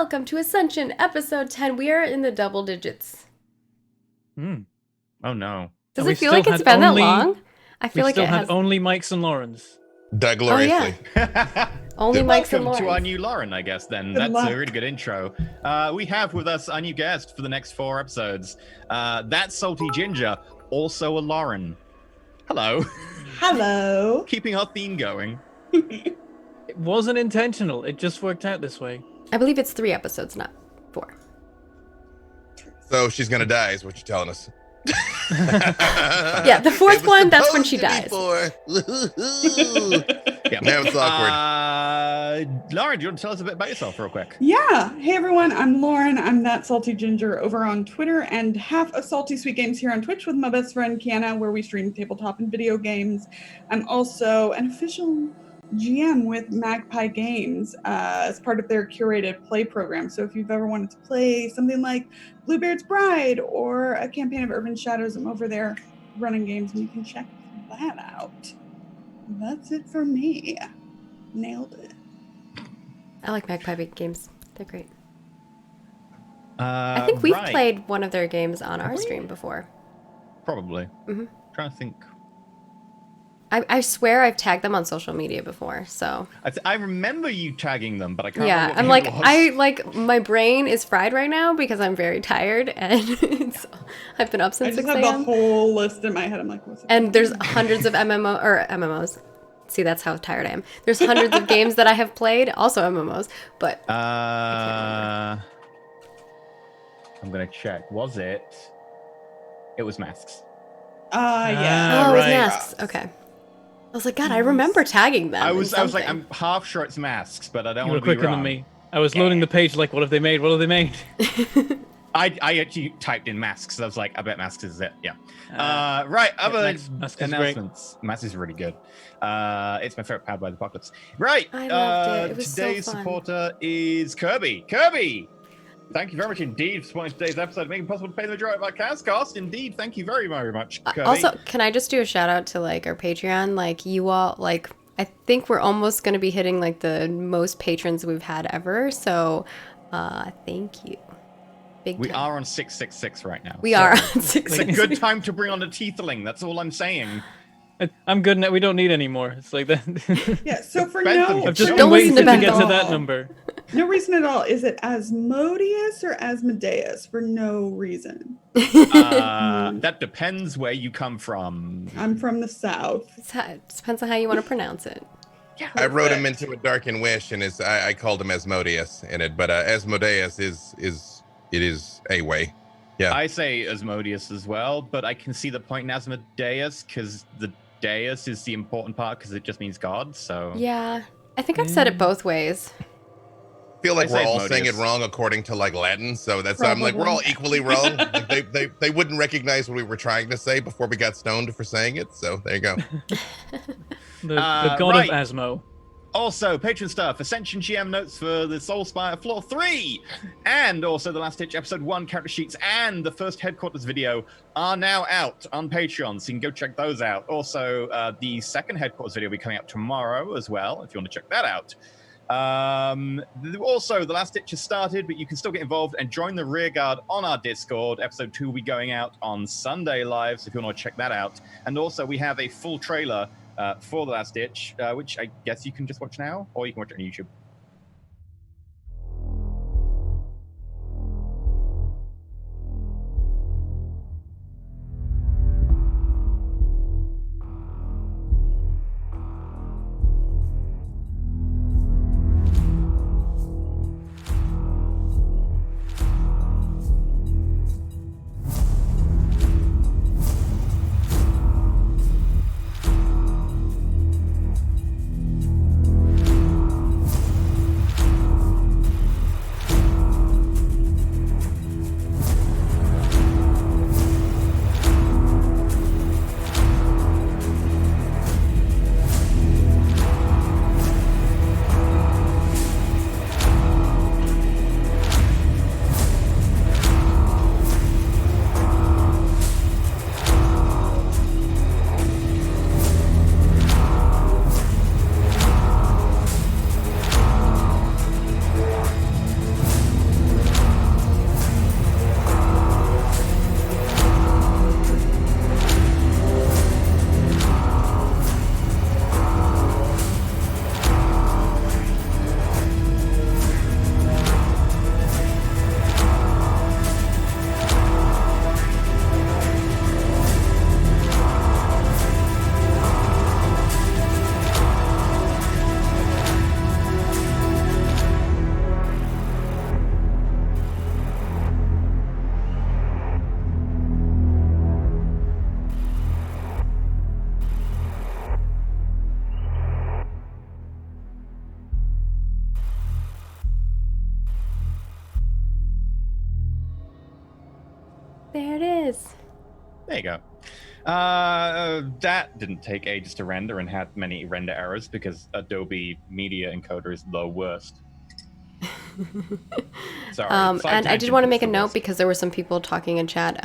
welcome to Ascension, episode 10. We are in the double digits. Oh no. Does it feel like it's been that long? I feel like we it still has... had only Mikes and Laurens. Die gloriously. Only Mike's and Welcome to our Lauren. new Lauren, I guess, then. Good That's luck. a really good intro. We have with us our new guest for the next 4 episodes. That Salty Ginger, also a Lauren. Hello. Hello. Keeping our theme going. It wasn't intentional. It just worked out this way. I believe it's 3 episodes, not 4. So she's gonna die, is what you're telling us. Yeah, the 4th one, that's when she dies. Yeah. Now it's awkward. Lauren, do you want to tell us a bit about yourself real quick? Yeah. Hey everyone, I'm Lauren. I'm That Salty Ginger over on Twitter and half of Salty Sweet Games here on Twitch with my best friend Kiana, where we stream tabletop and video games. I'm also an official GM with Magpie Games as part of their curated play program. So if you've ever wanted to play something like Bluebeard's Bride or a campaign of Urban Shadows, I'm over there running games and you can check that out. That's it for me. Nailed it. I like Magpie games. They're great. I think we've played one of their games on our stream before. Probably. Mm-hmm. Trying to think. I swear I've tagged them on social media before, so... I remember you tagging them, but I can't Yeah, remember what I'm game it was. my brain is fried right now because I'm very tired and I've been up I since just 6 have the a.m. whole list in my head. I'm like, what's it? And there's hundreds of MMOs. See, that's how tired I am. There's hundreds of games that I have played, also MMOs, but I can't remember. I'm gonna check. Was it? It was Masks. Yeah. Oh, it was right. Masks. Okay. I was like, God, I remember tagging them. I in was like, something. I'm half sure it's Masks, but I don't You were want to be quicker wrong. than me. I was loading the page like, what have they made? What have they made? I actually typed in Masks. I was like, I bet Masks is it. Yeah. Right. Other Masks is announcements. Masks is really good. It's my favorite Powered by the Apocalypse. Right. I loved it. It was so today's fun. supporter is Kirby. Kirby. Thank you very much indeed for supporting today's episode, making it possible to pay the majority of our cast cost. Indeed, thank you very, very much, Kirby. Also, can I just do a shout out to like our Patreon? Like you all, like I think we're almost going to be hitting like the most patrons we've had ever. So, thank you. Big We time. are on 666 right now. We are on It's a 666. good time to bring on a Tiefling. That's all I'm saying. I'm good now. We don't need any more. It's like that. Yeah, so for Bentham, no, I've just Don't been waiting listen to to get to Bentham. that number. no reason at all, is it Asmodeus or Asmodeus? For no reason. That depends where you come from. I'm from the south. It depends on how you want to pronounce it. Yeah, I wrote him into a Darkened Wish, and I called him Asmodeus in it, but Asmodeus is a way. Yeah. I say Asmodeus as well, but I can see the point in Asmodeus because the Deus is the important part because it just means God. So Yeah, I think I've said it both ways. I feel like I we're say all Asmodeus. saying it wrong according to like Latin, so that's I'm like we're all equally wrong. Like, they wouldn't recognize what we were trying to say before we got stoned for saying it. So there you go. The god right. of Asmo. Also, patron stuff, Ascension GM notes for the Soulspire Floor 3, and also the Last Ditch Episode 1 character sheets and the first Headquarters video are now out on Patreon, so you can go check those out. Also, the second Headquarters video will be coming out tomorrow as well, if you want to check that out. Also, the Last Ditch has started, but you can still get involved and join the Rearguard on our Discord. Episode 2 will be going out on Sunday live, so if you want to check that out. And also, we have a full trailer for The Last Ditch, which I guess you can just watch now, or you can watch it on YouTube. is. There you go. That didn't take ages to render and had many render errors because Adobe Media Encoder is the worst. Sorry. And I did want to make a note because there were some people talking in chat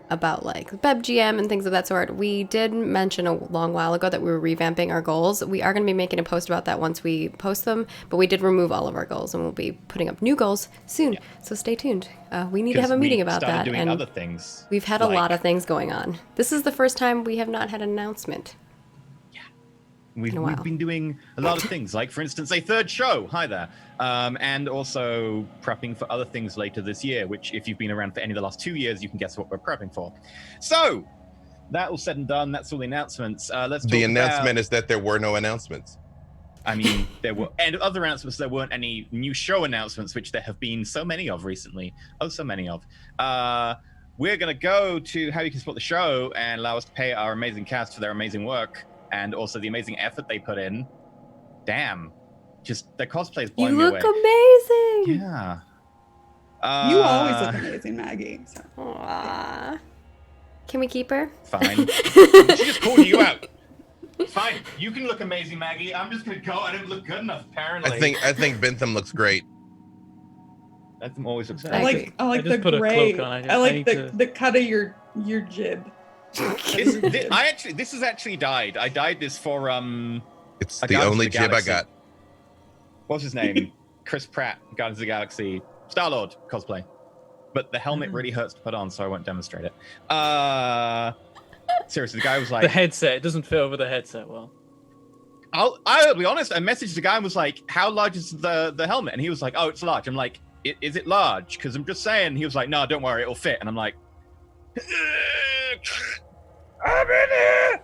about like BebGM and things of that sort. We did mention a long while ago that we were revamping our goals. We are going to be making a post about that once we post them, but we did remove all of our goals and we'll be putting up new goals soon. Yeah. So stay tuned. We need to have a meeting about that. Doing and other things. We've had a lot of things going on. This is the first time we have not had an announcement. We've been doing a lot of things, like, for instance, a third show. Hi there. And also prepping for other things later this year, which, if you've been around for any of the last 2 years, you can guess what we're prepping for. So, that all said and done, that's all the announcements. Let's talk The announcement is that there were no announcements. I mean, there were, and other announcements, there weren't any new show announcements, which there have been so many of recently. Oh, so many of. We're going to go to how you can support the show and allow us to pay our amazing cast for their amazing work. And also the amazing effort they put in. Damn. Just their cosplay is blowing me away. You look amazing. Yeah. You always look amazing, Maggie. So. Aww. Can we keep her? Fine. She just called you out. Fine. You can look amazing, Maggie. I'm just going to go. I don't look good enough, apparently. I think Bentham looks great. Bentham always looks I like the gray. I like the cut of your jib. This is actually dyed. I dyed this for It's the only jib I got. What's his name? Chris Pratt, Guardians of the Galaxy, Star-Lord cosplay. But the helmet really hurts to put on, so I won't demonstrate it. Seriously, the guy was like, the headset. It doesn't fit over the headset well. I'll be honest. I messaged the guy and was like, "How large is the helmet?" And he was like, "Oh, it's large." I'm like, "Is it large?" Because I'm just saying. He was like, "No, don't worry, it'll fit." And I'm like, I'm in here.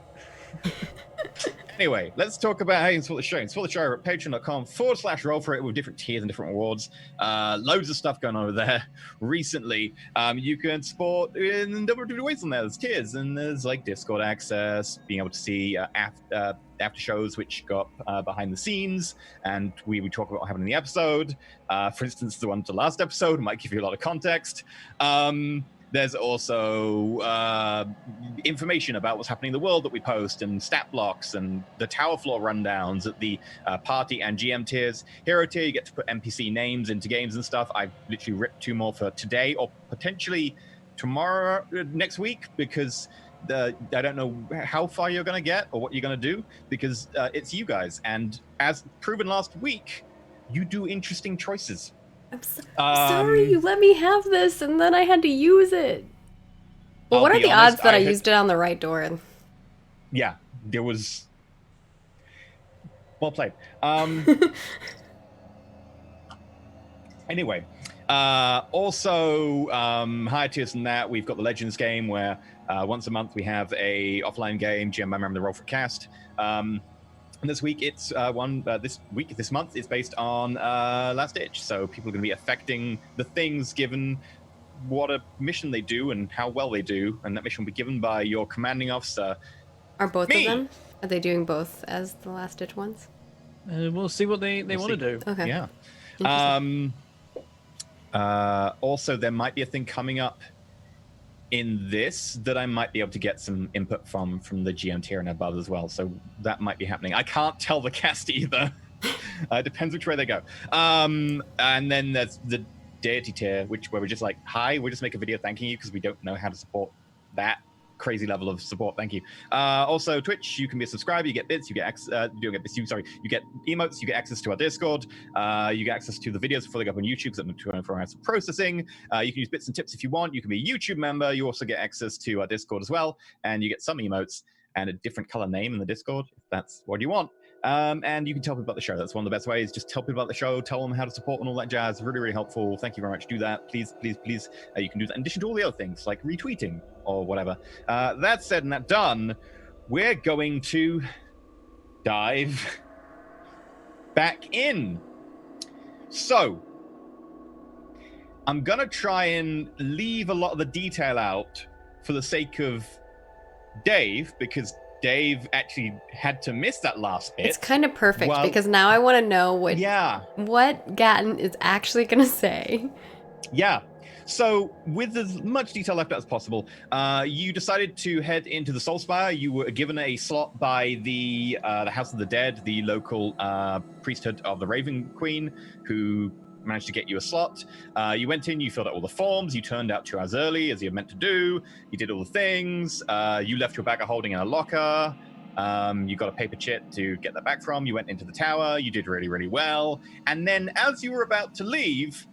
Anyway, let's talk about how you can support the show. You can support the show at patreon.com/roll for it with different tiers and different awards. Loads of stuff going on over there recently. You can support in a number of different ways on there. There's tiers and there's like Discord access, being able to see after shows which got behind the scenes, and we would talk about what happened in the episode. For instance, the one to last episode might give you a lot of context. There's also information about what's happening in the world that we post, and stat blocks, and the tower floor rundowns at the party and GM tiers. Hero tier, you get to put NPC names into games and stuff. I've literally ripped 2 more for today, or potentially tomorrow, next week, because I don't know how far you're going to get or what you're going to do, because it's you guys. And as proven last week, you do interesting choices. I'm sorry you let me have this and then I had to use it. Well, what are the odds that I used it on the right door? Yeah, there was... Well played. Anyway, also higher tiers than that, we've got the Legends game where once a month we have a offline game, GM by Memory, the Roll for Cast. And this week, it's this month, it's based on Last Ditch. So people are going to be affecting the things given what a mission they do and how well they do. And that mission will be given by your commanding officer. Are both of them? Are they doing both as the Last Ditch ones? We'll see what they want to do. Okay. Yeah. Also, there might be a thing coming up in this that I might be able to get some input from the GM tier and above as well. So that might be happening. I can't tell the cast either. It depends which way they go. And then there's the deity tier, where we're just like, hi, we'll just make a video thanking you because we don't know how to support that crazy level of support. Thank you. Also, Twitch, you can be a subscriber. You get bits. You get you get emotes. You get access to our Discord. You get access to the videos before they go up on YouTube because I'm 24 hours of processing. You can use bits and tips if you want. You can be a YouTube member. You also get access to our Discord as well, and you get some emotes and a different color name in the Discord if that's what you want. And you can tell people about the show. That's one of the best ways. Just tell people about the show, tell them how to support and all that jazz. Really, really helpful. Thank you very much. Do that. Please, please, please. You can do that in addition to all the other things like retweeting or whatever. That said and that done, we're going to dive back in. So I'm going to try and leave a lot of the detail out for the sake of Dave, because Dave actually had to miss that last bit. It's kind of perfect because now I want to know what Gatton is actually going to say. Yeah. So, with as much detail left out as possible, you decided to head into the Soul Spire. You were given a slot by the House of the Dead, the local priesthood of the Raven Queen, who managed to get you a slot. You went in, you filled out all the forms, you turned out 2 hours early, as you're meant to do. You did all the things. You left your bag of holding in a locker. You got a paper chit to get that back from. You went into the tower. You did really, really well. And then as you were about to leave,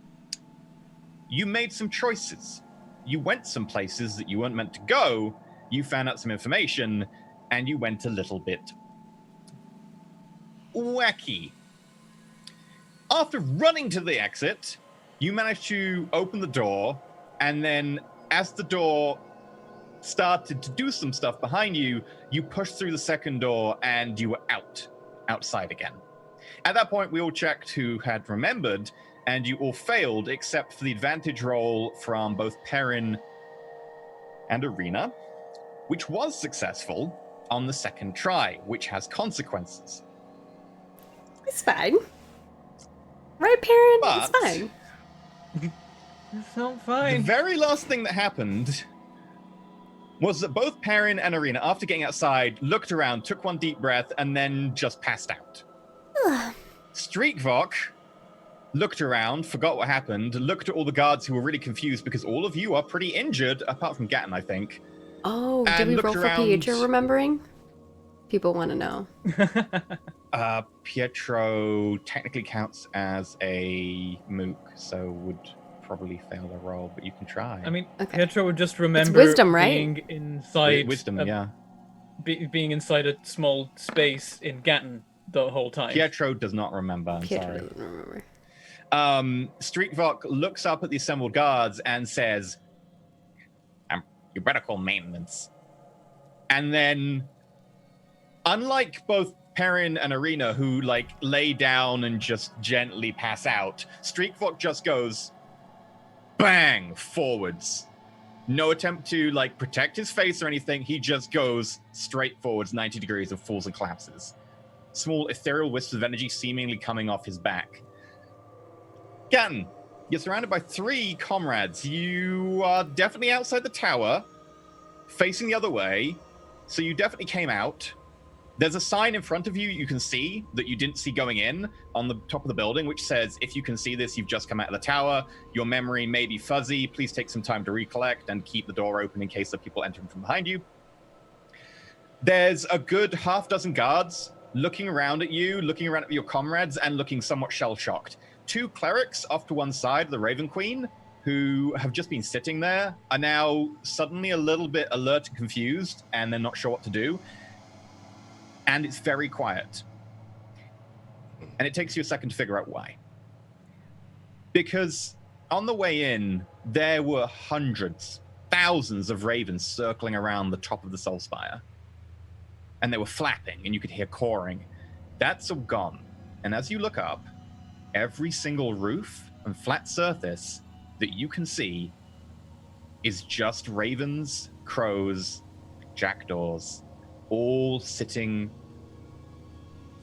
you made some choices. You went some places that you weren't meant to go. You found out some information, and you went a little bit wacky. After running to the exit, you managed to open the door, and then as the door started to do some stuff behind you, you pushed through the second door, and you were outside again. At that point, we all checked who had remembered, and you all failed except for the advantage roll from both Perrin and Arena, which was successful on the second try, which has consequences. It's fine. Right, Perrin? But It's fine. It's not the fine. very last thing that happened was that both Perrin and Arena, after getting outside, looked around, took one deep breath, and then just passed out. Streakvok looked around, forgot what happened, looked at all the guards who were really confused because all of you are pretty injured, apart from Gatton, I think. Oh, did And we looked roll for around- Pietro remembering? People want to know. Pietro technically counts as a mook, so would probably fail the roll, but you can try. I mean, Okay. Pietro would just remember wisdom, right? being inside Wisdom, yeah. being inside a small space in Gatton the whole time. Pietro does not remember, I'm Pietro sorry. doesn't remember. Streakvok looks up at the assembled guards and says, you better call maintenance. And then, unlike both Perrin and Arena, who lay down and just gently pass out, Streakvok just goes bang forwards. No attempt to protect his face or anything. He just goes straight forwards 90 degrees and falls and collapses. Small ethereal wisps of energy seemingly coming off his back. Gatton, you're surrounded by 3 comrades. You are definitely outside the tower, facing the other way, so you definitely came out. There's a sign in front of you can see that you didn't see going in on the top of the building, which says, if you can see this, you've just come out of the tower. Your memory may be fuzzy. Please take some time to recollect and keep the door open in case of people entering from behind you. There's a good half dozen guards looking around at you, looking around at your comrades, and looking somewhat shell-shocked. 2 clerics off to one side of the Raven Queen, who have just been sitting there, are now suddenly a little bit alert and confused, and they're not sure what to do. And it's very quiet. And it takes you a second to figure out why. Because on the way in, there were hundreds, thousands of ravens circling around the top of the Soul Spire. And they were flapping, and you could hear cawing. That's all gone. And as you look up, every single roof and flat surface that you can see is just ravens, crows, jackdaws, all sitting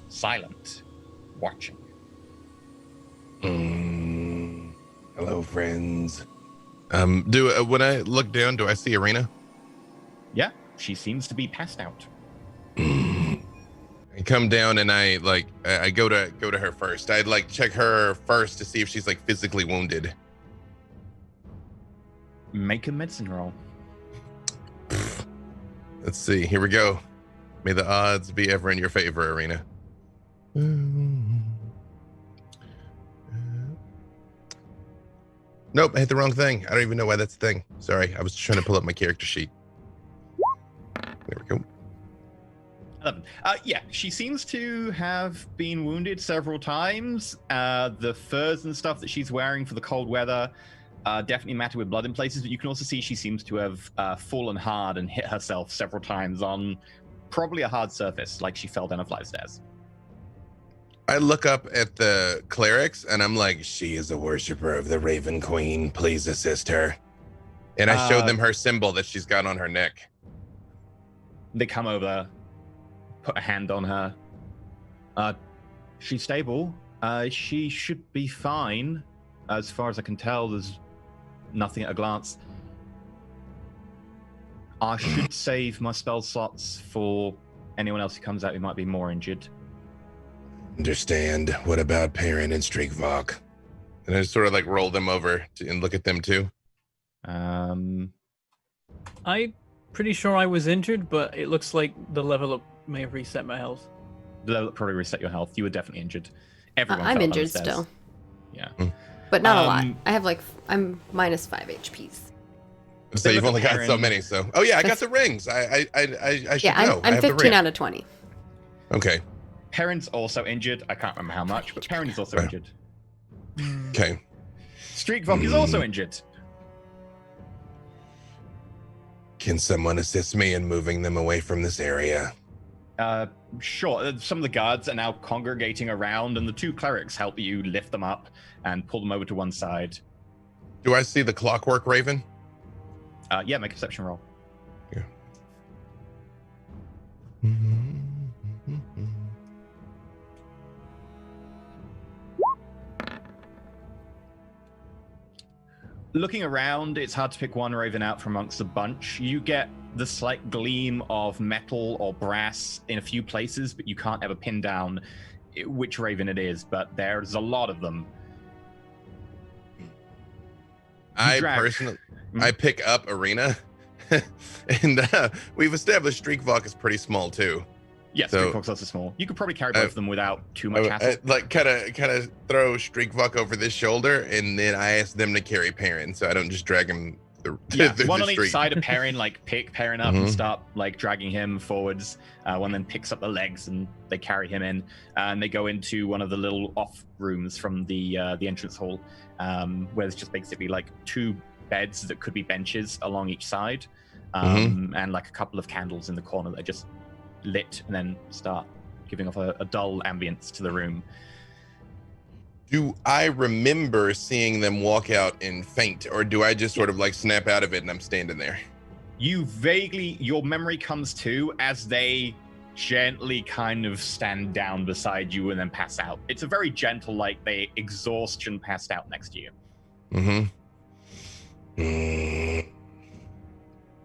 silent, watching. Hello, friends. When I look down, do I see Arena? Yeah, she seems to be passed out. I come down and I go to her first. I'd check her first to see if she's physically wounded. Make a medicine roll. Let's see. Here we go. May the odds be ever in your favor, Arena. Nope, I hit the wrong thing. I don't even know why that's a thing. Sorry, I was trying to pull up my character sheet. There we go. 11. Yeah, she seems to have been wounded several times. The furs and stuff that she's wearing for the cold weather definitely matter with blood in places, but you can also see she seems to have fallen hard and hit herself several times on probably a hard surface, like she fell down a flight of stairs. I look up at the clerics and I'm like, she is a worshiper of the Raven Queen. Please assist her. And I show them her symbol that she's got on her neck. They come over, put a hand on her. She's stable. She should be fine. As far as I can tell, there's nothing at a glance. I should save my spell slots for anyone else who comes out who might be more injured. Understand. What about Parn and Streakvok? And I just sort of like roll them over and look at them too. I'm pretty sure I was injured, but it looks like the level up may have reset my health. The level up probably reset your health. You were definitely injured. Everyone I'm fell injured downstairs. still, Yeah. but not a lot. I have I'm minus 5 HPs. So you've look only at got so Parn. many. So I got the rings. I should Yeah, know. I I'm have the 15 ring. out of 20. Okay. Perrin's also injured. I can't remember how much, but Perrin is also injured. Okay. Streakvok is also injured. Can someone assist me in moving them away from this area? Sure. Some of the guards are now congregating around, and the 2 clerics help you lift them up and pull them over to one side. Do I see the clockwork raven? Yeah, make a perception roll. Yeah. Looking around, it's hard to pick one raven out from amongst the bunch. You get the slight gleam of metal or brass in a few places, but you can't ever pin down which raven it is, but there's a lot of them. I drag- personally, I pick up Arena, and we've established Streakvok is pretty small too. Yes, So- Streakvok's also small. You could probably carry both of them without too much hassle. I like kind of throw Streakvok over this shoulder, and then I ask them to carry Parn, so I don't just drag him. Yeah, through one the on each street. side of Parn, like pick Parn up and Mhm. start like dragging him forwards. One then picks up the legs and they carry him in, and they go into one of the little off rooms from the entrance hall, where there's just basically like 2 beds that could be benches along each side, and like a couple of candles in the corner that are just lit and then start giving off a dull ambience to the room. Do I remember seeing them walk out and faint, or do I just sort of like snap out of it and I'm standing there? You vaguely, your memory comes to as they gently kind of stand down beside you and then pass out. It's a very gentle, like they exhaustion passed out next to you.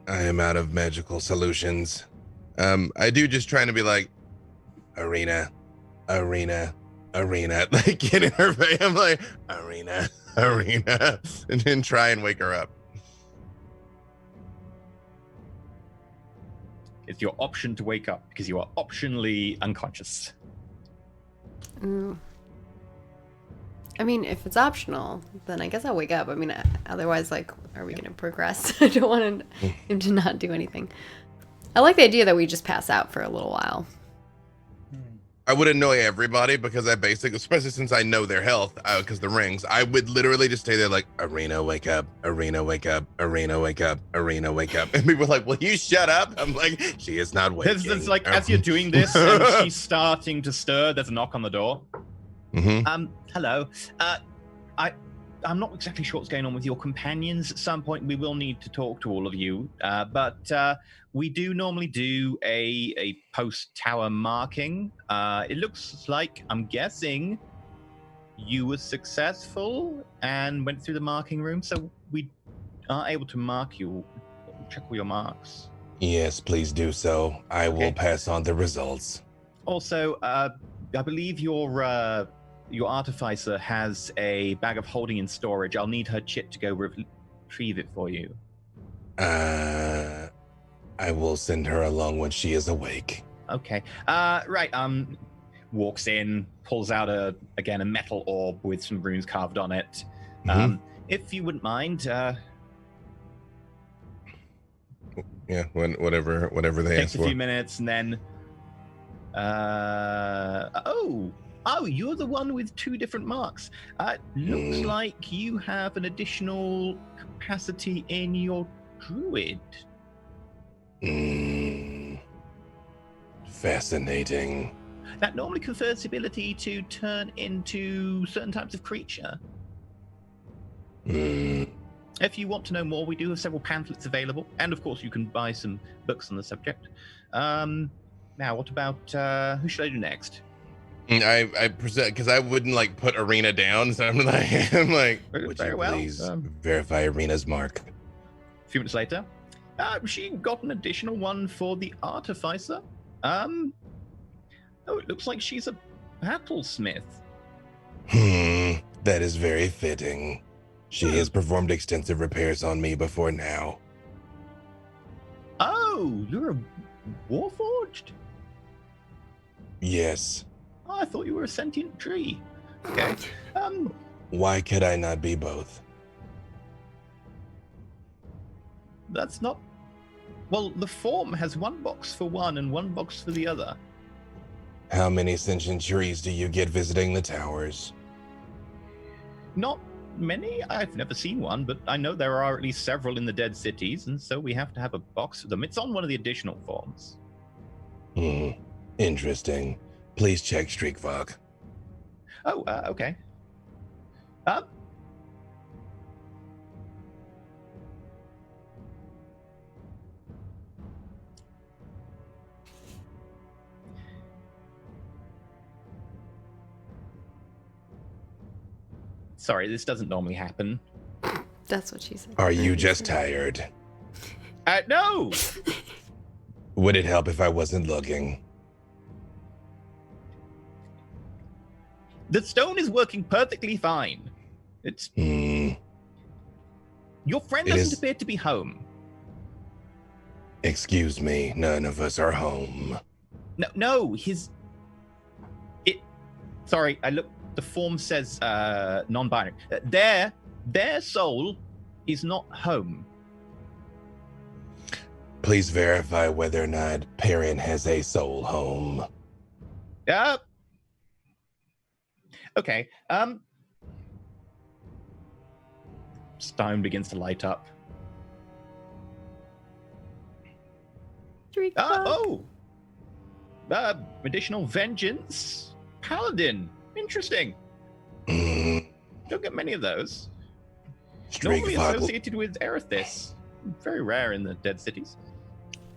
I am out of magical solutions. I do just trying to be like, Arena, like get in her face. I'm like, Arena, and then try and wake her up. It's your option to wake up because you are optionally unconscious. Mm. I mean, if it's optional, then I guess I'll wake up. I mean, otherwise, like, are we going to progress? I don't want him to not do anything. I like the idea that we just pass out for a little while. I would annoy everybody because I basically, especially since I know their health, because the rings, I would literally just stay there like, Arena, wake up, Arena, wake up, Arena, wake up, Arena, wake up. And people are like, will you shut up? I'm like, she is not waking. There's like, as you're doing this and she's starting to stir, there's a knock on the door. Hello. I'm not exactly sure what's going on with your companions. At some point, we will need to talk to all of you. But we do normally do a post-tower marking. It looks like, I'm guessing, you were successful and went through the marking room, so we are able to mark you. Check all your marks. Yes, please do so. I will pass on the results. Also, I believe your artificer has a bag of holding in storage. I'll need her chit to go retrieve it for you. I will send her along when she is awake. Okay. Right. Walks in, pulls out a metal orb with some runes carved on it. If you wouldn't mind. Yeah. Whatever they Takes ask a few for. minutes, and then. Oh, you're the one with 2 different marks. Looks like you have an additional capacity in your druid. Fascinating. That normally confers the ability to turn into certain types of creature. If you want to know more, we do have several pamphlets available, and of course you can buy some books on the subject. Now, what about, who should I do next? I present because I wouldn't like put Arena down, so I'm like, would Very you well. please verify Arena's mark? A few minutes later, she got an additional one for the artificer. Oh, it looks like she's a battlesmith. That is very fitting. She has performed extensive repairs on me before now. Oh, you're a warforged? Yes. Oh, I thought you were a sentient tree. Okay. Why could I not be both? That's not... Well, the form has one box for one and one box for the other. How many sentient trees do you get visiting the towers? Not many. I've never seen one, but I know there are at least several in the dead cities, and so we have to have a box of them. It's on one of the additional forms. Interesting. Please check Streakvok. Oh, okay. Sorry, this doesn't normally happen. That's what she said. Are you just tired? No! Would it help if I wasn't looking? The stone is working perfectly fine. It's... Your friend doesn't appear to be home. Excuse me, none of us are home. No, Sorry, I looked. The form says non-binary. Their soul is not home. Please verify whether or not Parn has a soul home. Okay. Stone begins to light up. Additional vengeance. Paladin. Interesting. Don't get many of those. Normally associated with Erithis. Very rare in the dead cities.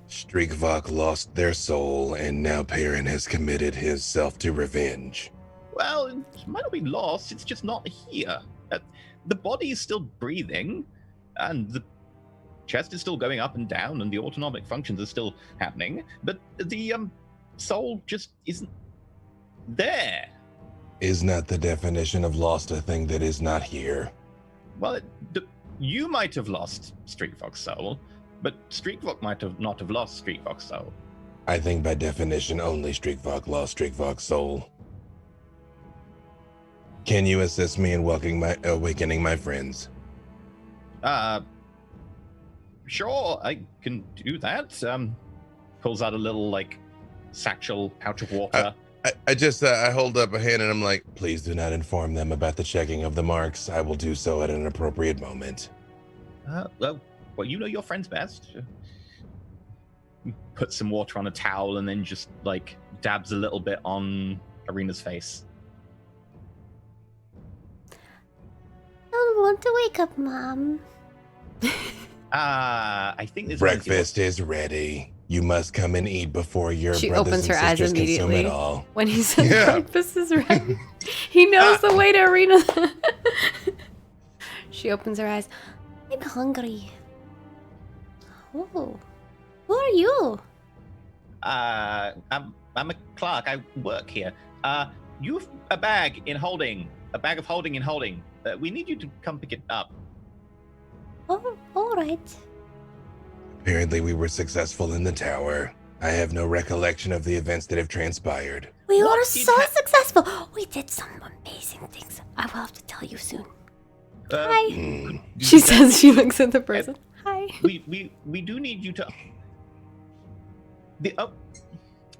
Streakvok lost their soul, and now Parn has committed himself to revenge. Well, it might not be lost, it's just not here. The body is still breathing, and the chest is still going up and down, and the autonomic functions are still happening, but the soul just isn't there. Is not the definition of lost a thing that is not here? Well, you might have lost Streakvok's soul, but Streakvok might have not have lost Streakvok's soul. I think by definition only Streakvok lost Streakvok's soul. Can you assist me in awakening my friends? Sure, I can do that. Pulls out a little, satchel pouch of water. I hold up a hand and I'm like, please do not inform them about the checking of the marks. I will do so at an appropriate moment. Well, you know your friends best. Put some water on a towel and then just, dabs a little bit on Arena's face. I don't want to wake up, Mom. I think this breakfast is ready. You must come and eat before your She brothers opens and her eyes sisters immediately consume it all. when he says breakfast is ready. He knows the way to Arena. She opens her eyes. I'm hungry. Oh, who are you? I'm a clerk. I work here. You've a bag of holding in holding. We need you to come pick it up. Oh, all right. Apparently we were successful in the tower. I have no recollection of the events that have transpired. We were so successful. We did some amazing things. I will have to tell you soon. Hi. She says she looks at the person. Hi. We do need you to.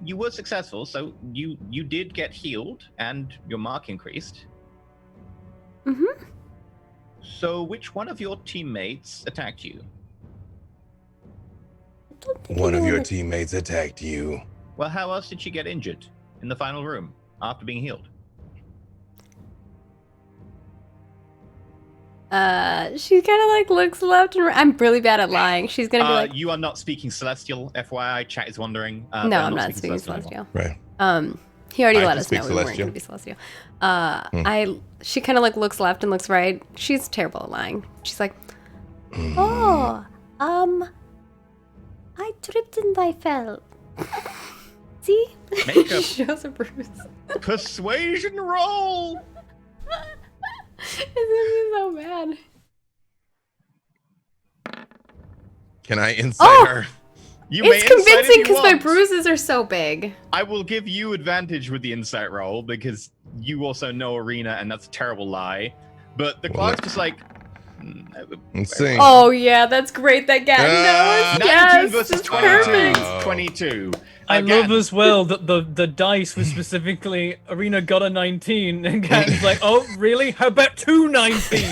You were successful, so you did get healed and your mark increased. Mm-hmm. So which one of your teammates attacked you? One of your teammates attacked you. Well, how else did she get injured in the final room after being healed? She kind of looks left and right. I'm really bad at lying. She's gonna be like, you are not speaking Celestial, FYI. Chat is wondering. no, I'm not speaking Celestial. Right. He already I let can us know speak we weren't going to be celestial. She kind of like looks left and looks right. She's terrible at lying. She's like, Oh, I tripped and I fell. See? Make a she shows a bruise. persuasion roll. It's gonna be so bad. Can I insight her? You may It's insight if convincing you because my want. bruises are so big. I will give you advantage with the insight roll because you also know Arena, and that's a terrible lie. But the clock's just like. Let's see. Oh yeah, that's great. That Gatton knows. 19 Yes, versus it's 22. perfect. 22. I Again, love as well that the dice was specifically Arena got a 19 and Gatton's like, oh really? How about 2 19s?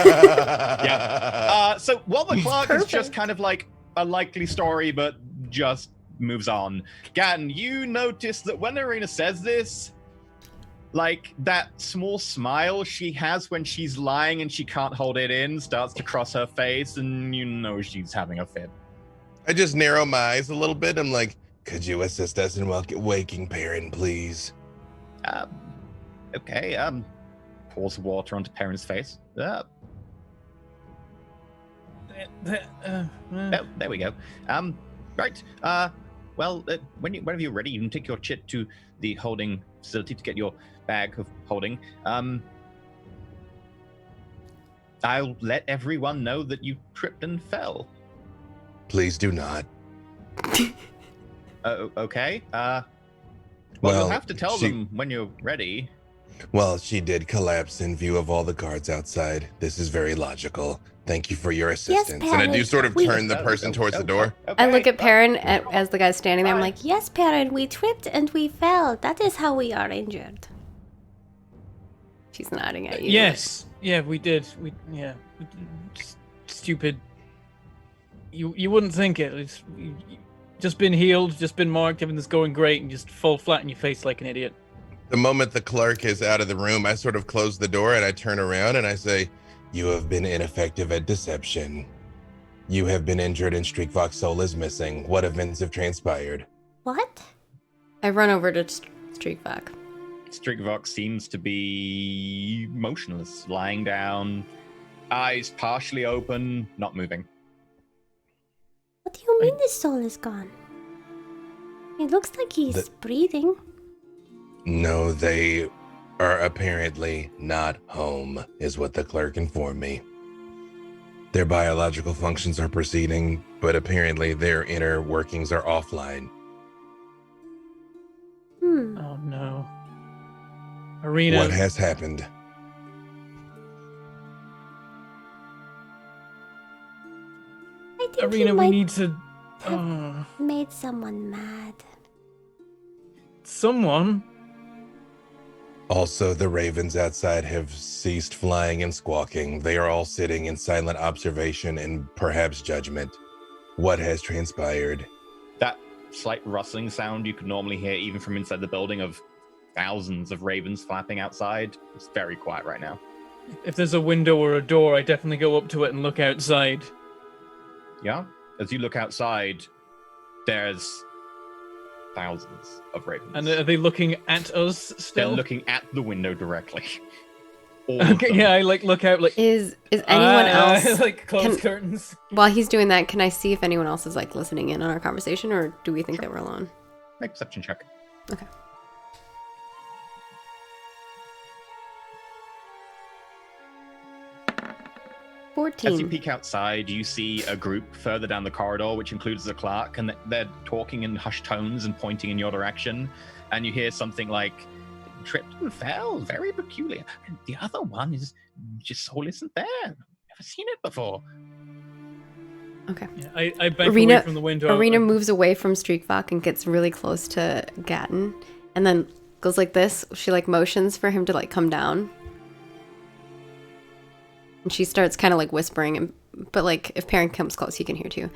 Yeah. So while the clock is just Perfect. kind of like a likely story, but just moves on. Gatton, you notice that when Arena says this, like that small smile she has when she's lying and she can't hold it in starts to cross her face, and you know she's having a fit. I just narrow my eyes a little bit. I'm like, could you assist us in waking Parn, please? Okay. Pours water onto Perrin's face. There we go. Right. Well, whenever you're ready, you can take your chit to the holding facility to get your bag of holding. I'll let everyone know that you tripped and fell. Please do not. Okay. Well, Well, you'll have to tell them when you're ready. Well, she did collapse in view of all the cards outside. This is very logical. Thank you for your assistance. And I do Parrot, sort of we- turn the person towards the door. I look at Perrin Perrin as the guy's standing there. I'm like, Yes, Parrot, we tripped and we fell. That is how we are injured. she's nodding at you. Yes. Yeah, we did. Stupid. You wouldn't think it. It's just been healed, just been marked, everything's going great, and just fall flat in your face like an idiot. The moment the clerk is out of the room, I sort of close the door and I turn around and I say, you have been ineffective at deception. You have been injured and Streakvox's soul is missing. What events have transpired? What? I run over to Streakvox. Streakvox seems to be motionless, lying down, eyes partially open, not moving. What do you mean his soul is gone? It looks like he's breathing. No, they are apparently not home, is what the clerk informed me. Their biological functions are proceeding, but apparently their inner workings are offline. Oh no. Arena. What has happened? I think Arena, he we might need to. have made someone mad. Someone. Also, the ravens outside have ceased flying and squawking. They are all sitting in silent observation and perhaps judgment. What has transpired? That slight rustling sound you could normally hear even from inside the building of thousands of ravens flapping outside. It's very quiet right now. If there's a window or a door, I definitely go up to it and look outside. Yeah? As you look outside, there's thousands of ravens. And are they looking at us They're still? looking at the window directly. All of Okay, them. yeah, I look out like. Is anyone else like close can- curtains? while he's doing that? Can I see if anyone else is like listening in on our conversation, or do we think that we're alone? Make a perception check. Okay. As you 14. peek outside, you see a group further down the corridor, which includes the clerk, and they're talking in hushed tones and pointing in your direction. And you hear something like, tripped and fell, very peculiar. And the other one is, just soul isn't there. Never seen it before. Okay. Yeah, I back away from the window. Arena moves away from Streakvox and gets really close to Gatton, and then goes like this. She like motions for him to like come down, and she starts kind of like whispering, but like if Parn comes close, he can hear too.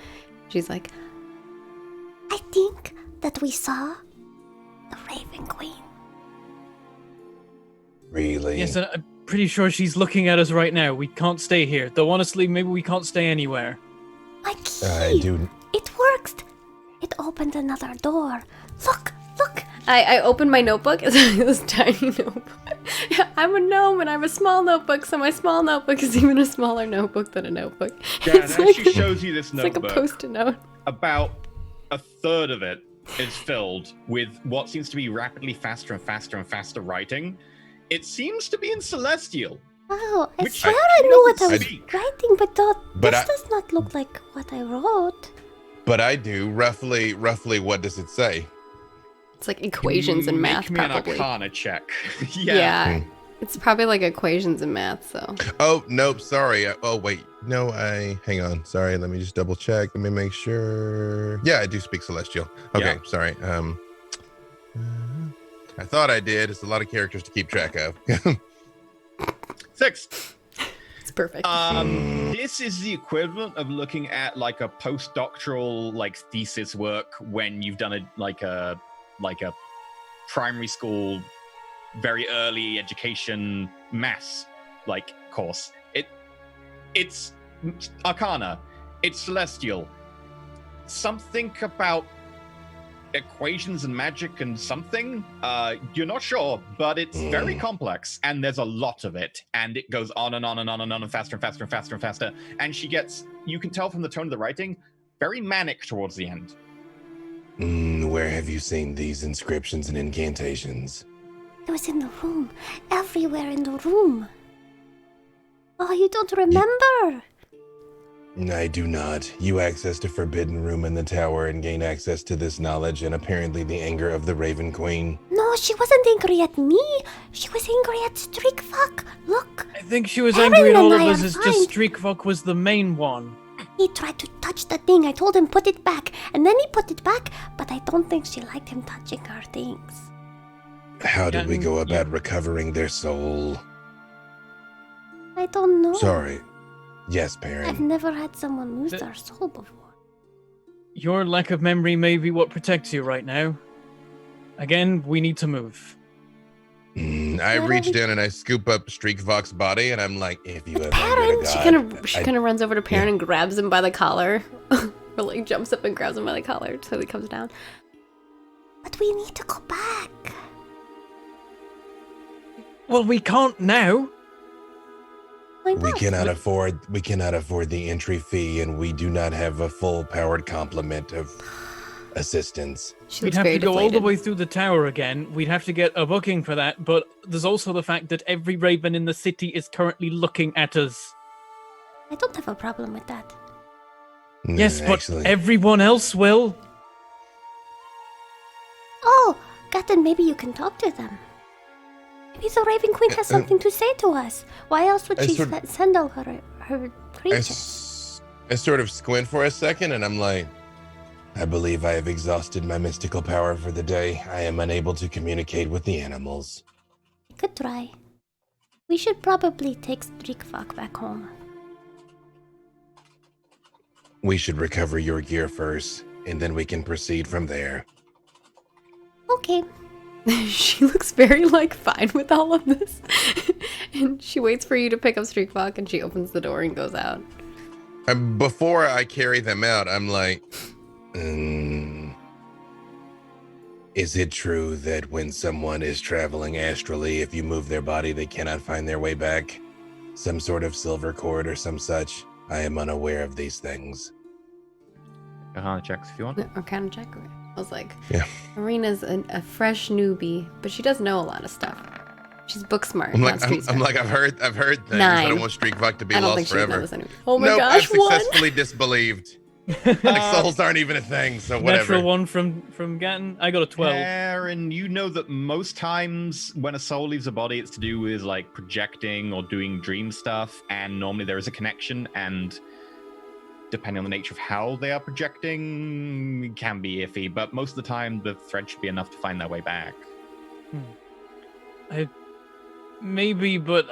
She's like, I think that we saw the Raven Queen. Really? Yes, and I'm pretty sure she's looking at us right now. We can't stay here. Though honestly, maybe we can't stay anywhere. My key! I do. It worked! It opened another door. Look! I opened my notebook. It's this tiny notebook. I'm a gnome and I have a small notebook, so my small notebook is even a smaller notebook than a notebook. Yeah, It's and like, she shows you this it's like notebook. a post-it note. About a third of it is filled with what seems to be rapidly faster and faster and faster writing. It seems to be in Celestial. Oh, I Which swear I I knew what I doesn't was speak. writing, but But this I- does not look like what I wrote. But I do roughly. What does it say? It's like equations and math, Make me probably. an Arcana check. Yeah. It's probably like equations and math, so. Oh nope, sorry. Oh wait, no. Hang on. Sorry, let me just double check. Let me make sure. Yeah, I do speak Celestial. Okay, Yeah. sorry. I thought I did. It's a lot of characters to keep track of. 6. It's perfect. This is the equivalent of looking at like a postdoctoral like thesis work when you've done a primary school, very early education maths like course. It's Arcana. It's Celestial. Something about equations and magic and something. You're not sure, but it's very complex, and there's a lot of it, and it goes on and on and on and on and faster and faster and faster and faster. And she gets, you can tell from the tone of the writing, very manic towards the end. Where have you seen these inscriptions and incantations? It was in the room. Everywhere in the room. Oh, you don't remember? I do not. You accessed a forbidden room in the tower and gain access to this knowledge and apparently the anger of the Raven Queen. No, she wasn't angry at me. She was angry at Streakfuck. Look, I think she was Parn angry at and all of I us. are It's fine. just Streakfuck was the main one. he tried to touch the thing. I told him put it back, and then he put it back, but I don't think she liked him touching her things. How did we go Yeah. about recovering their soul? I don't know. Sorry. Yes, I've Parn. never had someone lose The- their soul before. Your lack of memory may be what protects you right now. Again, we need to move. I Where are reach we- down and I scoop up Streakvox's body and I'm like, if you have Parn, anger to She God, kind of runs over to Parn yeah. and grabs him by the collar. Or like jumps up and grabs him by the collar so he comes down. But we need to go back. Well, we can't now. Why we not? cannot afford the entry fee and we do not have a full powered complement of assistance. She We'd looks have very to go all the deflated. way through the tower again. We'd have to get a booking for that, but there's also the fact that every raven in the city is currently looking at us. I don't have a problem with that. Yes, but Actually, everyone else will. Oh, Gaten, maybe you can talk to them. Maybe the Raven Queen has something to say to us. Why else would I she sort- send out her I creatures? sort of squint for a second and I'm like, I believe I have exhausted my mystical power for the day. I am unable to communicate with the animals. I could try. We should probably take Streakfuck back home. We should recover your gear first, and then we can proceed from there. Okay. She looks very like fine with all of this. And she waits for you to pick up Streakfuck and she opens the door and goes out. Before I carry them out, I'm like, is it true that when someone is traveling astrally, if you move their body, they cannot find their way back? Some sort of silver cord or some such? I am unaware of these things. Arcana checks if you want. Arcana check. I was like, Yeah. Marina's a fresh newbie, but she does know a lot of stuff. She's book smart, I'm not like, street I'm smart. like, I've heard things. I 9. don't want Streakfuck to be I don't lost think she knows forever. this anyway. Oh my Nope, gosh, I've one! successfully disbelieved. Like souls aren't even a thing, so whatever. Natural one from Gatton. I got a 12. Aaron, you know that most times when a soul leaves a body, it's to do with like projecting or doing dream stuff, and normally there is a connection, and depending on the nature of how they are projecting, it can be iffy, but most of the time the thread should be enough to find their way back. Maybe, but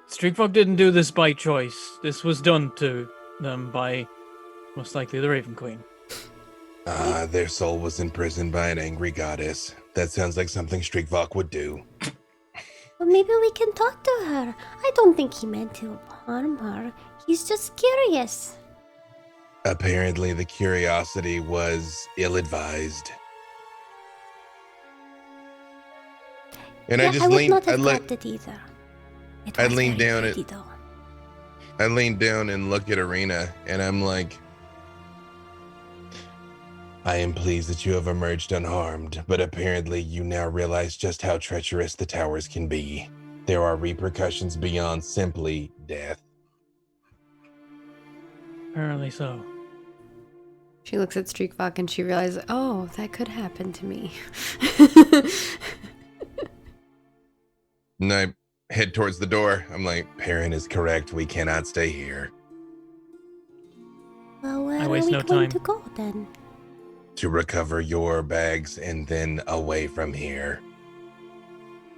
Streakfuck didn't do this by choice. This was done to them by most likely the Raven Queen. Their soul was imprisoned by an angry goddess. That sounds like something Streakvox would do. Well, maybe we can talk to her. I don't think he meant to harm her. He's just curious. Apparently, the curiosity was ill-advised. And Yeah, I just I would lean. not I have let. grabbed it either. It I was lean very down pretty, it. though. I lean down and look at Arena, and I'm like, I am pleased that you have emerged unharmed, but apparently you now realize just how treacherous the towers can be. There are repercussions beyond simply death. Apparently so. She looks at Streakvok and she realizes, oh, that could happen to me. And I head towards the door. I'm like, Parn is correct. We cannot stay here. Well, where are waste we no going time. to go then? To recover your bags and then away from here.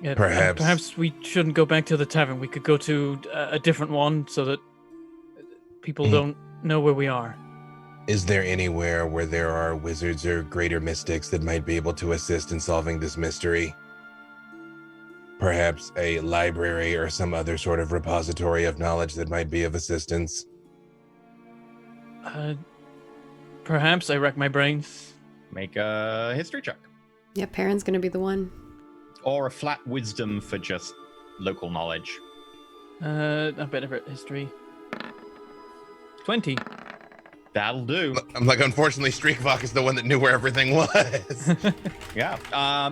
Yeah, Perhaps. perhaps we shouldn't go back to the tavern. We could go to a different one so that people don't know where we are. Is there anywhere where there are wizards or greater mystics that might be able to assist in solving this mystery? Perhaps a library or some other sort of repository of knowledge that might be of assistance? Perhaps I rack my brains. Make a history check. Yeah, Perrin's gonna be the one. Or a flat wisdom for just local knowledge. I better at history. 20. That'll do. I'm like, unfortunately, Streakvok is the one that knew where everything was. Yeah.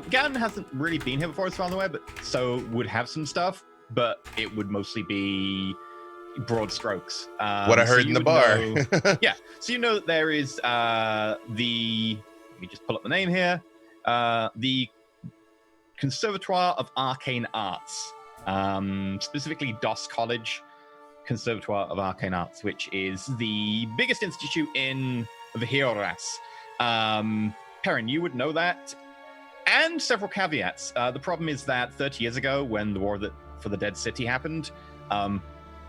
Gannon hasn't really been here before, as far as I'm aware, but so would have some stuff, but it would mostly be broad strokes. What I heard in the bar. Yeah. So you know that there is let me just pull up the name here. The Conservatoire of Arcane Arts, specifically DOS College Conservatoire of Arcane Arts, which is the biggest institute in Vihioras. Perrin, you would know that, and several caveats. The problem is that 30 years ago, when the War for the Dead City happened,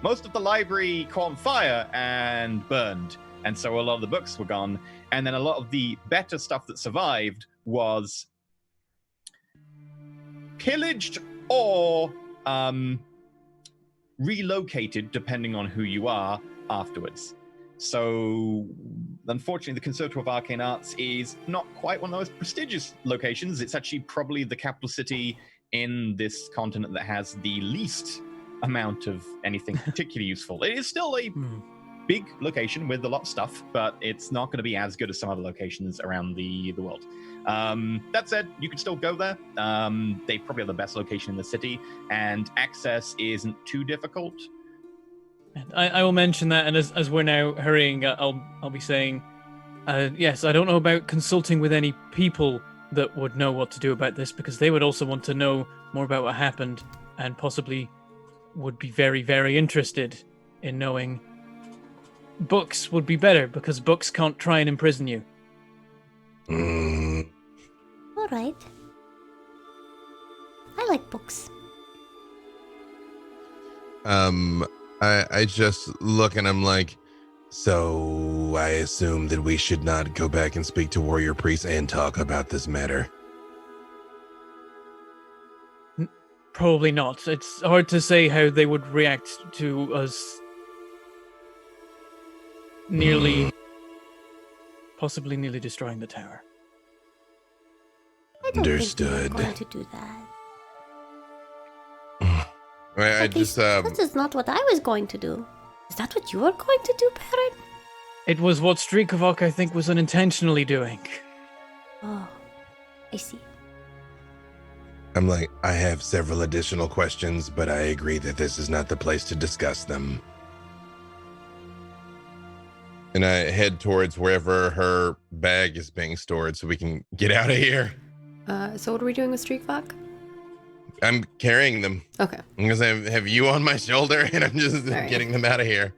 most of the library caught on fire and burned, and so a lot of the books were gone, and then a lot of the better stuff that survived was pillaged or relocated, depending on who you are, afterwards. So, unfortunately, the Conservatoire of Arcane Arts is not quite one of the most prestigious locations. It's actually probably the capital city in this continent that has the least amount of anything particularly useful. It is still a big location with a lot of stuff, but it's not going to be as good as some other locations around the world. That said, you can still go there. They probably have the best location in the city, and access isn't too difficult. I will mention that, and as we're now hurrying, I'll be saying, yes, I don't know about consulting with any people that would know what to do about this, because they would also want to know more about what happened, and possibly would be very, very interested in knowing. Books would be better, because books can't try and imprison you. All right. I like books. I just look and I'm like, so I assume that we should not go back and speak to warrior priests and talk about this matter. Probably not. It's hard to say how they would react to us possibly nearly destroying the tower. I don't Understood. think we are going to do that. I At just least that is not what I was going to do. Is that what you are going to do, Parrot? It was what Streakovok, I think, was unintentionally doing. Oh, I see. I'm like, I have several additional questions, but I agree that this is not the place to discuss them. And I head towards wherever her bag is being stored so we can get out of here. So what are we doing with Streakvok? I'm carrying them. Okay. Because I have you on my shoulder and I'm just right. getting them out of here.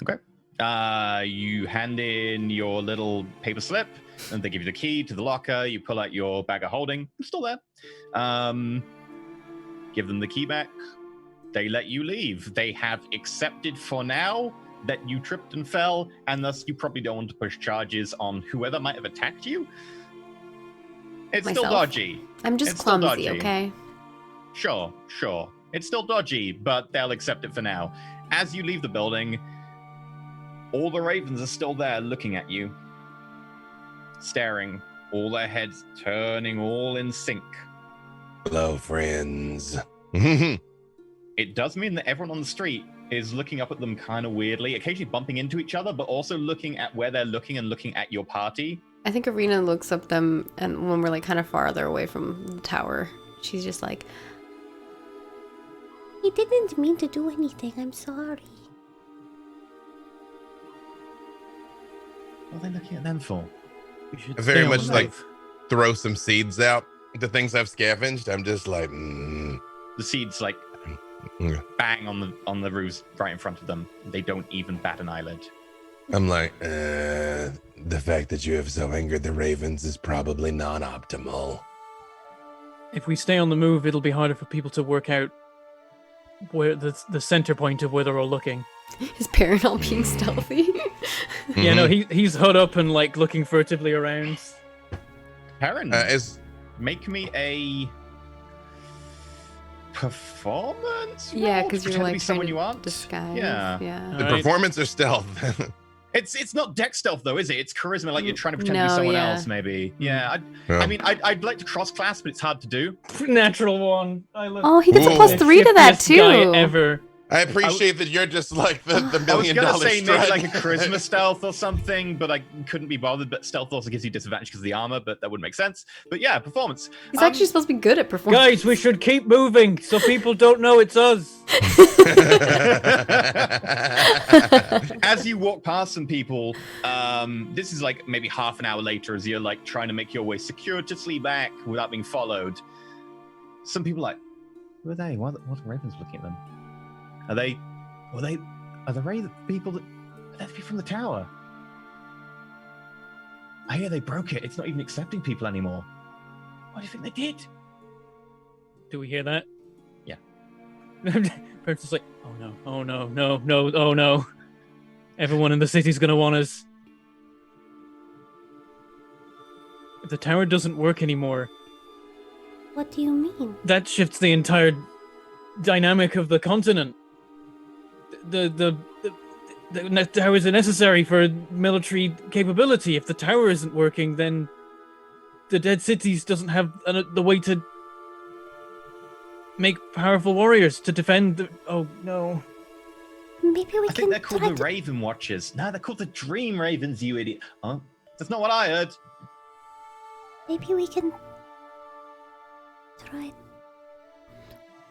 Okay. You hand in your little paper slip, and they give you the key to the locker. You pull out your bag of holding. It's still there. Give them the key back. They let you leave. They have accepted for now that you tripped and fell, and thus you probably don't want to push charges on whoever might have attacked you. It's still Myself. dodgy. I'm just It's still clumsy, dodgy. okay? Sure. It's still dodgy, but they'll accept it for now. As you leave the building, all the ravens are still there looking at you, staring, all their heads turning all in sync. Hello, friends. It does mean that everyone on the street is looking up at them kind of weirdly, occasionally bumping into each other, but also looking at where they're looking and looking at your party. I think Arena looks up them, and when we're like kind of farther away from the tower, she's just like, I didn't mean to do anything. I'm sorry. What are they looking at them for? We should I very stay much on the like move. throw some seeds out. The things I've scavenged, I'm just like, The seeds like bang on the roofs right in front of them. They don't even bat an eyelid. I'm like, the fact that you have so angered the ravens is probably non-optimal. If we stay on the move, it'll be harder for people to work out where the center point of where they're all looking. is Parn all being stealthy? Yeah, no, he's hood up and like looking furtively around. Parn, Is make me a performance. Yeah, roll because to you're pretend to like be trying someone to you aren't. disguise. Yeah. Yeah. the Alright. performance or stealth? It's not deck stealth though, is it? It's charisma, like you're trying to pretend to be No, someone yeah. else, maybe. Yeah. Yeah. I mean, I'd like to cross class, but it's hard to do. Natural one. I love Oh, he gets a Whoa. +3 to that Shiftiest guy too. ever. I appreciate that you're just like the I was million gonna dollar say maybe strut. like a charisma stealth or something, but I couldn't be bothered. But stealth also gives you disadvantage because of the armor, but that wouldn't make sense. But yeah, performance. He's actually supposed to be good at performance. Guys, we should keep moving so people don't know it's us. As you walk past some people, this is like maybe half an hour later as you're like trying to make your way circuitously back without being followed. Some people are like, who are they? What are the ravens looking at them? Are the people that are they from the tower? I hear they broke it. It's not even accepting people anymore. What do you think they did? Do we hear that? Yeah. Prince is like, oh no, oh no, no, no, oh no. Everyone in the city's gonna want us. If the tower doesn't work anymore, What do you mean? that shifts the entire dynamic of the continent. The towers are necessary for military capability. If the tower isn't working, then the Dead Cities doesn't have the way to make powerful warriors to defend the... Oh, no. Maybe we I can think they're called try the to... Raven Watchers. No, they're called the Dream Ravens, you idiot. Oh, that's not what I heard. Maybe we can try.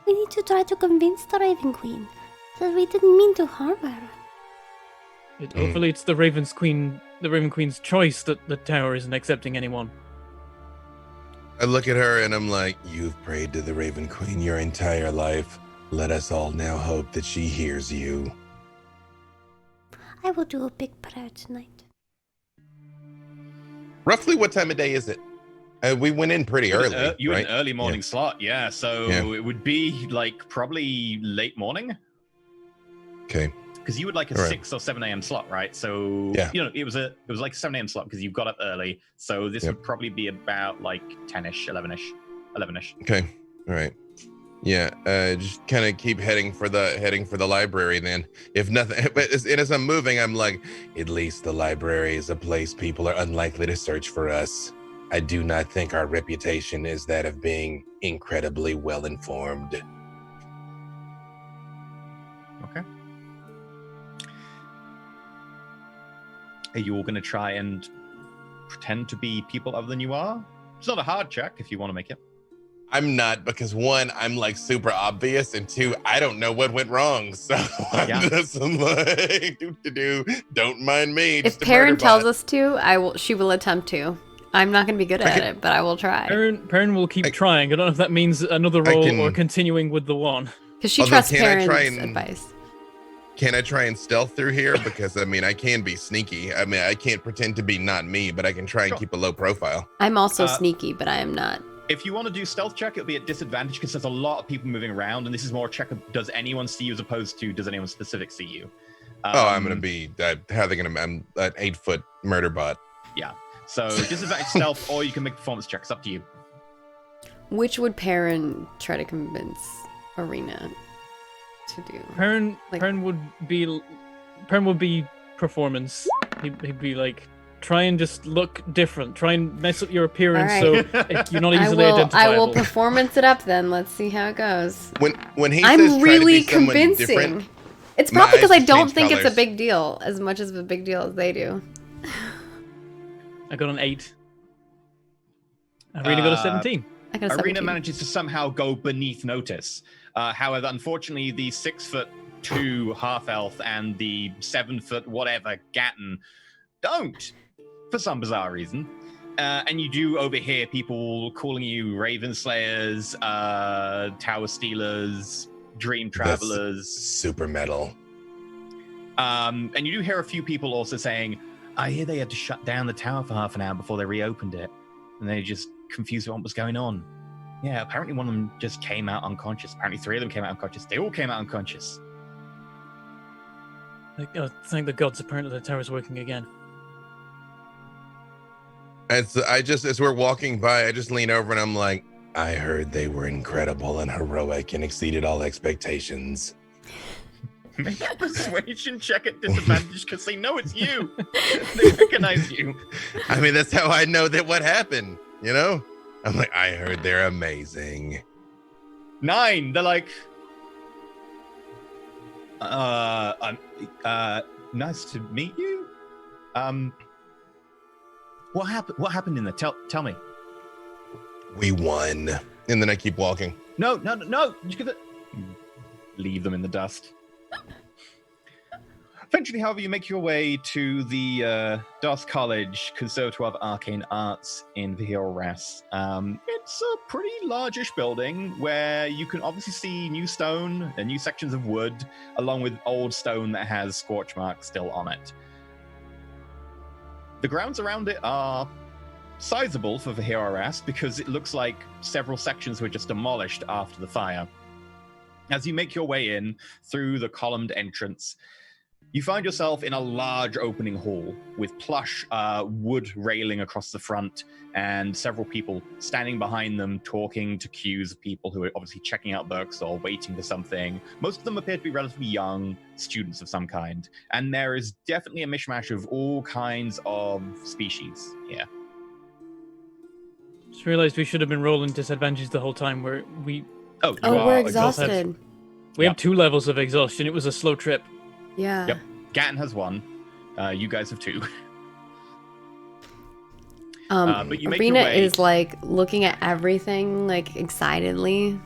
We need to try to convince the Raven Queen that we didn't mean to harm her. Hopefully it's the Raven Queen's choice that the tower isn't accepting anyone. I look at her and I'm like, you've prayed to the Raven Queen your entire life. Let us all now hope that she hears you. I will do a big prayer tonight. Roughly what time of day is it? We went in pretty early, You right? in an early morning slot, yeah. So Yeah. it would be like probably late morning. Okay. Because you would like a All right. 6 or 7 a.m. slot, right? So Yeah. you know, it was like a 7 a.m. slot because you got up early. So this Yep. would probably be about like 10ish, 11ish. Okay. All right. Yeah. Just kind of keep heading for the library then. If nothing, but as I'm moving, I'm like, at least the library is a place people are unlikely to search for us. I do not think our reputation is that of being incredibly well informed. Okay. Are you all going to try and pretend to be people other than you are? It's not a hard check if you want to make it. I'm not, because one, I'm like super obvious, and two, I don't know what went wrong. So Yeah. I'm like, don't mind me. If just a Parn murder tells bot. us to, she will attempt to. I'm not going to be good at it, but I will try. Parn will keep trying. I don't know if that means another I roll can- or continuing with the one. Because she Although, trusts can I Parn's try and- advice. Can I try and stealth through here? Because I mean, I can be sneaky. I mean, I can't pretend to be not me, but I can try and Sure. keep a low profile. I'm also sneaky, but I am not. If you want to do stealth check, it'll be at disadvantage because there's a lot of people moving around, and this is more a check of does anyone see you as opposed to does anyone specific see you. I'm gonna be. How are they gonna? I'm an 8-foot murder bot. So disadvantage stealth, or you can make performance checks. Up to you. Which would Parn try to convince Arena to do? Parn Like- would be performance. He'd be like try and just look different. Try and mess up your appearance Alright. so you're not easily identifiable. I will performance it up then. Let's see how it goes. When he I'm says really try to be someone convincing. different, It's my probably because I eyes just don't change think it's a colours. big deal as much as a big deal as they do. I got an 8. Arena got a 17. I got a Arena 17. manages to somehow go beneath notice. However, unfortunately, the 6'2" half elf and the 7 foot whatever Gatton don't, for some bizarre reason. And you do overhear people calling you Raven Slayers, Tower Stealers, Dream Travelers. Super metal. And you do hear a few people also saying, I hear they had to shut down the tower for half an hour before they reopened it. And they just confused what was going on. Yeah, apparently one of them just came out unconscious. Apparently 3 of them came out unconscious. They all came out unconscious. Thank the gods, apparently the tower's working again. As we're walking by, I just lean over and I'm like, I heard they were incredible and heroic and exceeded all expectations. Make a persuasion check at disadvantage because they know it's you. They recognize you. I mean, that's how I know that what happened, you know? I'm like, I heard they're amazing. 9. They're like, nice to meet you. What happened in there? Tell me. We won. And then I keep walking. No. Just give it. Leave them in the dust. Eventually, however, you make your way to the Das College Conservatoire of Arcane Arts in Vihil-Ras. It's a pretty largish building where you can obviously see new stone and new sections of wood, along with old stone that has scorch marks still on it. The grounds around it are sizable for Vihil-Ras because it looks like several sections were just demolished after the fire. As you make your way in through the columned entrance, you find yourself in a large opening hall with plush wood railing across the front and several people standing behind them talking to queues of people who are obviously checking out books or waiting for something. Most of them appear to be relatively young students of some kind. And there is definitely a mishmash of all kinds of species here. Just realized we should have been rolling disadvantage the whole time where we We're exhausted. have 2 levels of exhaustion. It was a slow trip. Yeah. Yep. Gatton has 1. You guys have 2. But you make your Arena way. is like looking at everything like excitedly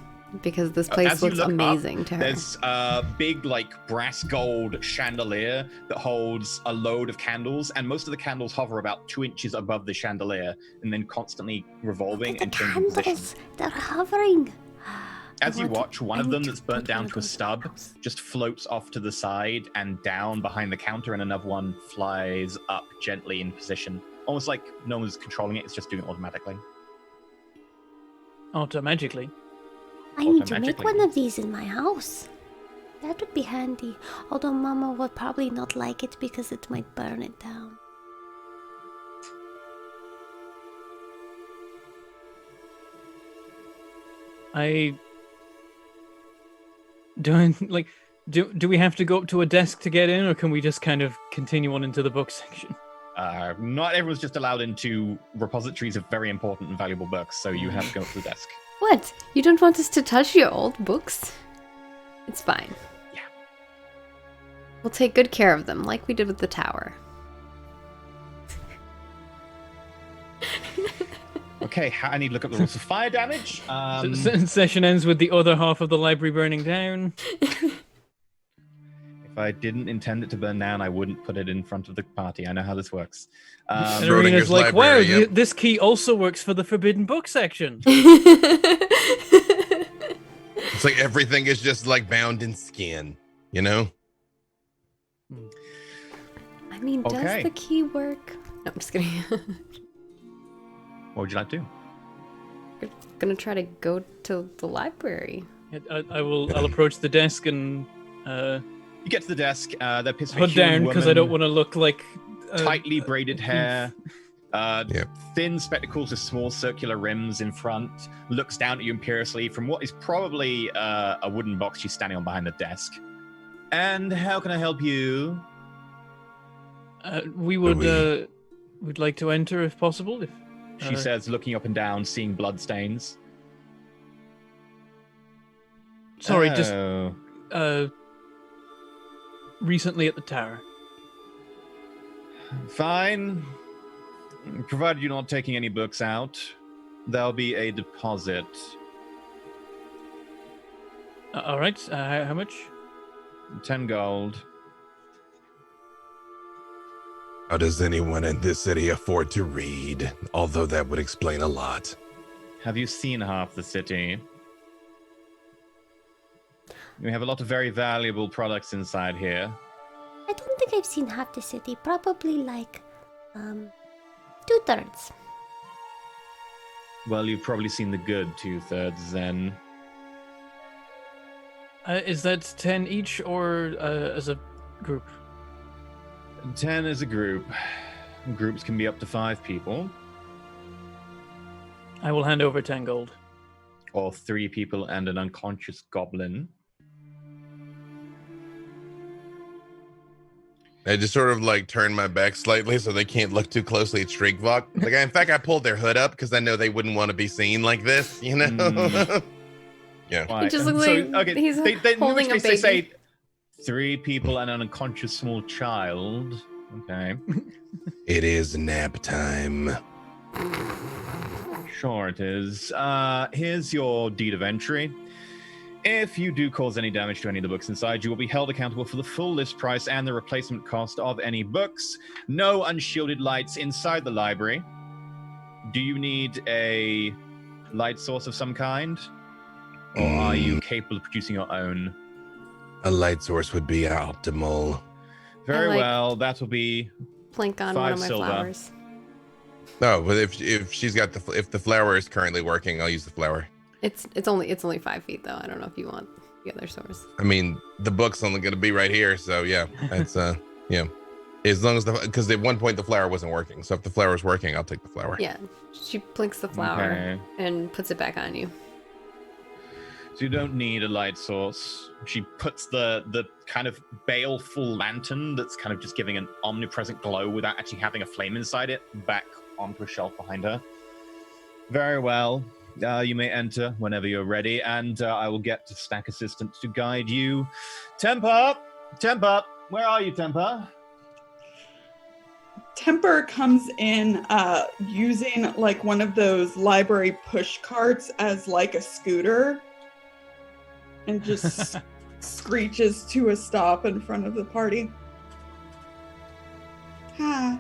because this place As you looks look amazing up, to her. There's a big, like, brass gold chandelier that holds a load of candles, and most of the candles hover about 2 inches above the chandelier and then constantly revolving Look at and the changing position. candles. They're hovering. As you watch, one I of need them to that's burnt put down one to a of those in stub my house. just floats off to the side and down behind the counter, and another one flies up gently in position. Almost like no one's controlling it, it's just doing it automatically. Automagically. I need to make Automagically. one of these in my house. That would be handy. Although Mama would probably not like it because it might burn it down. Do we have to go up to a desk to get in, or can we just kind of continue on into the book section? Not everyone's just allowed into repositories of very important and valuable books, so you have to go up to the desk. What? You don't want us to touch your old books? It's fine. Yeah. We'll take good care of them, like we did with the tower. Okay, I need to look up the rules of fire damage. Session ends with the other half of the library burning down. If I didn't intend it to burn down, I wouldn't put it in front of the party. I know how this works. And Schrodinger's Arena's like, wow, library, yep. this key also works for the forbidden book section. It's like everything is just like bound in skin, you know? I mean, Okay. does the key work? No, I'm just kidding. What would you like to do? We're gonna try to go to the library. I'll approach the desk and You get to the desk. There appears to be a hood down human because I don't woman, want to look like tightly braided hair, Yep. thin spectacles with small circular rims in front. Looks down at you imperiously from what is probably a wooden box she's standing on behind the desk. And how can I help you? we would would like to enter if possible. If She says, looking up and down, seeing bloodstains. sorry, just Oh. recently at the tower. Fine. Provided you're not taking any books out, there'll be a deposit. All right. How much? 10 gold. How does anyone in this city afford to read? Although that would explain a lot. Have you seen half the city? We have a lot of very valuable products inside here. I don't think I've seen half the city. Probably like, 2/3. Well, you've probably seen the good 2/3 then. Is that 10 each or as a group? 10 as a group. Groups can be up to 5 people. I will hand over 10 gold. Or 3 people and an unconscious goblin. I just sort of like turn my back slightly so they can't look too closely at Shriekvok. Like, in fact, I pulled their hood up because I know they wouldn't want to be seen like this, you know? Yeah. Why? He just looks like he's holding a They say baby. 3 people and an unconscious small child. Okay. It is nap time. Sure it is. Here's your deed of entry. If you do cause any damage to any of the books inside, you will be held accountable for the full list price and the replacement cost of any books. No unshielded lights inside the library. Do you need a light source of some kind? Or are you capable of producing your own? A light source would be optimal. Very I like- well, that will be... Plink on 5 one of my silver. flowers. No, but if she's got if the flower is currently working, I'll use the flower. It's only 5 feet though. I don't know if you want the other source. I mean, the book's only going to be right here, so yeah, that's yeah. As long as because at one point the flower wasn't working, so if the flower is working, I'll take the flower. Yeah, she plinks the flower Okay. and puts it back on you. So you don't need a light source. She puts the kind of baleful lantern that's kind of just giving an omnipresent glow without actually having a flame inside it back onto a shelf behind her. Very well. You may enter whenever you're ready, and I will get to Stack Assistant to guide you. Temper! Temper! Where are you, Temper? Temper comes in using like one of those library push carts as like a scooter and just screeches to a stop in front of the party. Hi.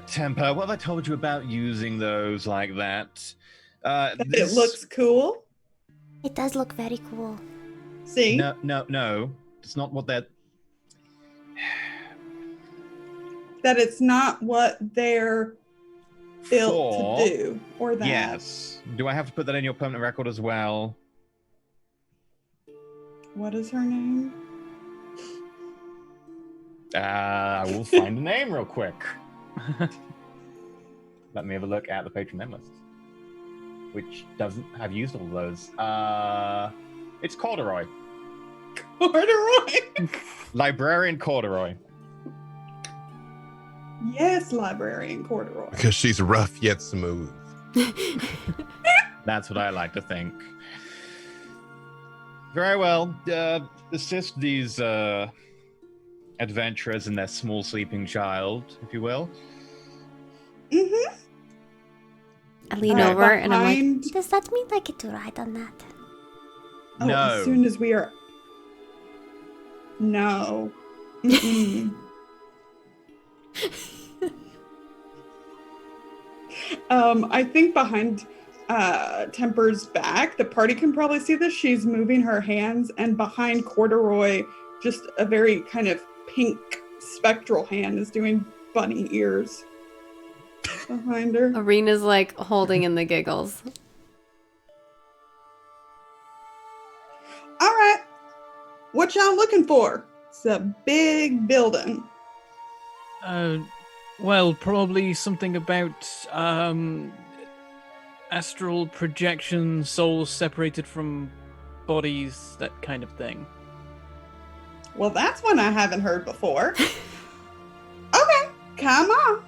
Temper, what have I told you about using those like that? It looks cool. It does look very cool. See? No. It's not what that... That it's not what they're built For- to do. Or that. Yes. Do I have to put that in your permanent record as well? What is her name? I will find a name real quick. Let me have a look at the patron name list, which doesn't have used all of those. It's Corduroy. Corduroy. Librarian Corduroy. Yes, librarian Corduroy. Because she's rough yet smooth. That's what I like to think. Very well. Assist these adventurers and their small sleeping child, if you will. Mm-hmm. I lean over and I'm like, Does that mean I get to ride on that? Oh, No. as soon as we are... No. Mm-mm. I think behind Temper's back, the party can probably see this. She's moving her hands, and behind Corduroy, just a very kind of pink spectral hand is doing bunny ears behind her. Arena's like holding in the giggles. All right. What y'all looking for? It's a big building. Well, probably something about astral projection, souls separated from bodies, that kind of thing. Well, that's one I haven't heard before. Okay, come on.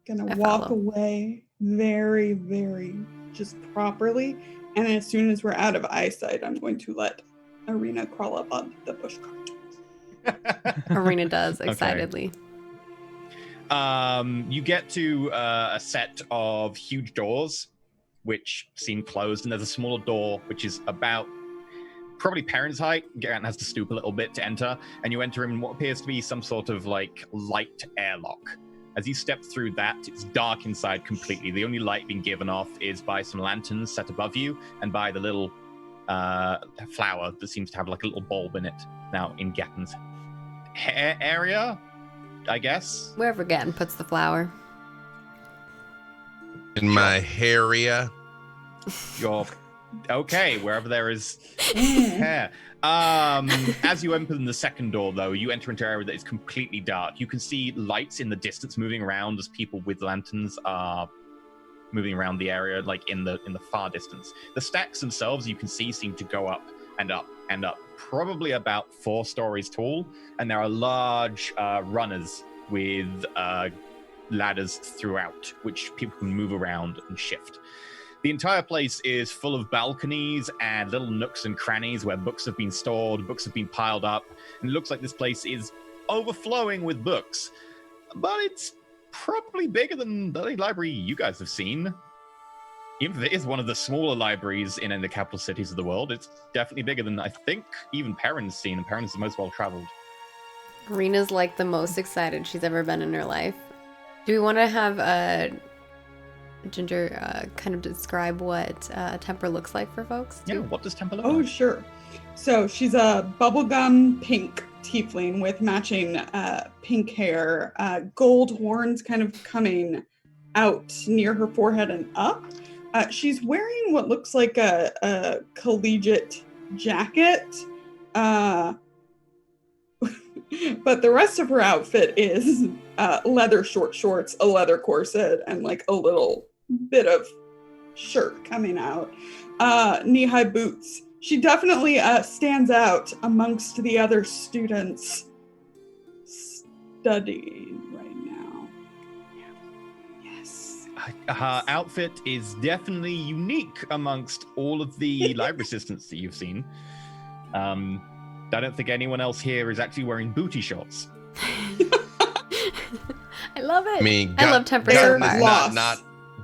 Gonna I walk follow. away very, very just properly. And as soon as we're out of eyesight, I'm going to let Arena crawl up on the bush cart. Arena does Okay. excitedly. You get to a set of huge doors, which seem closed, and there's a smaller door, which is about probably Parent's height. Garant has to stoop a little bit to enter, and you enter in what appears to be some sort of like light airlock. As you step through that, it's dark inside completely. The only light being given off is by some lanterns set above you and by the little flower that seems to have like a little bulb in it. Now, in Gatton's area, I guess. Wherever Gatton puts the flower. In my area. You're okay, wherever there is hair. As you open the second door, though, you enter into an area that is completely dark. You can see lights in the distance moving around as people with lanterns are moving around the area, like in the far distance. The stacks themselves, you can see, seem to go up and up and up, probably about 4 stories tall, and there are large runners with ladders throughout, which people can move around and shift. The entire place is full of balconies and little nooks and crannies where books have been stored, books have been piled up, and it looks like this place is overflowing with books. But it's probably bigger than the library you guys have seen. Even if it is one of the smaller libraries in the capital cities of the world, it's definitely bigger than I think even Perrin's seen, and Perrin's the most well-traveled. Arena's like the most excited she's ever been in her life. Do we want to have Ginger kind of describe what Temper looks like for folks? Yeah, what does Temper look Oh, like? sure. So she's a bubblegum pink tiefling with matching pink hair, gold horns kind of coming out near her forehead and up. She's wearing what looks like a collegiate jacket, but the rest of her outfit is leather short shorts, a leather corset, and like a little bit of shirt coming out, knee-high boots. She definitely stands out amongst the other students studying right now. Yes. Her outfit is definitely unique amongst all of the library assistants that you've seen. I don't think anyone else here is actually wearing booty shorts. I love it. I mean, I love Temper they're so much. lost. not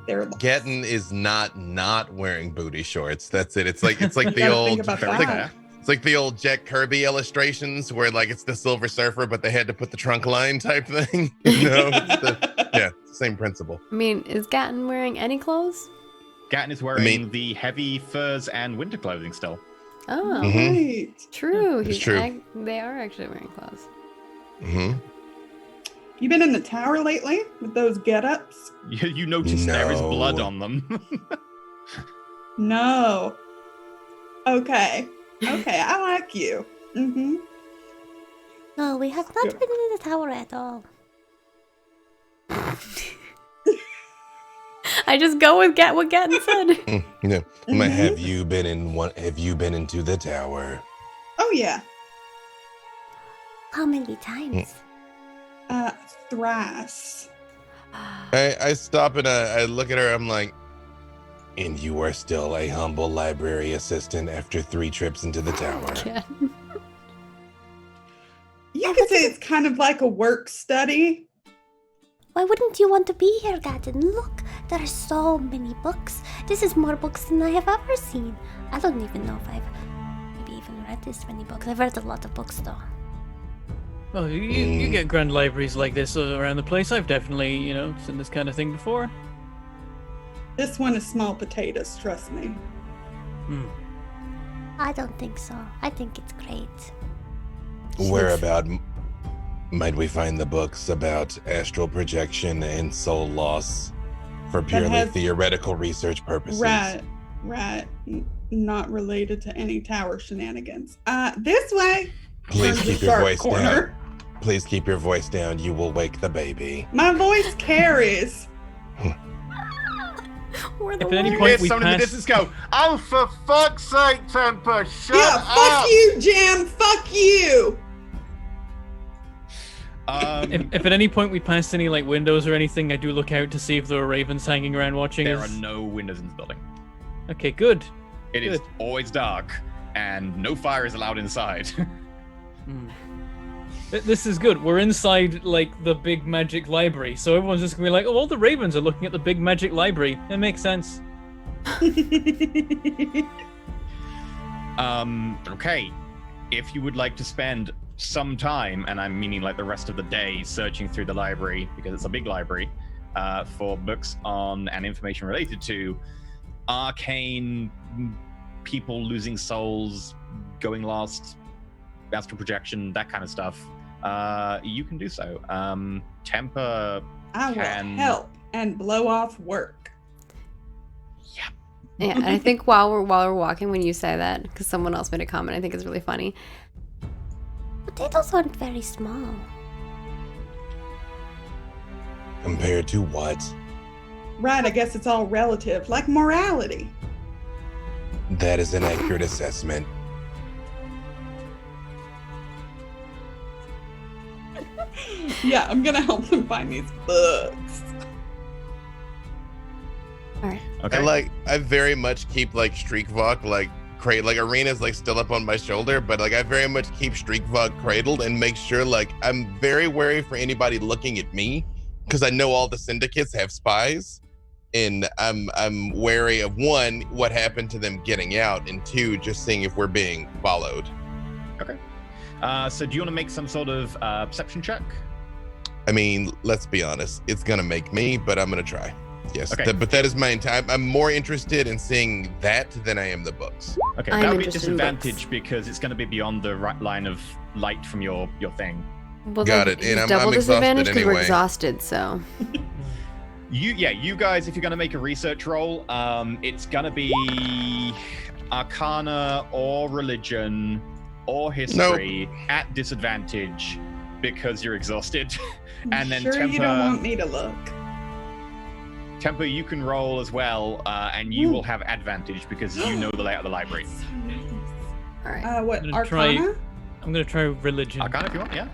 They're lost. Gettin is not wearing booty shorts. That's it. It's like the gotta think old about Very that. fair. it's like the old Jack Kirby illustrations where like it's the Silver Surfer, but they had to put the trunk line type thing. Yeah, same principle. I mean, is Gatton wearing any clothes? Gatton is wearing the heavy furs and winter clothing still. Oh, Mhm. Right. true. It's true. They are actually wearing clothes. Hmm. You been in the tower lately with those get-ups? You notice there is No. blood on them. No. Okay. Okay, I like you. Mm-hmm. No, we have not Yeah. been in the tower at all. I just go with what Gatton said. Yeah. Mhm. Have you been in one? Have you been into the tower? Oh, yeah. How many times? Thras. I stop and I look at her. I'm like, and you are still a humble library assistant after 3 trips into the tower. Gatton. You could say it's kind of like a work study. Why wouldn't you want to be here, Gatton? Look, there are so many books. This is more books than I have ever seen. I don't even know if I've maybe even read this many books. I've read a lot of books, though. Well, you get grand libraries like this around the place. I've definitely, seen this kind of thing before. This one is small potatoes, trust me. Hmm. I don't think so. I think it's great. Whereabout might we find the books about astral projection and soul loss for purely has- theoretical research purposes? Right. Not related to any tower shenanigans. This way. Please Turns the keep your sharp voice down. Please keep your voice down. You will wake the baby. My voice carries. We're the If at any You point hear we someone in the pass- distance go, "Oh, for fuck's sake, Temper, shut Yeah, up!" fuck you, Jam. Fuck you. If at any point we passed any like windows or anything, I do look out to see if there are ravens hanging around watching There us. are no windows in the building. Okay, good. It is Good. always dark, and no fire is allowed inside. This is good. We're inside like the big magic library, so everyone's just gonna be like, "Oh, all the ravens are looking at the big magic library." It makes sense. Okay. If you would like to spend some time, and I'm meaning like the rest of the day, searching through the library, because it's a big library, for books on and information related to arcane, people losing souls, going lost, astral projection, that kind of stuff, you can do so. Temper I will can help and blow off work. Yeah, and I think while we're walking, when you say that, because someone else made a comment, I think it's really funny. Potatoes aren't very small. Compared to what? Right, I guess it's all relative, like morality. That is an accurate assessment. Yeah, I'm gonna help them find these books. All right. Okay. I very much keep like Streakvok like Arena's like still up on my shoulder, but like I very much keep Streakvok cradled and make sure like I'm very wary for anybody looking at me, because I know all the syndicates have spies, and I'm wary of one, what happened to them getting out, and two, just seeing if we're being followed. Okay. So do you want to make some sort of perception check? I mean, let's be honest, it's gonna make me, but I'm gonna try. Yes, Okay. but that is my intent. I'm more interested in seeing that than I am the books. Okay, I'm that'll be a interested in disadvantage because it's going to be beyond the right line of light from your thing. Well, Got then it, and it's I'm double exhausted disadvantage because we're anyway. exhausted. So You guys, if you're going to make a research roll, it's going to be Arcana or Religion or History at disadvantage because you're exhausted. And then sure Temper, you don't want me to look. Temper, you can roll as well, and you will have advantage because you know the layout of the library. So nice. all right. What, I'm gonna try- Arcana? I'm gonna try religion. Arcana, if you want, yeah.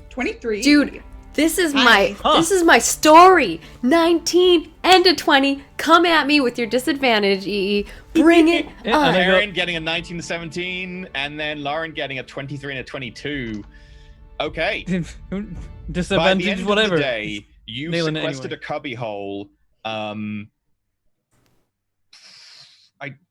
23. Dude, this is my Huh. this is my story. 19 and a 20. Come at me with your disadvantage, EE. Bring it Yeah, on. and I got- Aaron getting a 19 to 17, and then Lauren getting a 23 and a 22. Okay. By the Disadvantage, end whatever. of the day, you Nailing it sequestered anyway. a cubby hole.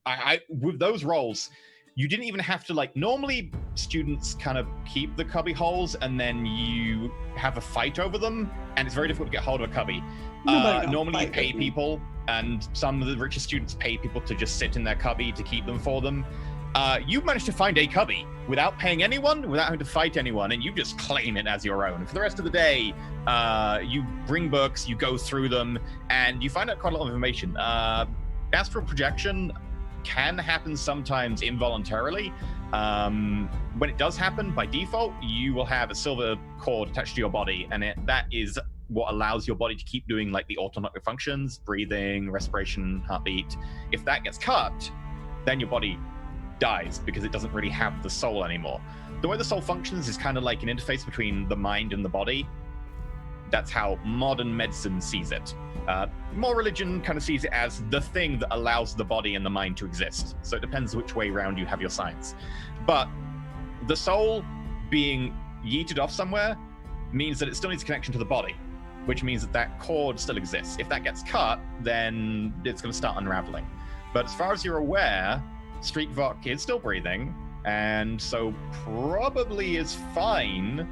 I with those rolls, you didn't even have to like. Normally, students kind of keep the cubby holes, and then you have a fight over them, and it's very difficult to get hold of a cubby. Nobody don't Normally, you fight pay with me. people, and some of the richest students pay people to just sit in their cubby to keep them for them. You managed to find a cubby without paying anyone, without having to fight anyone, and you just claim it as your own. For the rest of the day, you bring books, you go through them, and you find out quite a lot of information. Astral projection can happen sometimes involuntarily. When it does happen, by default, you will have a silver cord attached to your body, and that is what allows your body to keep doing like the autonomic functions, breathing, respiration, heartbeat. If that gets cut, then your body dies because it doesn't really have the soul anymore. The way the soul functions is kind of like an interface between the mind and the body. That's how modern medicine sees it. More religion kind of sees it as the thing that allows the body and the mind to exist. So it depends which way around you have your science. But the soul being yeeted off somewhere means that it still needs a connection to the body, which means that that cord still exists. If that gets cut, then it's going to start unraveling. But as far as you're aware, Streakvok is still breathing, and so probably is fine,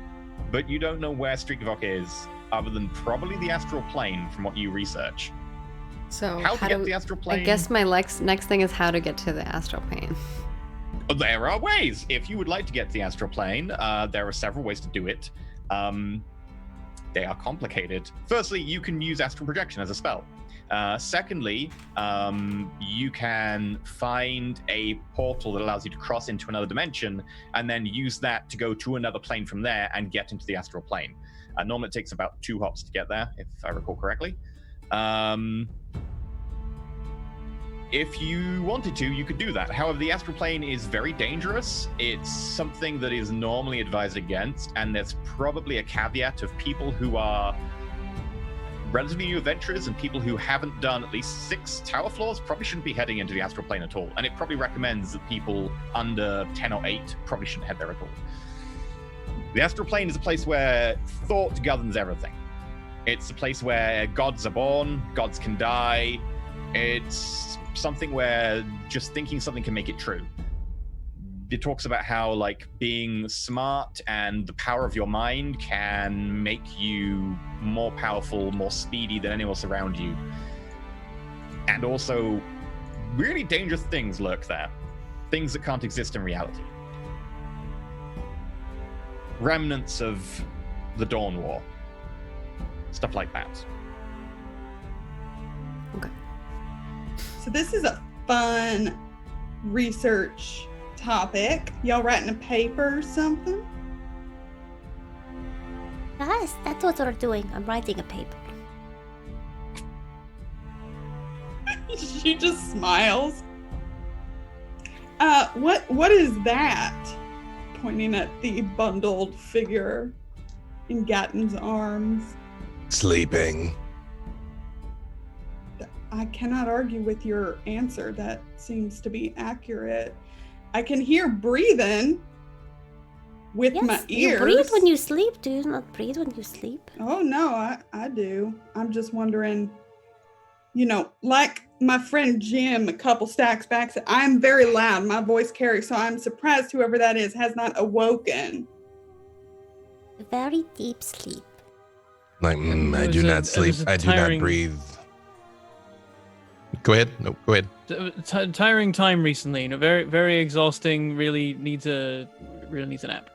but you don't know where Streakvok is, other than probably the astral plane from what you research. So How to how get do the astral plane? I guess my next thing is how to get to the astral plane. There are ways. If you would like to get to the astral plane, there are several ways to do it. They are complicated. Firstly, you can use astral projection as a spell. Secondly, you can find a portal that allows you to cross into another dimension and then use that to go to another plane from there and get into the astral plane. Normally it takes about 2 hops to get there, if I recall correctly. if you wanted to, you could do that. However, the astral plane is very dangerous. It's something that is normally advised against, and there's probably a caveat of people who are relatively new adventurers and people who haven't done at least 6 tower floors probably shouldn't be heading into the astral plane at all. And it probably recommends that people under 10 or 8 probably shouldn't head there at all. The astral plane is a place where thought governs everything. It's a place where gods are born, gods can die. It's something where just thinking something can make it true. It talks about how like being smart and the power of your mind can make you more powerful, more speedy than anyone else around you. And also, really dangerous things lurk there. Things that can't exist in reality. Remnants of the Dawn War. Stuff like that. Okay. So this is a fun research topic. Y'all writing a paper or something? Yes, that's what we're doing. I'm writing a paper. She just smiles. What is that? Pointing at the bundled figure in Gatton's arms. Sleeping. I cannot argue with your answer. That seems to be accurate. I can hear breathing with my Yes, ears. you breathe when you sleep. Do you not breathe when you sleep? Oh no, I do. I'm just wondering, you know, like my friend Jim a couple stacks back said, I'm very loud, my voice carries, so I'm surprised whoever that is has not awoken. A very deep sleep. Like, I do not sleep. I do not tiring- breathe. Go ahead. No, go ahead. Tiring time recently. You know, very very exhausting. Really needs a nap.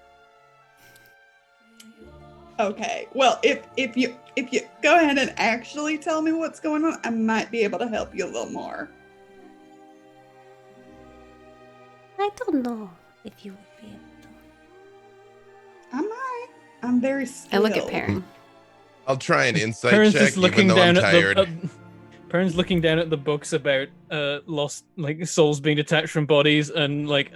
Okay. Well, if you go ahead and actually tell me what's going on, I might be able to help you a little more. I don't know if you would be able to. I might. I'm very I skilled. look at Parn. I'll try an insight Perrin's check, just looking even though I'm down at tired. the. Perrin's looking down at the books about lost like souls being detached from bodies and like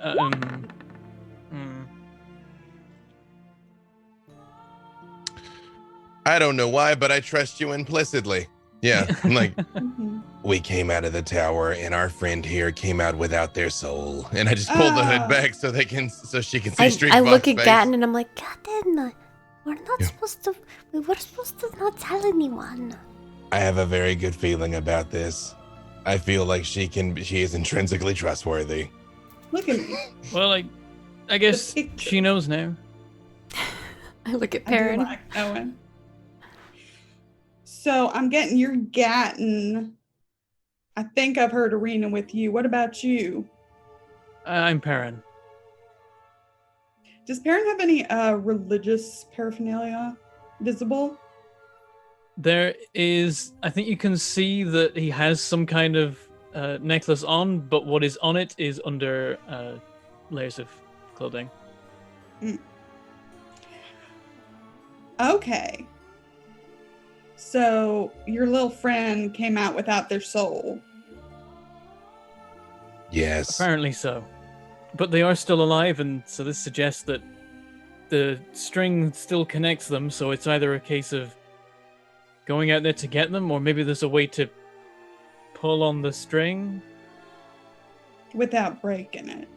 I don't know why, but I trust you implicitly. Yeah, I'm like, Mhm. we came out of the tower, and our friend here came out without their soul. And I just pulled the hood Ah. back so she can see I Streetfox's look at face. Gatton and I'm like, Gatton, we're not Yeah. supposed to. We were supposed to not tell anyone. I have a very good feeling about this. I feel like she is intrinsically trustworthy. Look at me. well, I guess picture. she knows now. I look at I do Parn. like Owen. So I'm getting your Gatton. I think I've heard Arena with you. What about you? I'm Perrin. Does Parent have any religious paraphernalia visible? There is, I think you can see that he has some kind of necklace on, but what is on it is under layers of clothing. Okay. So your little friend came out without their soul. Yes. Apparently so. But they are still alive, and so this suggests that the string still connects them, so it's either a case of going out there to get them, or maybe there's a way to pull on the string. Without breaking it.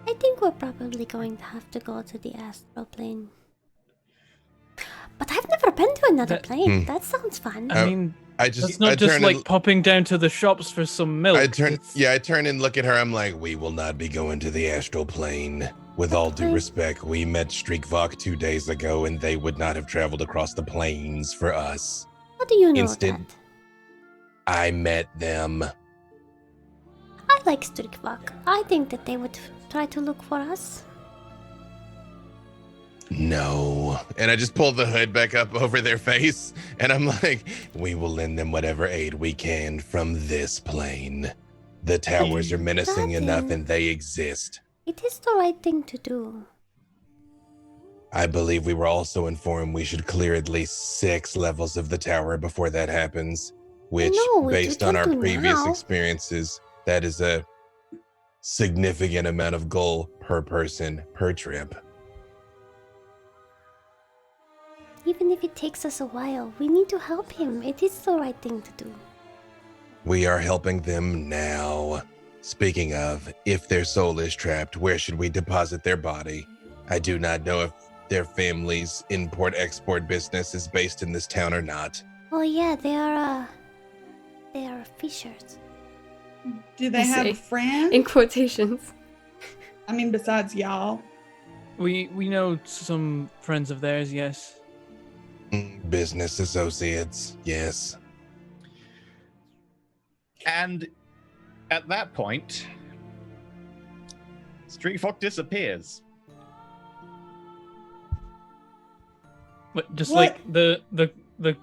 I think we're probably going to have to go to the astral plane. But I've never been to another plane. That sounds fun. I mean, I it's not just turn like and, popping down to the shops for some milk. I turn It's- and look at her. I'm like, we will not be going to the astral plane. With all due respect, we met Streakvok 2 days ago, and they would not have traveled across the plains for us. How do you know instant- that? I met them. I like Strikvak. I think that they would try to look for us. No. And I just pulled the hood back up over their face, and I'm like, we will lend them whatever aid we can from this plane. The towers are menacing enough, and they exist. It is the right thing to do. I believe we were also informed we should clear at least 6 levels of the tower before that happens. which, No, we based on can't our do previous now. experiences, that is a significant amount of gold per person per trip. Even if it takes us a while, we need to help him. It is the right thing to do. We are helping them now. Speaking of, if their soul is trapped, where should we deposit their body? I do not know if their family's import-export business is based in this town or not. Oh yeah, they are fishers. Do they have a Say, friend? in quotations. I mean, besides y'all. We know some friends of theirs, yes. Business associates, yes. And at that point, Street Fox disappears. But just What? like the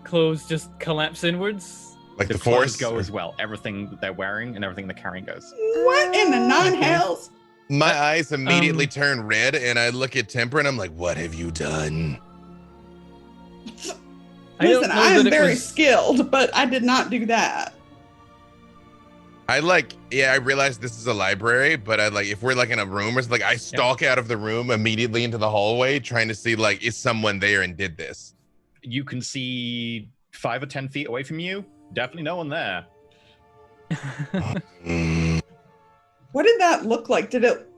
clothes just collapse inwards. Like the clothes force? go as well. Everything that they're wearing and everything they're carrying goes. What in the nine hells? My eyes immediately turn red, and I look at Temper, and I'm like, what have you done? I don't Listen, know I that am it very was- skilled, but I did not do that. I realize this is a library, but if we're like in a room or something, I stalk out of the room immediately into the hallway, trying to see is someone there and did this. You can see 5 or 10 feet away from you. Definitely no one there. Mm. What did that look like? Did it?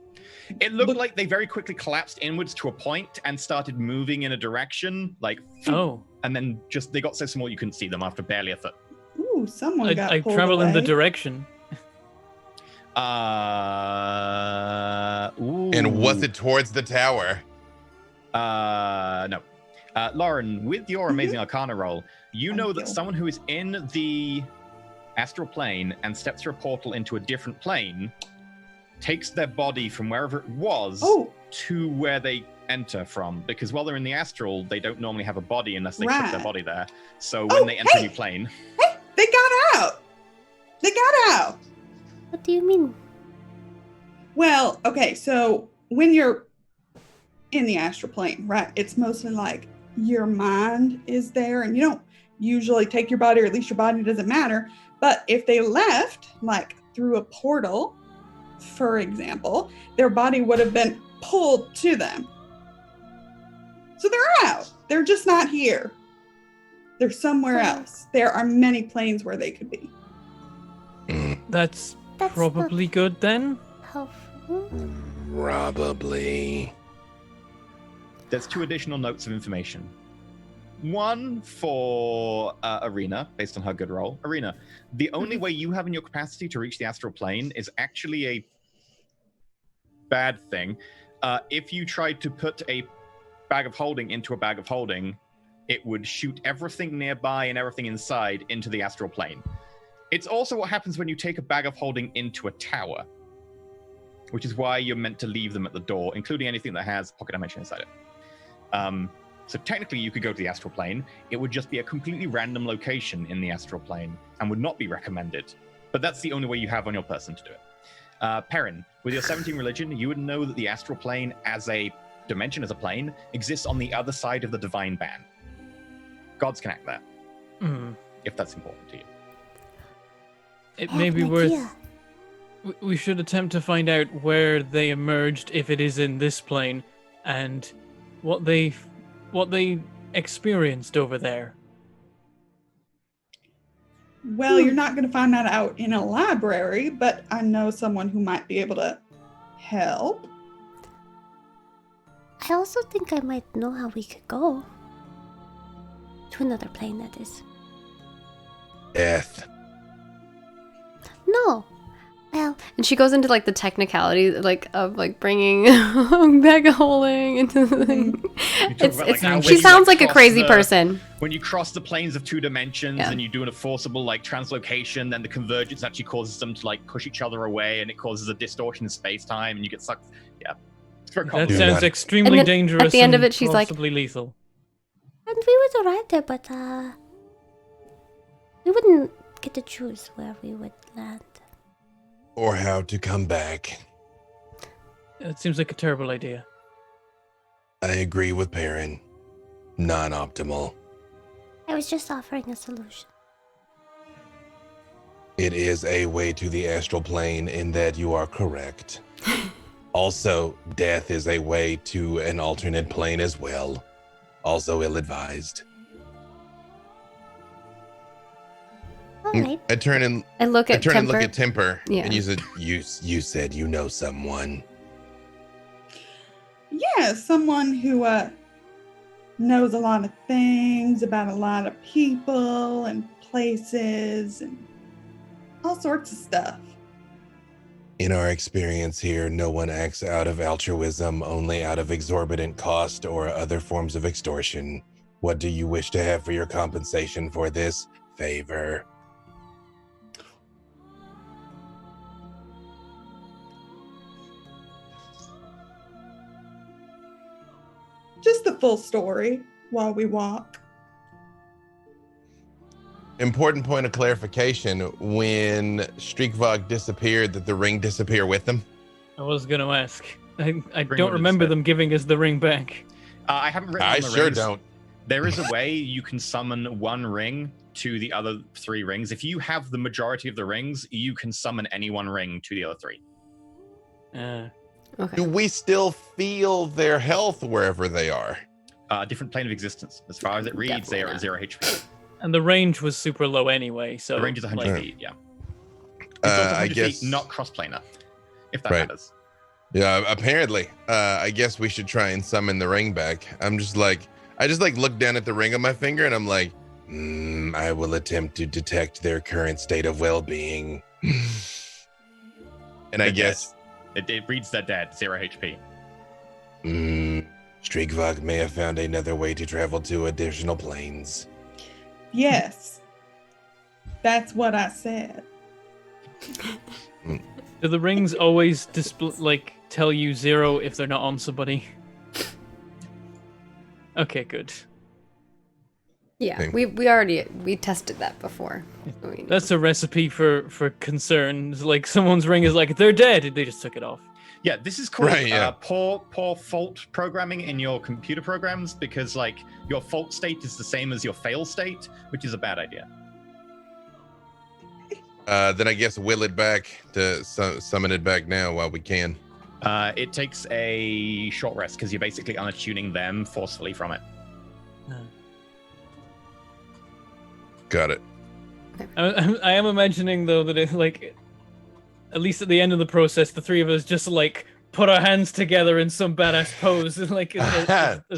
It looked Look- like they very quickly collapsed inwards to a point and started moving in a direction, Oh, and then they got so small you couldn't see them after barely a foot. Ooh, someone got I pulled travel in the away. direction. And was it towards the tower? No. Lauren, with your amazing Arcana roll, you know Thank that you. someone who is in the astral plane and steps through a portal into a different plane takes their body from wherever it was Oh, to where they enter from. Because while they're in the astral, they don't normally have a body unless they put their Right. body there. So when they enter a new plane, hey, they got out. They got out. What do you mean? Well, okay, so when you're in the astral plane, right, it's mostly like your mind is there and you don't usually take your body, or at least your body doesn't matter. But if they left, like through a portal, for example, their body would have been pulled to them. So they're out. They're just not here. They're somewhere Oh. else. There are many planes where they could be. That's That's probably good then. not helpful. Probably. there's 2 additional notes of information. One for Arena, based on her good roll. Arena, the only way you have in your capacity to reach the astral plane is actually a bad thing. If you tried to put a bag of holding into a bag of holding, it would shoot everything nearby and everything inside into the astral plane. It's also what happens when you take a bag of holding into a tower, which is why you're meant to leave them at the door, including anything that has pocket dimension inside it. So technically you could go to the astral plane. It would just be a completely random location in the astral plane and would not be recommended. But that's the only way you have on your person to do it. Perrin, with your 17 religion, you would know that the astral plane as a dimension, as a plane, exists on the other side of the divine ban. Gods can act there, if that's important to you. It I may have be an worth. idea. We should attempt to find out where they emerged, if it is in this plane, and what they experienced over there. Well, you're not going to find that out in a library, but I know someone who might be able to help. I also think I might know how we could go. To another plane, that is. Death. No. Well, And she goes into like the technicality of bringing bag of holding into the thing. You talk about, like, how when She you, sounds like a cross crazy the- person. When you cross the planes of 2 dimensions Yeah. and you do a forcible translocation, then the convergence actually causes them to push each other away, and it causes a distortion in space-time, and you get sucked. Yeah, it's very That complicated. Do sounds not- extremely And then dangerous. at the end of and it, she's like- possibly lethal. and we would arrive there, but we wouldn't get to choose where we would land. Or how to come back. It seems like a terrible idea. I agree with Perrin. Non-optimal. I was just offering a solution. It is a way to the astral plane in that you are correct. Also, death is a way to an alternate plane as well. Also ill-advised. All right. I turn and And look I at turn and Temper. look at Temper, Yeah. and you said you know someone. Yeah, someone who knows a lot of things about a lot of people and places and all sorts of stuff. In our experience here, no one acts out of altruism, only out of exorbitant cost or other forms of extortion. What do you wish to have for your compensation for this favor? Just the full story while we walk. Important point of clarification, when Streakvog disappeared, did the ring disappear with him? I was going to ask. I Ring don't would remember have them giving us the ring back. I haven't written I on the sure rings. don't. There is a way you can summon one ring to the other 3 rings. If you have the majority of the rings, you can summon any one ring to the other 3. Okay. Do we still feel their health wherever they are? Different plane of existence. As far as it reads, they are at Definitely 0 HP. And the range was super low anyway, so... The range is 100 like, feet, yeah. It's also 100 I guess feet, not cross-planar, if that Right. matters. Yeah, apparently. I guess we should try and summon the ring back. I just look down at the ring on my finger and I'm like, I will attempt to detect their current state of well-being. And I They're guess It reads they're dead, 0 HP. Streakvog may have found another way to travel to additional planes. Yes. That's what I said. Do the rings always tell you 0 if they're not on somebody? Okay, good. Yeah, Okay. we tested that before. That's a recipe for concern. It's like someone's ring is like, they're dead, they just took it off. Yeah, this is called Right, yeah. poor fault programming in your computer programs, because like your fault state is the same as your fail state, which is a bad idea. Then I guess will it back to summon it back now while we can. It takes a short rest because you're basically unattuning them forcefully from it. Got it. I am imagining though that it, like, at least at the end of the process, the 3 of us just like put our hands together in some badass pose, like as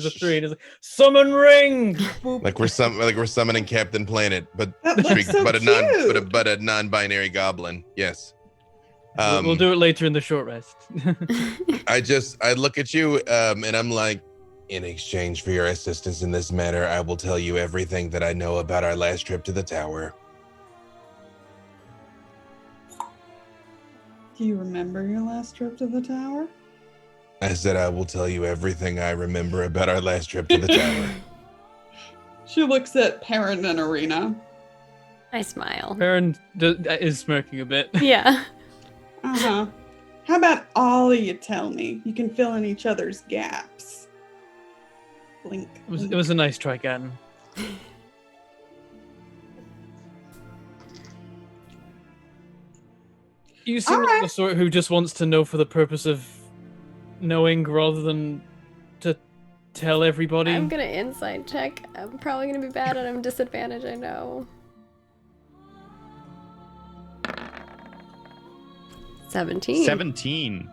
a 3, and it's like, summon ring. Like we're summoning Captain Planet, but That looks so but cute. but a non-binary goblin. Yes. We'll do it later in the short rest. I look at you and I'm like, in exchange for your assistance in this matter, I will tell you everything that I know about our last trip to the tower. Do you remember your last trip to the tower? I said I will tell you everything I remember about our last trip to the tower. She looks at Parn and Arena. I smile. Parn is smirking a bit. Yeah. Uh-huh. How about all of you tell me? You can fill in each other's gaps. Blink. It was a nice try, Gatton. You seem like the sort who just wants to know for the purpose of knowing rather than to tell everybody. I'm gonna insight check. I'm probably gonna be bad and I'm disadvantaged, I know. 17. 17.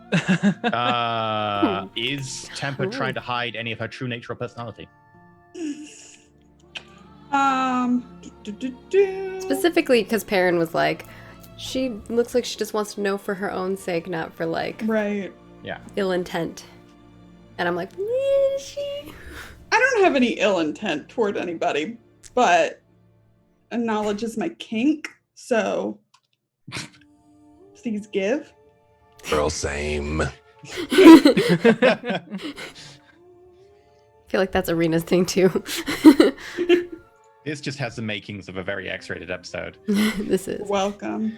Is Temper trying to hide any of her true nature or personality? Specifically because Perrin was like, she looks like she just wants to know for her own sake, not for like Right. ill intent. And I'm like, is she? I don't have any ill intent toward anybody, but knowledge is my kink, so please give. Girl, same. I feel like that's Arena's thing too. This just has the makings of a very X-rated episode. This is. Welcome.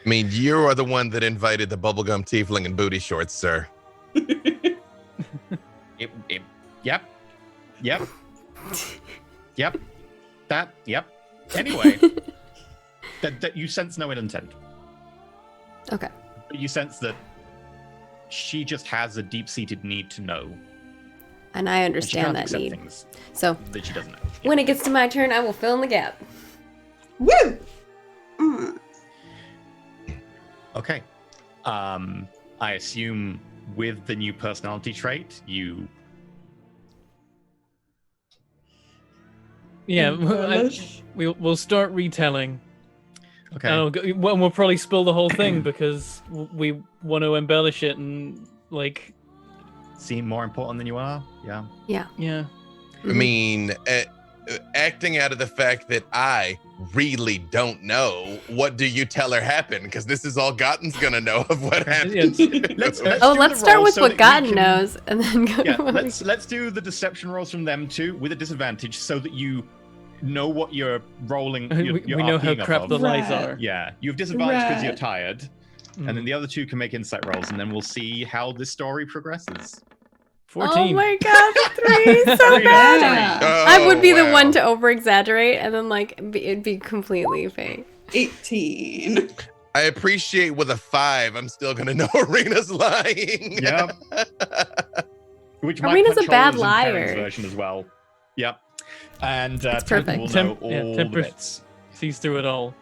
I mean, you are the one that invited the bubblegum tiefling and booty shorts, sir. Yep. Yep. Yep. Yep. Anyway. That you sense no ill intent. Okay. But you sense that she just has a deep-seated need to know. And I And she understand can't that accept need. things So that she doesn't know. when it gets to my turn, I will fill in the gap. Woo! Okay. I assume with the new personality trait, you... Yeah, Embellish. we'll start retelling. Okay. And we'll probably spill the whole thing because we want to embellish it and like. Seem more important than you are? Yeah. Yeah. Yeah. I mean, acting out of the fact that I really don't know, what do you tell her happened? Because this is all Gotten's gonna know of what happened. Let's Oh, do let's the start rolls with so what that we God can- knows, and then go. Yeah, let's do the deception rolls from them too with a disadvantage so that you know what you're rolling. You're we know how RPing off crap of. the lies Right. are. Yeah, you have disadvantage because you're Right. tired, and then the other two can make insight rolls, and then we'll see how this story progresses. 14. Oh my god, the 3 is so Three. bad. Yeah. I would be the wow. one to over exaggerate, and then like it'd be completely fake. 18. I appreciate with a 5, I'm still gonna know Arena's lying. Yep. Which Arena's a bad Parn's liar. version as well. Yep. And It's Temper perfect. will know all the Temper bits. sees through it all.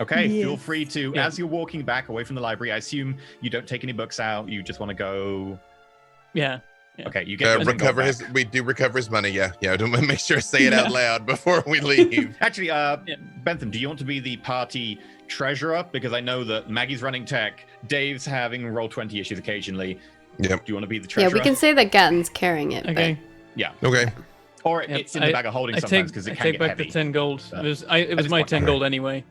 Okay, feel Yes. free to, Yeah. as you're walking back away from the library, I assume you don't take any books out, you just want to go... Yeah. Yeah. Okay, you get yours and go recover back. we do recover his money, yeah. Don't make sure to say it out loud before we leave. Actually, Bentham, do you want to be the party treasurer? Because I know that Maggie's running tech, Dave's having roll 20 issues occasionally. Yep. Do you want to be the Yeah, treasurer? we can say that Gatton's carrying it. Okay. Yeah. Okay. Or Yep, it's in the bag of holding I sometimes take, because I it can take get back heavy. the 10 gold. But It was at my this point, 10 okay. gold anyway.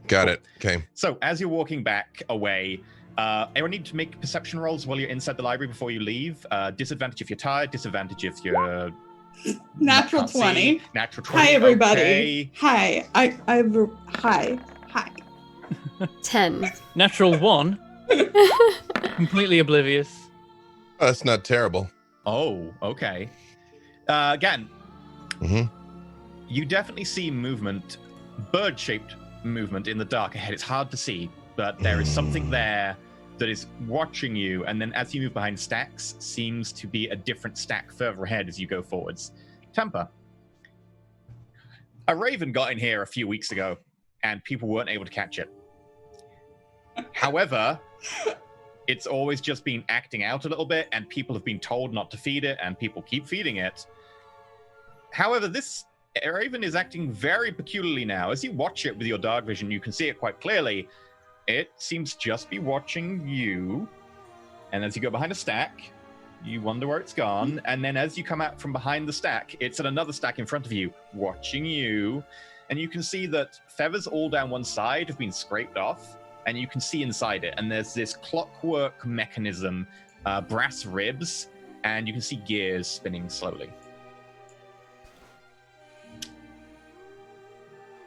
Got it. Okay. So as you're walking back away, everyone need to make perception rolls while you're inside the library before you leave. Disadvantage if you're tired, disadvantage if you're Natural can't see. 20. Natural 20. Hi, everybody. Okay. Hi. Hi. 10. Natural 1. Completely oblivious. Oh, that's not terrible. Oh, okay. Again, Mhm. you definitely see movement, bird-shaped movement in the dark ahead. It's hard to see, but there is something there that is watching you, and then as you move behind stacks, seems to be a different stack further ahead as you go forwards. Temper. A raven got in here a few weeks ago, and people weren't able to catch it. However, it's always just been acting out a little bit, and people have been told not to feed it, and people keep feeding it. However, this raven is acting very peculiarly now. As you watch it with your dark vision, you can see it quite clearly. It seems just be watching you. And as you go behind a stack, you wonder where it's gone. And then as you come out from behind the stack, it's at another stack in front of you, watching you. And you can see that feathers all down one side have been scraped off. And you can see inside it. And there's this clockwork mechanism, brass ribs, and you can see gears spinning slowly.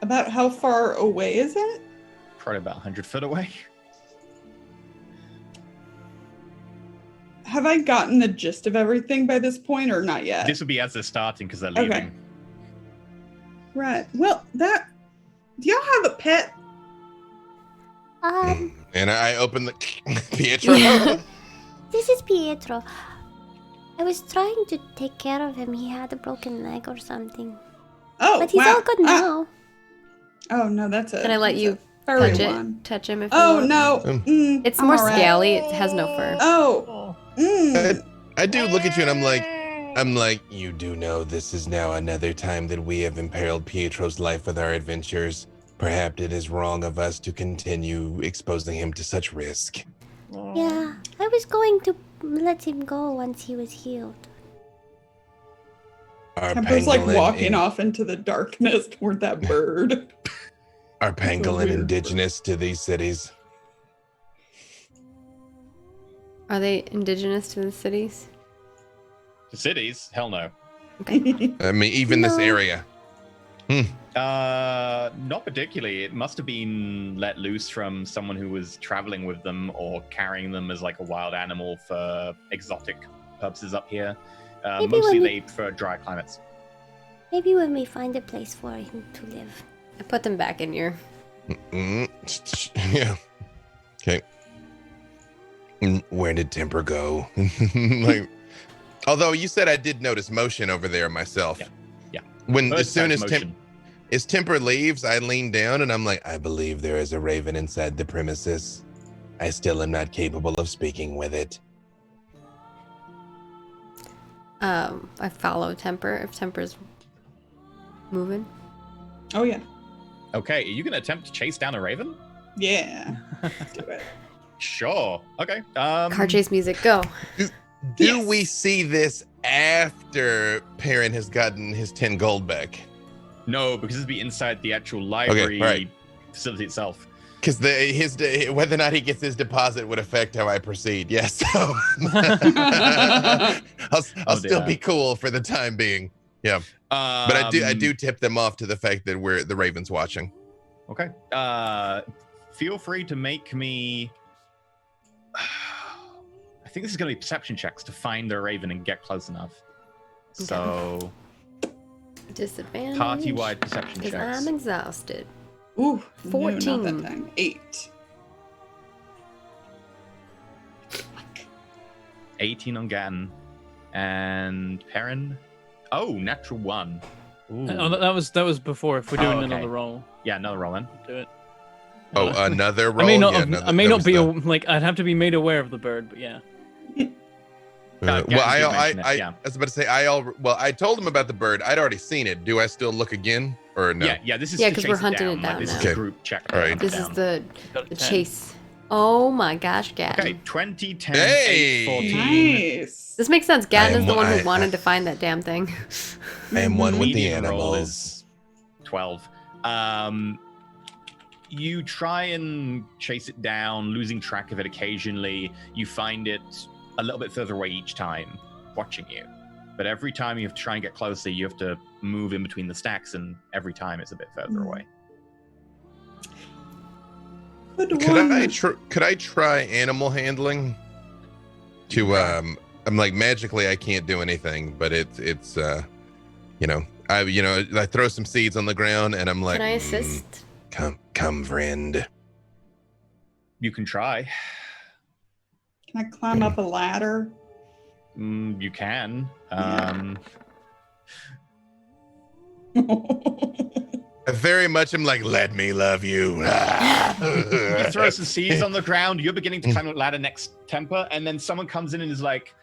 About how far away is it? Probably about 100 foot away. Have I gotten the gist of everything by this point or not yet? This would be as they're starting because they're leaving. Okay. Right. Well, do y'all have a pet? And I open the Pietro. Yeah. This is Pietro. I was trying to take care of him. He had a broken leg or something. Oh, But he's wow. all good now. Oh no, that's it. Can I let That's you a furry touch it? one. Touch him if you Oh want. no. It's I'm more all right. scaly. It has no fur. Oh. I do look at you and I'm like, you do know this is now another time that we have imperiled Pietro's life with our adventures. Perhaps it is wrong of us to continue exposing him to such risk. Yeah, I was going to let him go once he was healed. Our Temper's like pangolin walking off into the darkness toward that bird. Are pangolin weird. indigenous to these cities? Are they indigenous to the cities? The cities? Hell no. I mean, even this No. area. Not particularly. It must have been let loose from someone who was traveling with them or carrying them as like a wild animal for exotic purposes up here. Maybe Mostly when we- they prefer dry climates. Maybe when we find a place for him to live. I put them back in your Yeah. Okay. Where did Temper go? Like, although you said I did notice motion over there myself. Yeah. When Bird as soon size as motion. Temper leaves, I lean down and I'm like, I believe there is a raven inside the premises. I still am not capable of speaking with it. I follow Temper if Temper's moving. Oh yeah. Okay, are you going to attempt to chase down a raven? Yeah. Let's do it. Sure. Okay. Car chase music, go. Do Yes. we see this after Parn has gotten his 10 gold back? No, because it'd be inside the actual library right. facility itself. Because whether or not he gets his deposit would affect how I proceed. Yes, so I'll still be cool for the time being. Yeah, but I do tip them off to the fact that the Raven's watching. Okay. Feel free to make me. I think this is going to be perception checks to find the raven and get close enough. Okay. So Disadvantage. party-wide perception Because checks. I'm exhausted. Ooh, 14. No, not that time. 8. 18 on Gan and Perrin. Oh, natural 1. Ooh. Oh, that was before. If we're doing okay. another roll, Yeah, another roll then. do it. Oh, another roll. I may not. Yeah, I may not be the- like. I'd have to be made aware of the bird, but yeah. well, Gavin did I mention it, yeah. was about to say I told him about the bird. I'd already seen it. Do I still look again or no? Yeah, this is Yeah, to 'cause chase we're hunting down. it down This now. is a Okay. group check. All right. Hunt This it is down. the Got a 10. chase. Oh my gosh, Gad. Okay, 20, 10, Hey! 8, 14. Nice. This makes sense. Gad is the one who I- wanted to find that damn thing. I am one with the Median roll animals. is 12. You try and chase it down, losing track of it occasionally. You find it a little bit further away each time, watching you. But every time you have to try and get closer, you have to move in between the stacks, and every time it's a bit further away. Good Could one. I try animal handling? I'm like magically I can't do anything, but it's I throw some seeds on the ground and I'm like, Can I assist? Come, friend. You can try. Can I climb up a ladder? You can. Yeah. I very much am like, let me love you. You throw some seeds on the ground. You're beginning to climb the ladder next Temper, and then someone comes in and is like,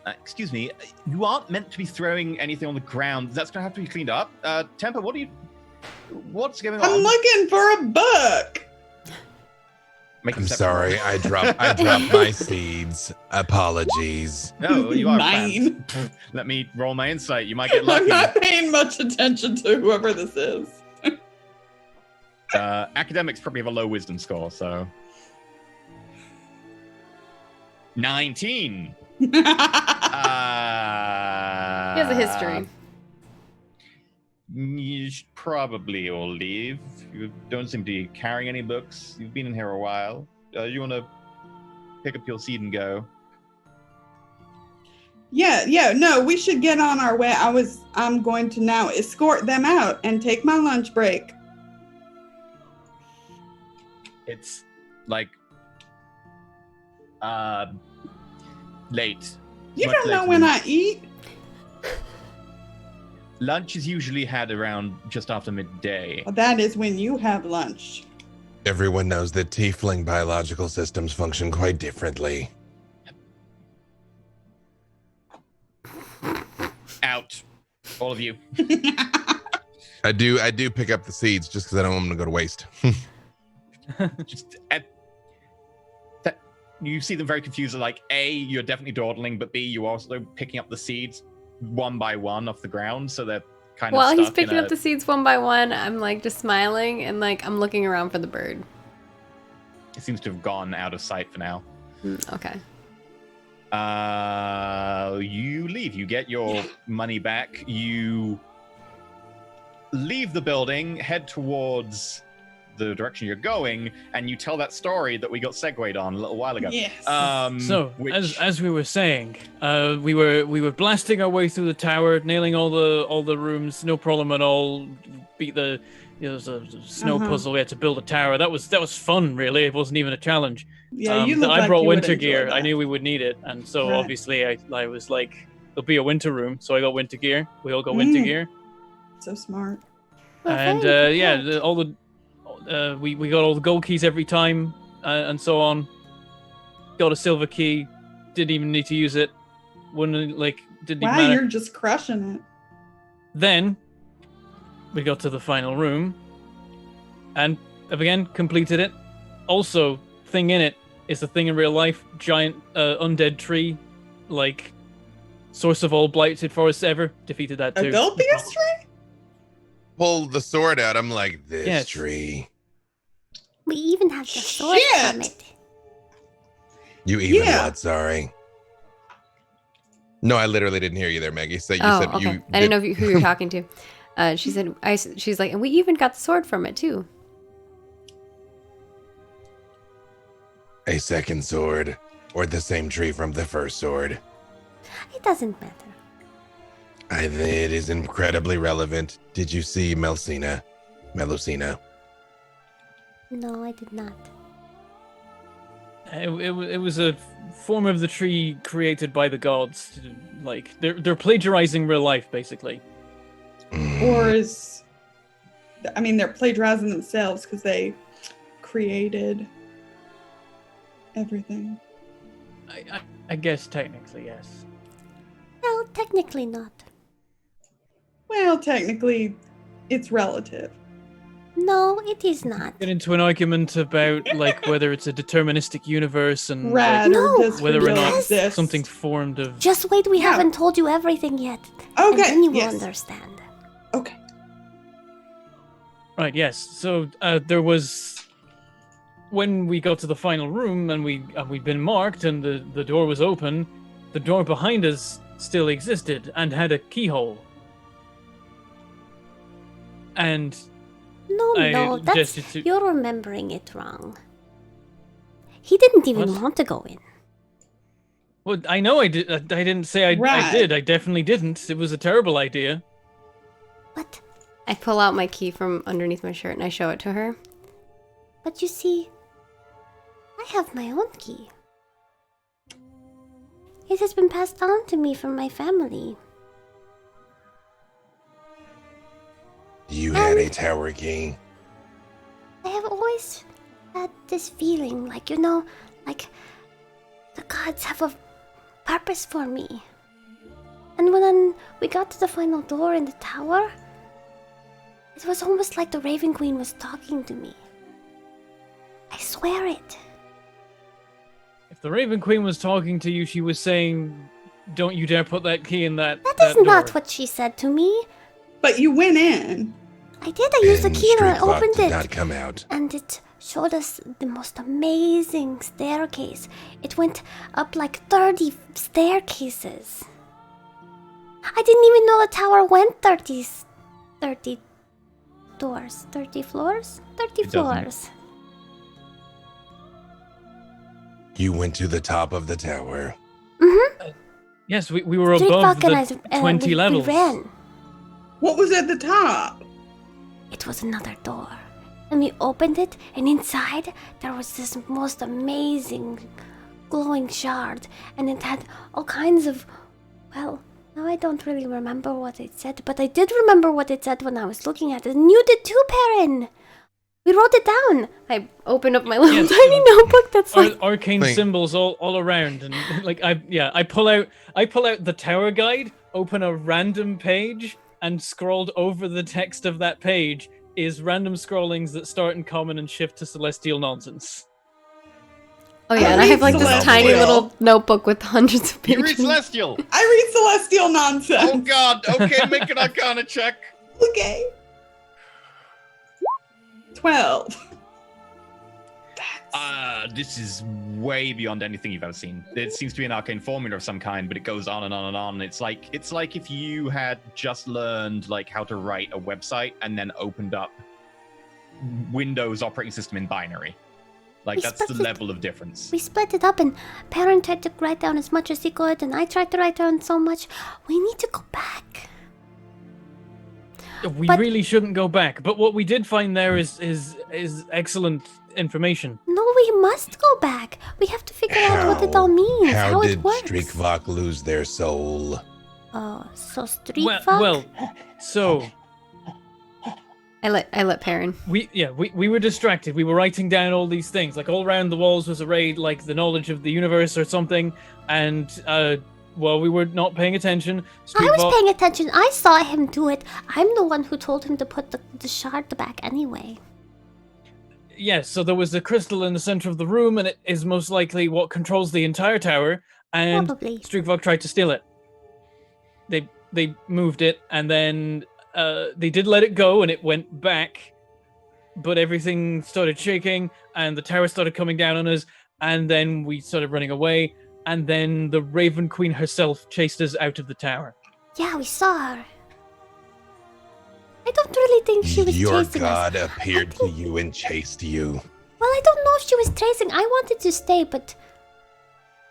excuse me, you aren't meant to be throwing anything on the ground. That's going to have to be cleaned up. Temper, what's going on? I'm looking for a book. Make a I'm perception sorry, roll. I dropped my seeds. Apologies. No, you are 9. fans. Let me roll my insight. You might get I'm lucky. not paying much attention to whoever this is. Academics probably have a low wisdom score, so 19. He has a history. You should probably all leave. You don't seem to be carrying any books. You've been in here a while. You want to pick up your seed and go? Yeah, no, we should get on our way. I'm going to now escort them out and take my lunch break. It's like late. You Much don't know later when than- I eat. Lunch is usually had around just after midday. Well, that is when you have lunch. Everyone knows that tiefling biological systems function quite differently. Out, all of you. I do pick up the seeds just because I don't want them to go to waste. Just you see them very confused. Like A, you're definitely dawdling, but B, you're also picking up the seeds one by one off the ground, so they're kind of. While he's stuck in picking up the seeds one by one, I'm like just smiling and like I'm looking around for the bird. It seems to have gone out of sight for now. Okay. You leave. You get your money back. You leave the building, head towards the direction you're going, and you tell that story that we got segued on a little while ago. Yes. So which- as we were saying, we were blasting our way through the tower, nailing all the rooms, no problem at all. beat the there's a snow Uh-huh. puzzle. We had to build a tower. That was fun, really. It wasn't even a challenge. Yeah, you look I like brought you would winter enjoy gear. I that. knew we would need it, and so Right. obviously I was like, there'll be a winter room, so I got winter gear. We all got winter gear, So smart. We're and very yeah, prepared. we got all the gold keys every time, and so on. Got a silver key. Didn't even need to use it. Didn't even Wow, matter. you're just crushing it. Then we got to the final room, and again completed it. Also, thing in it is a thing in real life, giant ultimate tree, like source of all blighted forests ever. Defeated that too. Adulpius tree? Pull the sword out. I'm like, this Yes. tree. We even have the sword from Shit! it. You even Yeah. what? Sorry. No, I literally didn't hear you there, Maggie. So you Oh, said okay. you. I didn't know who you're talking to. She said, she's like, and we even got the sword from it too. A second sword, or the same tree from the first sword. It doesn't matter. It is incredibly relevant. Did you see Melusina? No, I did not. It was a form of the tree created by the gods. Like they're plagiarizing real life, basically. Or is... I mean, they're plagiarizing themselves because they created everything. I guess technically yes. Well, technically not. Well, technically, it's relative. No, it is not. Get into an argument about like whether it's a deterministic universe and Rad like, No, or does whether or real not exist. something formed of. Just wait, we Yeah. haven't told you everything yet. And Okay, then you will yes. understand. Okay. Right. Yes. So there was when we got to the final room and we'd been marked and the door was open. The door behind us still existed and had a keyhole. And No, I no, that's gestured to- you're remembering it wrong. He didn't even What? want to go in. well, I know I did. I didn't say I Right. did. I definitely didn't. It was a terrible idea. But I pull out my key from underneath my shirt and I show it to her. you see, I have my own key. It has been passed on to me from my family. You had a tower key. I have always had this feeling like, like the gods have a purpose for me. And when we got to the final door in the tower, it was almost like the Raven Queen was talking to me. I swear it. If the Raven Queen was talking to you, she was saying, "Don't you dare put that key in that." That that is not door." what she said to me. But you went in. I did. I used the And key and I Street Clock opened did it. not come out. And it showed us the most amazing staircase. It went up like 30 staircases. I didn't even know the tower went 30 doors. 30 floors? 30 It doesn't. floors. You went to the top of the tower. Yes, we were Street above Falcon, the 20 we levels. ran. What was at the top? It was another door. And we opened it, and inside there was this most amazing glowing shard. And it had all kinds of. Well, now I don't really remember what it said, but I did remember what it said when I was looking at it. And you did too, Parn! We wrote it down! I open up my little Yes. tiny notebook that's like, Arcane Wait. symbols all around, and like I pull out the tower guide, open a random page, and scrolled over the text of that page is random scrollings that start in common and shift to celestial nonsense. oh yeah, and I have like this Celestial. tiny little notebook with hundreds of You read pages. Celestial. I read celestial Oh nonsense. God. Okay, make an Arcana check. Okay. 12. This is way beyond anything you've ever seen. It seems to be an arcane formula of some kind, but it goes on and on and on. It's like if you had just learned like how to write a website and then opened up Windows operating system in binary. Like We that's the split it. level of difference. We split it up, and Parn tried to write down as much as he could, and I tried to write down so much. We need to go back. We But- really shouldn't go back. But what we did find there is excellent information. No, we must go back. We have to figure out what it all means, how did it works. Streakvok lose their soul? Oh, so street Well, fuck? well, so I let Parn. we were distracted. We were writing down all these things, like all around the walls was arrayed like the knowledge of the universe or something, and well, we were not paying attention. I was Streetball- paying attention. I saw him do it. I'm the one who told him to put the shard back anyway. Yes, so there was a crystal in the center of the room, and it is most likely what controls the entire tower. And Probably. Streakvok tried to steal it. They moved it, and then they did let it go, and it went back. But everything started shaking, and the tower started coming down on us, and then we started running away, and then the Raven Queen herself chased us out of the tower. Yeah, we saw her. I don't really think she was Your chasing god us. appeared to you and chased you. Well, I don't know if she was chasing. I wanted to stay, but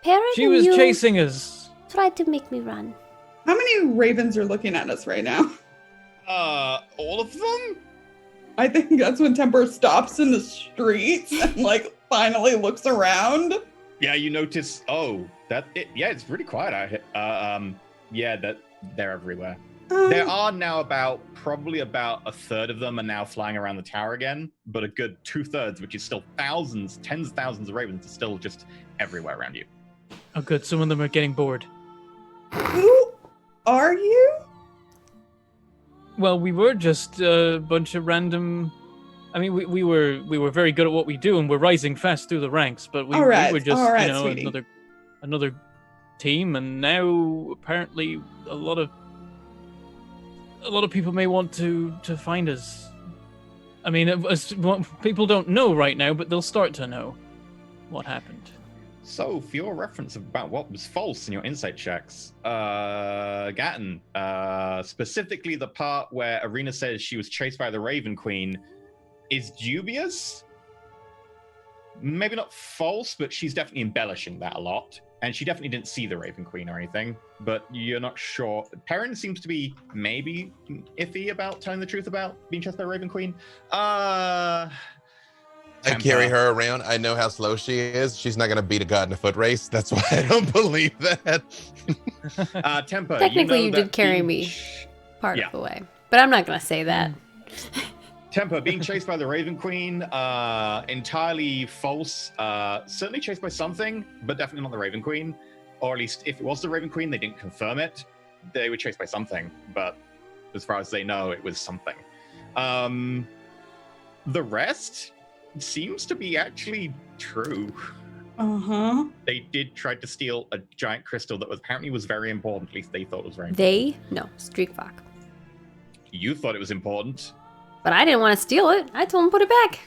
Parrot She and was you chasing us. tried to make me run. How many ravens are looking at us right now? All of them? I think that's when Temper stops in the streets and like finally looks around. Yeah, you notice. Oh, it's really quiet out here. Yeah, that they're everywhere. There are now probably about a third of them are now flying around the tower again, but a good 2/3, which is still thousands, tens of thousands of ravens, are still just everywhere around you. Oh, good. Some of them are getting bored. Who are you? Well, we were just a bunch of random. I mean, we were very good at what we do, and we're rising fast through the ranks. But we were just, all right, sweetie. another team, and now apparently a lot of people may want to find us. I mean, people don't know right now, but they'll start to know what happened. So, for your reference about what was false in your insight checks, Gatton, specifically the part where Arena says she was chased by the Raven Queen, is dubious. Maybe not false, but she's definitely embellishing that a lot. And she definitely didn't see the Raven Queen or anything, but you're not sure. Perrin seems to be maybe iffy about telling the truth about being chased by the Raven Queen. I carry her around. I know how slow she is. She's not going to beat a god in a foot race. That's why I don't believe that. Temper. Technically, you that did carry being me part Yeah. of the way, but I'm not gonna say that. Temper, being chased by the Raven Queen, entirely false. Certainly chased by something, but definitely not the Raven Queen. Or at least if it was the Raven Queen, they didn't confirm it. They were chased by something, but as far as they know, it was something. The rest seems to be actually true. Uh-huh. They did try to steal a giant crystal that apparently was very important. At least they thought it was very important. They no Streakvok, You thought it was important. but I didn't want to steal it. I told him put it back.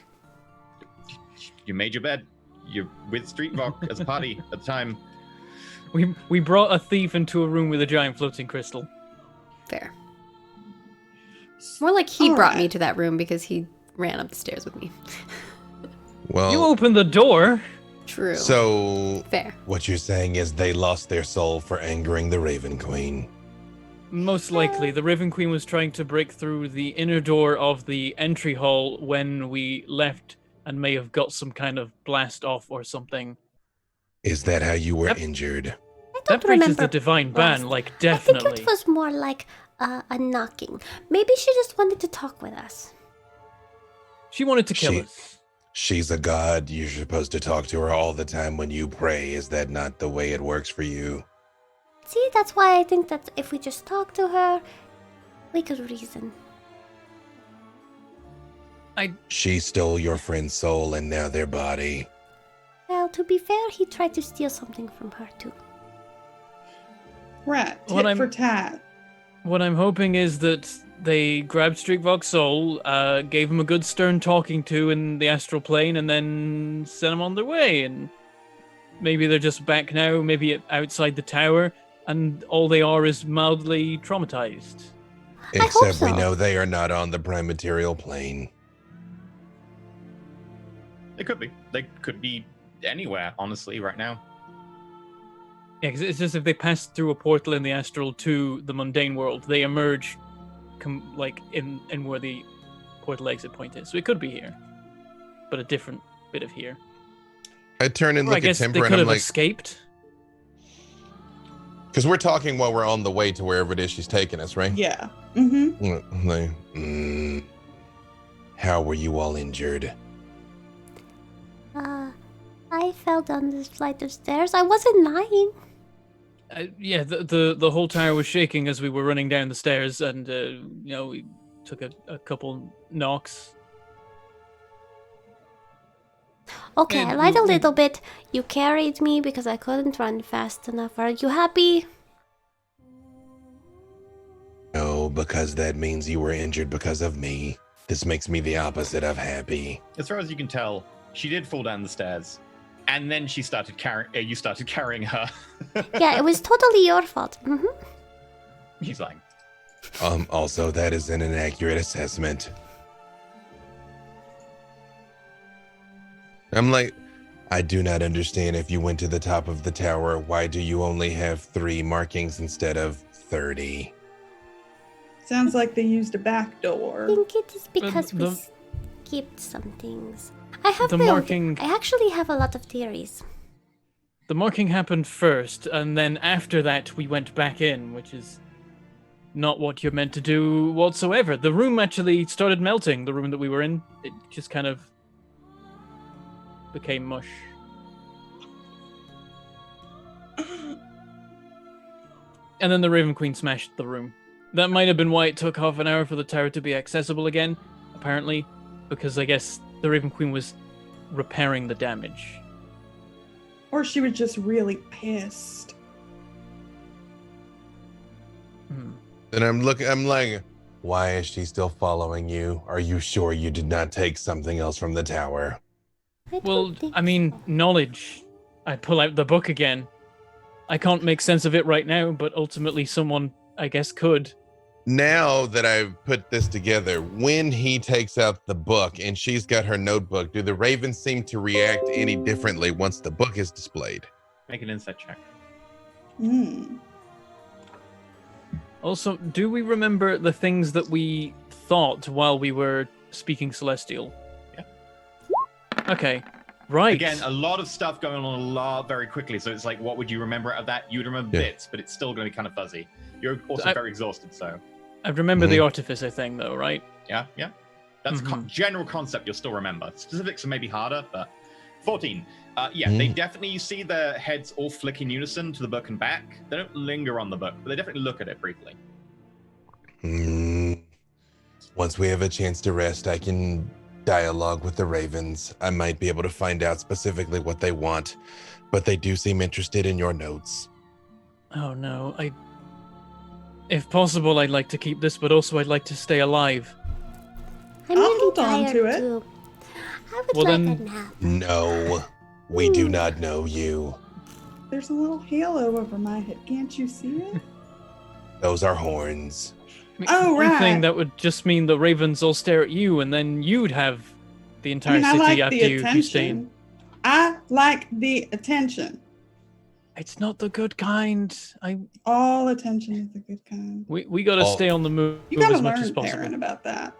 You made your bed. You're with Streetvok as a party at the time. We brought a thief into a room with a giant floating crystal. Fair. More like he All brought me right. to that room because he ran up the stairs with me. Well, You opened the door. True. so Fair. what you're saying is they lost their soul for angering the Raven Queen. Most likely, the Raven Queen was trying to break through the inner door of the entry hall when we left and may have got some kind of blast off or something. Is that how you were Yep. injured? I That don't breaches remember. the divine blast. ban, like, I definitely. think it was more like a knocking. Maybe she just wanted to talk with us. She wanted to kill She- us. She's a god. You're supposed to talk to her all the time when you pray. Is that not the way it works for you? See, that's why I think that if we just talk to her, we could reason. She stole your friend's soul and now their body. Well, to be fair, he tried to steal something from her too. Rat, What tit I'm- for tat. What I'm hoping is that they grabbed Streakvok's soul, gave him a good stern talking to in the astral plane, and then sent him on their way. And maybe they're just back now, maybe outside the tower, and all they are is mildly traumatized. I hope Except we so. know they are not on the prime material plane. They could be. They could be anywhere, honestly, right now. Yeah, 'cause it's just if they pass through a portal in the astral to the mundane world, they emerge like in where the portal exit point is. So it could be here, but a different bit of here. I turn and Or I look at guess they Timber could and I'm have like, escaped. because we're talking while we're on the way to wherever it is she's taking us, right? Yeah. Mm-hmm. Like, how were you all injured? I fell down this flight of stairs. I wasn't lying. Yeah, the whole tower was shaking as we were running down the stairs, and we took a couple knocks. Okay, And I lied a we- little bit. You carried me because I couldn't run fast enough. Are you happy? No, because that means you were injured because of me. This makes me the opposite of happy. As far as you can tell, she did fall down the stairs, and then she started carrying. You started carrying her. Yeah, it was totally your fault. Mm-hmm. He's lying. Also, that is an inaccurate assessment. I'm like, I do not understand. If you went to the top of the tower, why do you only have 3 markings instead of 30? Sounds like they used a back I door. think it is because we the- skipped some things. I have The my own- marking- I actually have a lot of theories. The marking happened first, and then after that we went back in, which is not what you're meant to do whatsoever. The room actually started melting. The room that we were in, it just kind of became mush. And then the Raven Queen smashed the room. That might have been why it took half an hour for the tower to be accessible again, apparently, because I guess the Raven Queen was repairing the damage. Or she was just really pissed. And I'm like, why is she still following you? Are you sure you did not take something else from the tower? I don't Well, think I mean, so. knowledge. I pull out the book again. I can't make sense of it right now, but ultimately someone, I guess, could. Now that I've put this together, when he takes out the book and she's got her notebook, do the ravens seem to react any differently once the book is displayed? Make an insight check. Hmm. Also, do we remember the things that we thought while we were speaking Celestial? Yeah. Okay. Right. Again, a lot of stuff going on very quickly. So it's like, what would you remember out of that? You would remember Yeah. bits, but it's still going to be kind of fuzzy. You're also very exhausted, so I remember the artificer thing, though, right? yeah. That's Mhm. general concept you'll still remember. Specifics are maybe harder, but 14. They definitely, you see their heads all flick in unison to the book and back. They don't linger on the book, but they definitely look at it briefly. Once we have a chance to rest, I can dialogue with the ravens. I might be able to find out specifically what they want, but they do seem interested in your notes. Oh no, If possible, I'd like to keep this, but also I'd like to stay alive. I'm I'll really hold on tired to it. too. I would Well, like then- a nap. No, we do not know you. There's a little halo over my head. Can't you see it? Those are horns. I mean, Oh, one thing right. that would just mean the ravens all stare at you, and then you'd have the entire I city like after the you stay in. attention. I like the attention. It's not the good kind. All attention is the good kind. We gotta stay on the move You gotta as much as learn, possible. Parn, about that.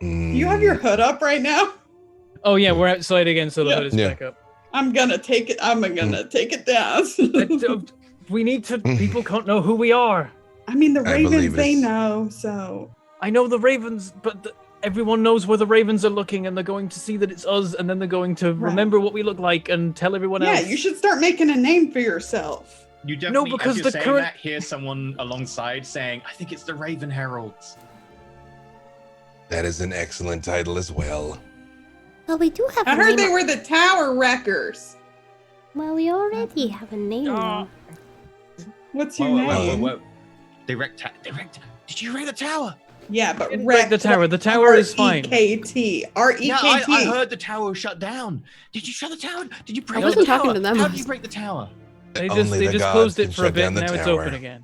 Mm, You have your hood up right now? Oh yeah, we're outside again, so the Yeah. hood is Yeah. back up. I'm gonna take it. I'm gonna take it down. We need to. People can't know who we are. I mean, the I ravens, believe they it's- know, so. I know the ravens, but everyone knows where the ravens are looking, and they're going to see that it's us, and then they're going to Right. remember what we look like and tell everyone Yeah, else. you should start making a name for yourself. You definitely, because as you're the saying current- that, hear someone alongside saying, I think it's the Raven Heralds. That is an excellent title as well. Well, we do have I a heard name. they were the Tower Wreckers. Well, we already have a name. Ah. What's your name? Whoa. They wrecked. Did you wreck the tower? Yeah, but Didn't wreck break the tower. The tower is fine. R-E-K-T. R-E-K-T. Yeah, I heard the tower was shut down. Did you shut the tower? Did you break I the wasn't tower? talking to them. How did you break the tower? They Only just the gods closed can it for a shut bit, down and the now it's tower. open again.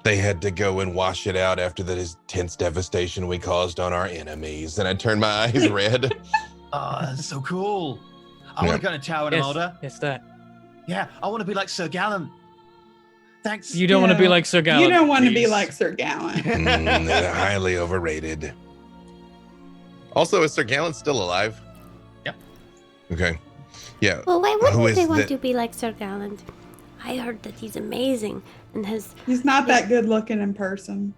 They had to go and wash it out after the intense devastation we caused on our enemies. And I turned my eyes red. Oh, that's so cool. I want to go to tower in Yes, order. yes, that. Yeah, I want to be like Sir Gallant. Thanks. You don't want to be like Sir Gallant. You don't want to be please. like Sir Gallant. They're highly overrated. Also, is Sir Gallant still alive? Yep. Okay. Yeah. Well, why Who wouldn't is they want the- to be like Sir Gallant? I heard that he's amazing and has. He's not that good looking in person.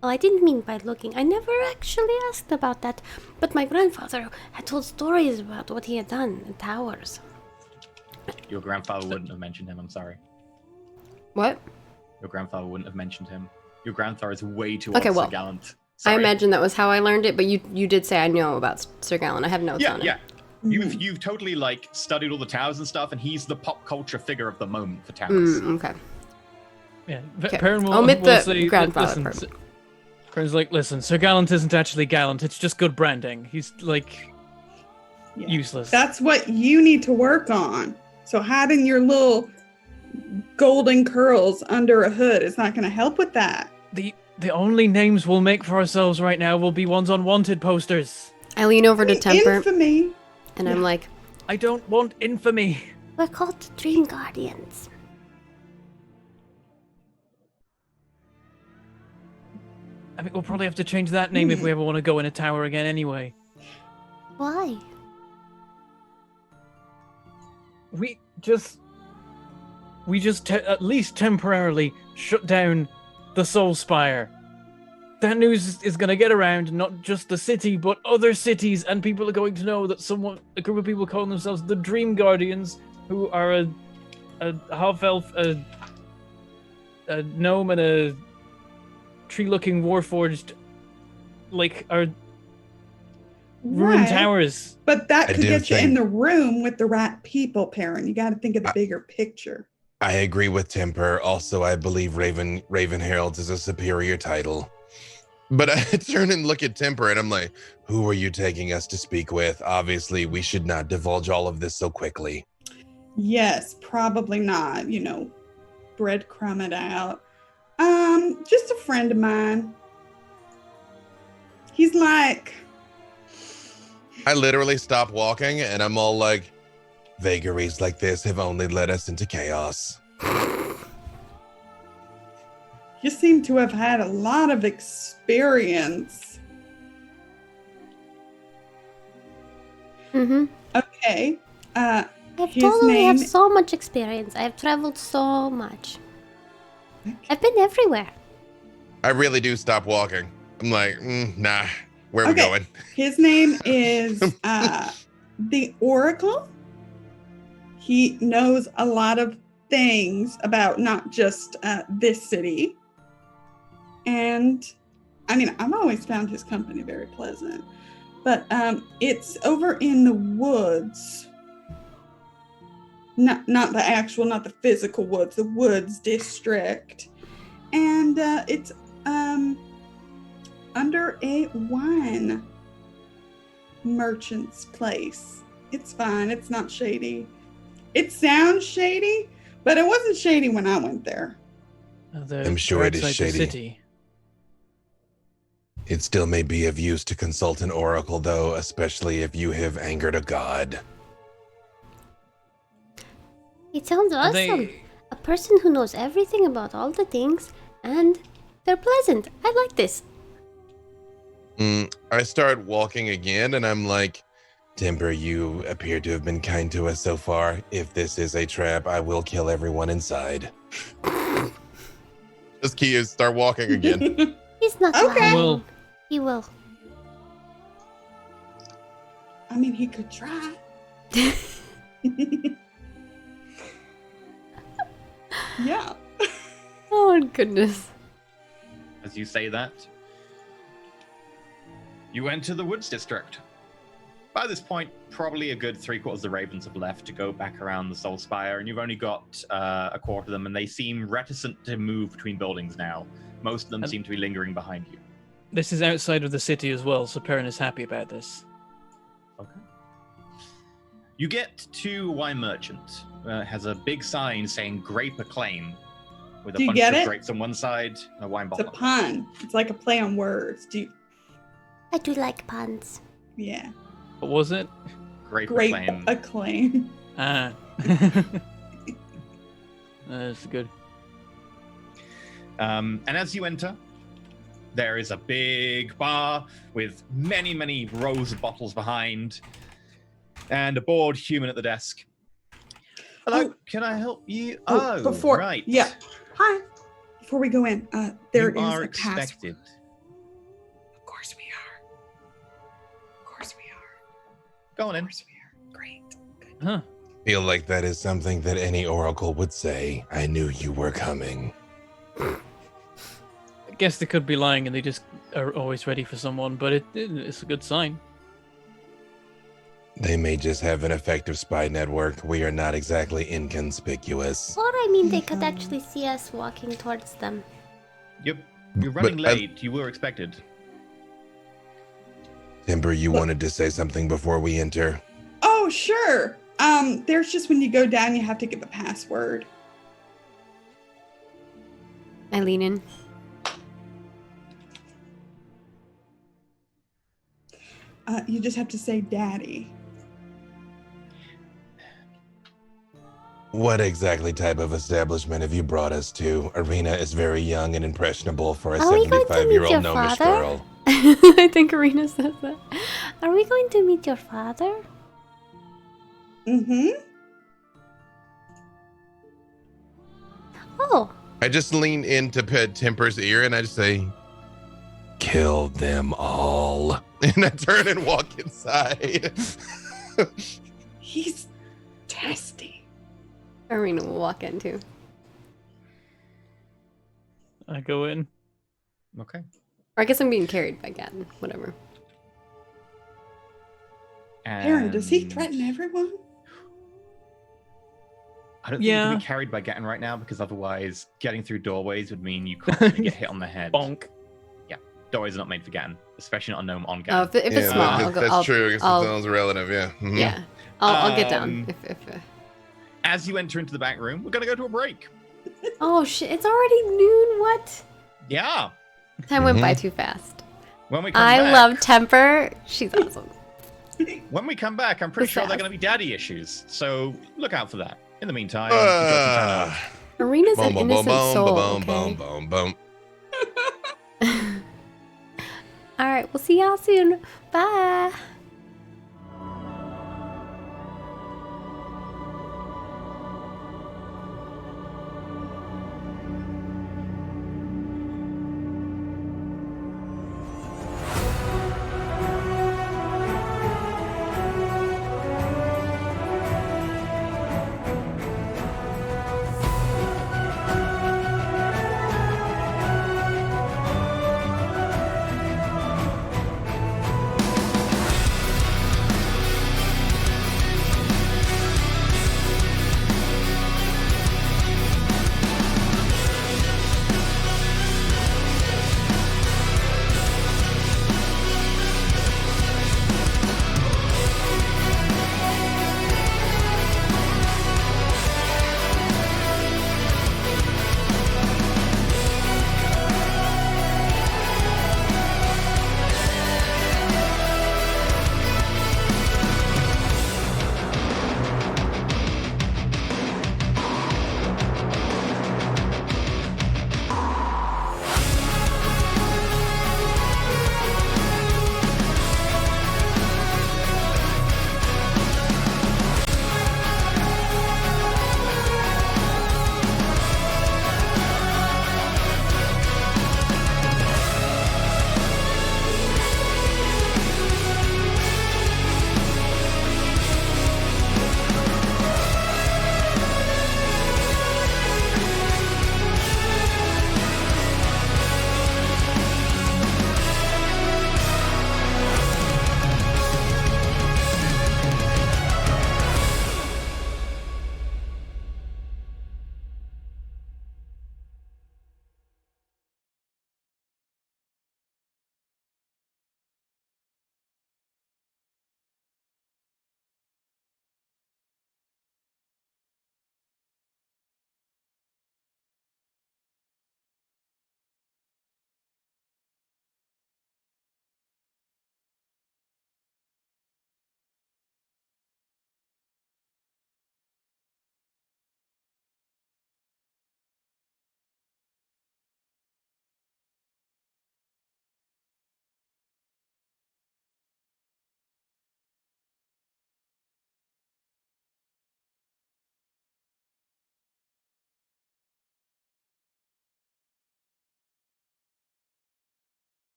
Well, I didn't mean by looking. I never actually asked about that. But my grandfather had told stories about what he had done in towers. Your grandfather wouldn't have mentioned him. I'm sorry. What? Your grandfather wouldn't have mentioned him. Your grandfather is way too Okay, old well, for Gallant. I Sorry. imagine that was how I learned it, but you did say I know about Sir Gallen. I have notes Yeah, on it. yeah. You've totally like studied all the towers and stuff, and he's the pop culture figure of the moment for towers. Okay. Yeah, Okay. Parn will, Omit will the say, grandfather listen, part. Parn's like, listen, Sir Gallant isn't actually Gallant. It's just good branding. He's like Yeah. useless. That's what you need to work on. So having your little golden curls under a hood is not going to help with that. The only names we'll make for ourselves right now will be ones on wanted posters. I lean over to Temper Infamy. and I'm like, I don't want infamy. We're called the Dream Guardians. I mean, we'll probably have to change that name if we ever want to go in a tower again anyway. Why? We just at least temporarily shut down the Soul Spire. That news is going to get around, not just the city, but other cities, and people are going to know that a group of people calling themselves the Dream Guardians, who are a half-elf, a gnome, and a tree-looking warforged, like, are ruined Right. towers. But that I could do get you in think- the room with the right people, Parent. You got to think of the bigger picture. I agree with Temper. Also, I believe Raven Heralds is a superior title. But I turn and look at Temper and I'm like, who are you taking us to speak with? Obviously, we should not divulge all of this so quickly. Yes, probably not. Breadcrumb it out. Just a friend of mine. He's like, I literally stop walking and I'm all like, vagaries like this have only led us into chaos. you seem to have had a lot of experience. Mm-hmm. Okay. I His totally have name- so much experience. I've traveled so much. I've been everywhere. I really do stop walking. I'm like, nah, where are we Okay. going? His name is the Oracle. He knows a lot of things about not just this city. And I mean, I've always found his company very pleasant. But it's over in the woods. Not the physical woods, the woods district. And it's under a wine merchant's place. It's fine. It's not shady. It sounds shady, but it wasn't shady when I went there. I'm sure it is outside the shady. city. It still may be of use to consult an oracle, though, especially if you have angered a god. It sounds Are awesome. they- A person who knows everything about all the things, and they're pleasant. I like this. I start walking again, and I'm like, Timber, you appear to have been kind to us so far. If this is a trap, I will kill everyone inside. Just key is start walking again. He's not Okay. lying. Well, He will. I mean, he could try. Yeah. oh goodness. As you say that, you enter the woods district. By this point, probably a good 3/4 of the ravens have left to go back around the Soul Spire, and you've only got a quarter of them, and they seem reticent to move between buildings now. Most of them seem to be lingering behind you. this is outside of the city as well, so Perrin is happy about this. Okay. You get to Wine Merchant. Has a big sign saying Grape Acclaim with a Do you bunch get of it? grapes on one side and a wine It's a bottle. pun. It's like a play on words. I do like puns. Yeah. What was it? Grape Great Acclaim. acclaim. Ah. That's good. And as you enter, there is a big bar with many, many rows of bottles behind, and a bored human at the desk. Hello, Oh. can I help you? Before, right. yeah. Hi. Before we go in, there You is are a password. expected. Of course we are. Of course we are. Go on Of in. course we are. Great. Good. Huh. Feel like that is something that any oracle would say. I knew you were coming. I guess they could be lying and they just are always ready for someone, but it's a good sign. They may just have an effective spy network. We are not exactly inconspicuous. Or I mean, they could actually see us walking towards them. You're running But, late. You were expected. Timber, you wanted to say something before we enter? Oh, sure. There's just when you go down, you have to give a password. I lean in. You just have to say daddy. What exactly type of establishment have you brought us to? Arena is very young and impressionable for a Are we going to meet 75-year-old your gnomish father? girl. I think Arena says that. Are we going to meet your father? Mm-hmm. Oh, I just lean into Timber's ear and I just say, kill them all. And I turn and walk inside. He's testy. Arena will walk in too. I go in. Okay. Or I guess I'm being carried by Gatton. Whatever. Aaron, does he And threaten everyone? I don't think you Yeah. can be carried by Gatton right now, because otherwise getting through doorways would mean you constantly get hit on the head. Bonk. Doorways are not made for Gatton, especially not a gnome on Oh, Gatton. if it's small, I'll go. that's I'll, true. I guess I'll- it sounds relative, yeah. Mhm. Yeah, I'll get down. If As you enter into the back room, we're going to go to a break. Oh shit! It's already noon. What? Yeah. Time went by too fast. When we come I back, love Temper. She's awesome. When we come back, I'm pretty What's sure that? they're going to be daddy issues. So look out for that. In the meantime, you've got some time off. Arena's an Boom, boom, boom, innocent boom, soul. boom, Okay. boom, boom, boom. All right. We'll see y'all soon. Bye.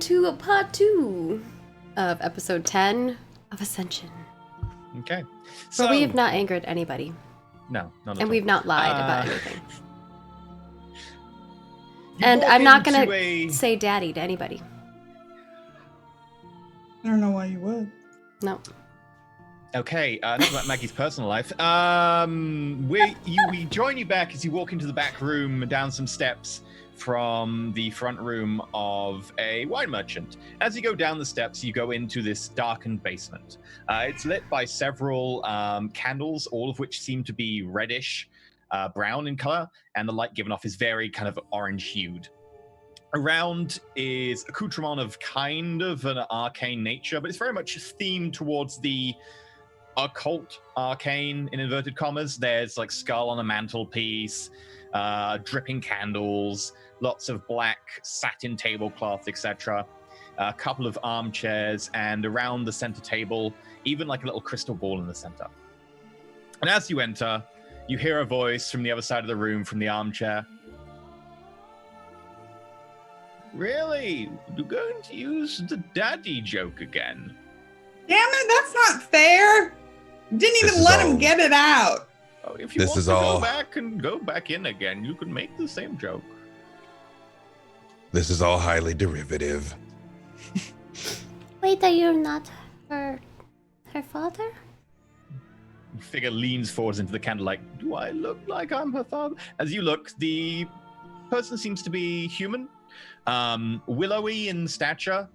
to part 2 of episode 10 of Ascension. Okay. Where we have not angered anybody. No, not at And all. we've not lied about anything. You And walk I'm not into gonna say daddy to anybody. I don't know why you would. No. Okay, enough about Maggie's personal life. We join you back as you walk into the back room, down some steps from the front room of a wine merchant. As you go down the steps, you go into this darkened basement. It's lit by several candles, all of which seem to be reddish brown in color, and the light given off is very kind of orange-hued. Around is accoutrement of kind of an arcane nature, but it's very much themed towards the occult arcane, in inverted commas. There's like skull on a mantelpiece, dripping candles, lots of black satin tablecloth, etc. A couple of armchairs, and around the center table, even like a little crystal ball in the center. And as you enter, you hear a voice from the other side of the room, from the armchair. Really? You're going to use the daddy joke again? Damn it, that's not fair. Didn't even let him get it out. Oh, if you want to go back and go back in again, you can make the same joke. This is all highly derivative. Wait, are you not her father? Figure leans forwards into the candlelight. Do I look like I'm her father? As you look, the person seems to be human, willowy in stature,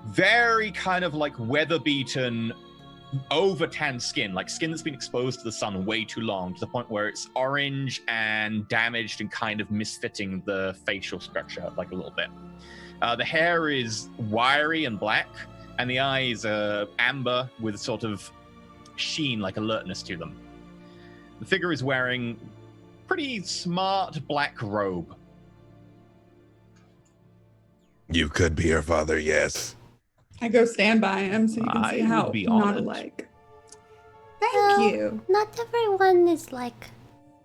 very kind of like weather-beaten, over-tanned skin, like skin that's been exposed to the sun way too long, to the point where it's orange and damaged and kind of misfitting the facial structure like a little bit. The hair is wiry and black, and the eyes are amber with a sort of sheen, like alertness to them. The figure is wearing pretty smart black robe. You could be her father, yes. I go stand by him so you can see how not alike. Thank you. Not everyone is like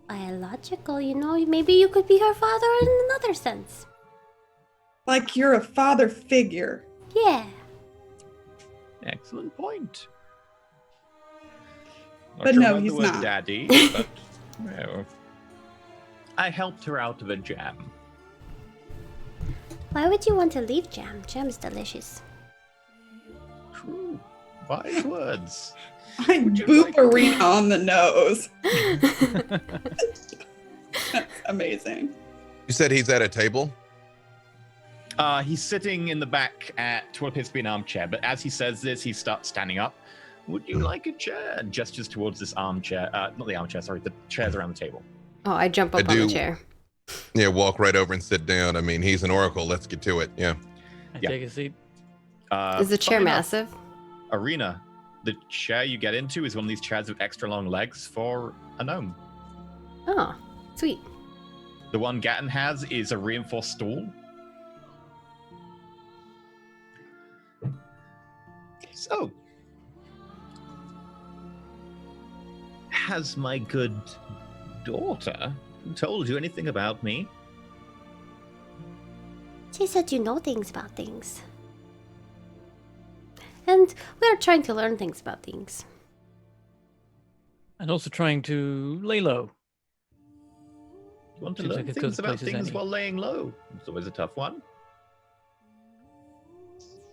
biological, you know. Maybe you could be her father in another sense. Like you're a father figure. Yeah. Excellent point. But no, he's not. Daddy, but well, I helped her out of a jam. Why would you want to leave jam? Jam is delicious. True. Wise words. I boop Arena on the nose. That's amazing. You said he's at a table? He's sitting in the back at what appears to be an armchair, but as he says this, he starts standing up. Would you like a chair? And gestures towards this armchair. Not the armchair, sorry, the chairs around the table. Oh, I jump up on the chair. Yeah, walk right over and sit down. I mean, he's an oracle. Let's get to it. Yeah. I take a seat. Is the chair massive? Arena. The chair you get into is one of these chairs with extra long legs for a gnome. Oh, sweet. The one Gatton has is a reinforced stool. So, has my good daughter told you anything about me? She said you know things about things. And we're trying to learn things about things. And also trying to lay low. You want to Seems learn like as things good a about place as things any. while laying low. It's always a tough one.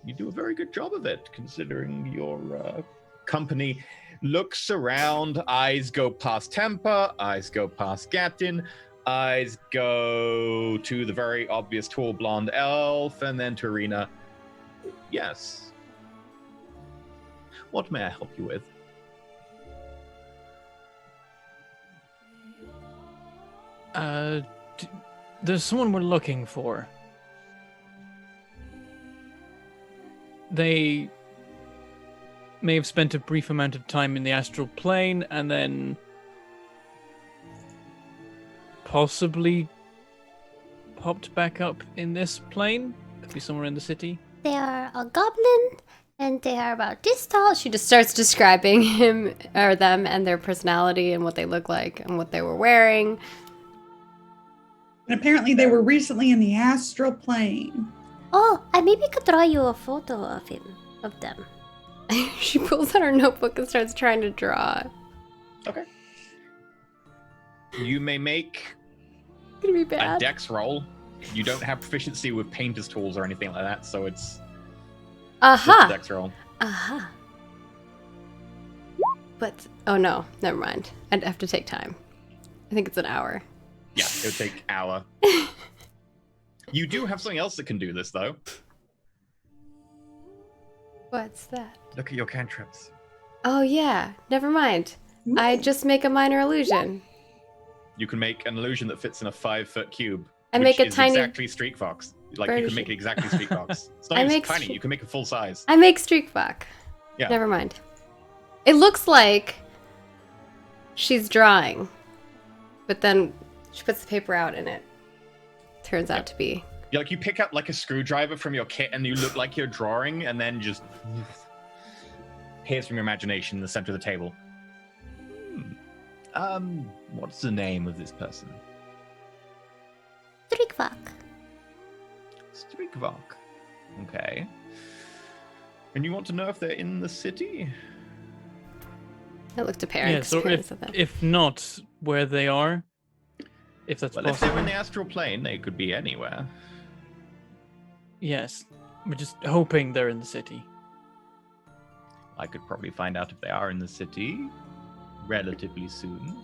You do a very good job of it, considering your company looks around, eyes go past Temper, eyes go past Gattin, eyes go to the very obvious tall blonde elf, and then to Arena. Yes. What may I help you with? There's someone we're looking for. They may have spent a brief amount of time in the astral plane and then possibly popped back up in this plane. Could be somewhere in the city. They are a goblin, and they are about this tall. She just starts describing him or them and their personality and what they look like and what they were wearing. And apparently they were recently in the astral plane. Oh, I maybe could draw you a photo of him, of them. She pulls out her notebook and starts trying to draw. Okay. You may make It's gonna be a bad. dex roll. You don't have proficiency with painter's tools or anything like that, so it's just a Aha! dex roll. Aha. But, oh no, never mind. I'd have to take time. I think it's an hour. Yeah, it would take an hour. You do have something else that can do this, though. What's that? Look at your cantrips. Oh yeah, never mind. I just make a minor illusion. You can make an illusion that fits in a 5-foot cube. I which make a is tiny exactly Street Fox. Like, you can version. make it exactly Street Fox. It's not I even make tiny, Street- you can make it full size. I make Streakbach. Yeah. Never mind. It looks like she's drawing, but then she puts the paper out and it turns out to be. Yeah, like you pick up like a screwdriver from your kit and you look like you're drawing and then just appears from your imagination in the center of the table. What's the name of this person? Strikvak. Strikvok. Okay. And you want to know if they're in the city? I looked to Parent. Yeah, so if not where they are, if that's Well, if possible. they're in the astral plane, they could be anywhere. Yes, we're just hoping they're in the city. I could probably find out if they are in the city relatively soon.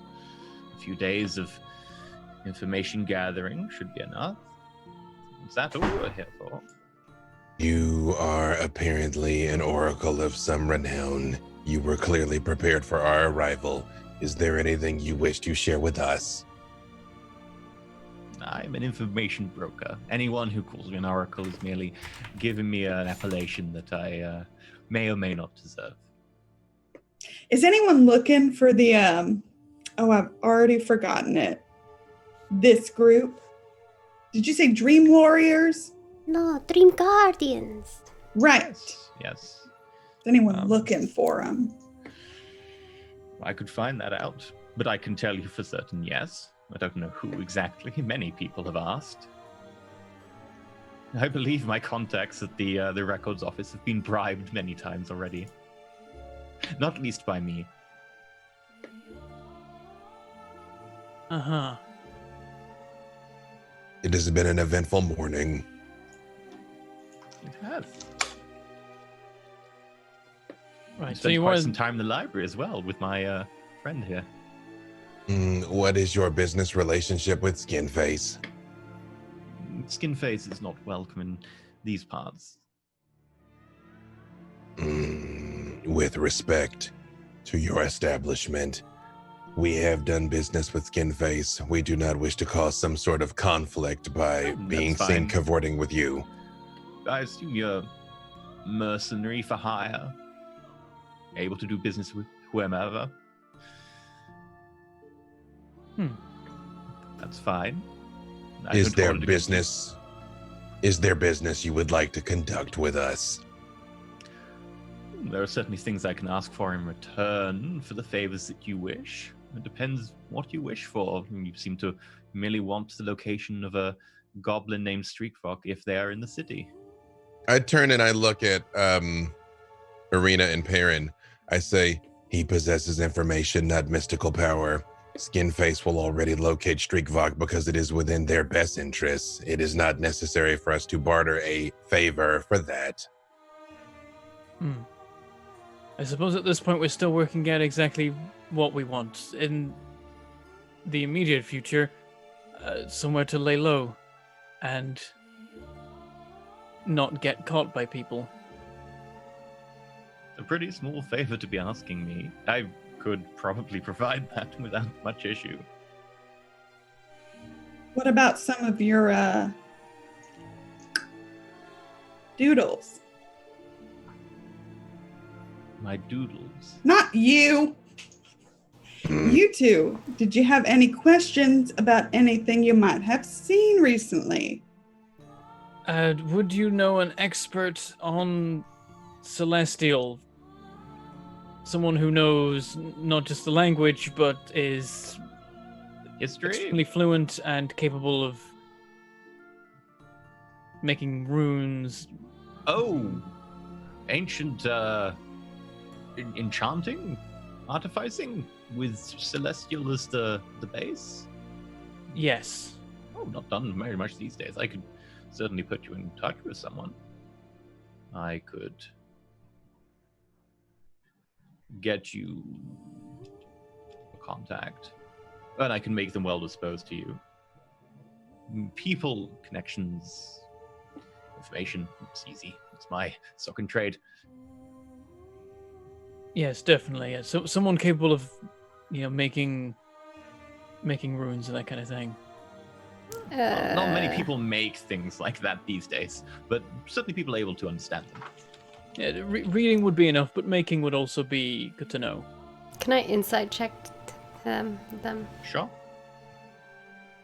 A few days of information gathering should be enough. Is that all we're here for? You are apparently an oracle of some renown. You were clearly prepared for our arrival. Is there anything you wish to share with us? I'm an information broker. Anyone who calls me an oracle is merely giving me an appellation that I may or may not deserve. Is anyone looking for the oh, I've already forgotten it. This group? Did you say Dream Warriors? No, Dream Guardians. Right. Yes. Is anyone looking for them? I could find that out, but I can tell you for certain yes. I don't know who exactly. Many people have asked. I believe my contacts at the records office have been bribed many times already. Not least by me. Uh-huh. It has been an eventful morning. It has. Right, so Spent you quite are some time in the library as well with my friend here. What is your business relationship with Skinface? Skinface is not welcome in these parts. With respect to your establishment, we have done business with Skinface. We do not wish to cause some sort of conflict by being That's seen fine. cavorting with you. I assume you're mercenary for hire. Able to do business with whomever. That's fine. I Is don't there hold it business? Is there business you would like to conduct with us? There are certainly things I can ask for in return for the favors that you wish. It depends what you wish for. You seem to merely want the location of a goblin named Streakfrock if they are in the city. I turn and I look at Arena and Parn. I say, he possesses information, not mystical power. Skinface will already locate Streakvok because it is within their best interests. It is not necessary for us to barter a favor for that. I suppose at this point we're still working out exactly what we want. In the immediate future, somewhere to lay low and not get caught by people. A pretty small favor to be asking me. I could probably provide that without much issue. What about some of your doodles? My doodles. Not you. You two. Did you have any questions about anything you might have seen recently? Would you know an expert on Celestial? Someone who knows not just the language, but is History? extremely fluent and capable of making runes. Oh, ancient enchanting, artificing with celestial as the base. Yes. Oh, not done very much these days. I could certainly put you in touch with someone. I could get you a contact, and I can make them well disposed to you. People, connections, information, it's easy. It's my stock and trade. Yes, definitely. Yeah. So someone capable of, making runes and that kind of thing. Well, not many people make things like that these days, but certainly people able to understand them. Yeah, reading would be enough, but making would also be good to know. Can I insight check them? Sure.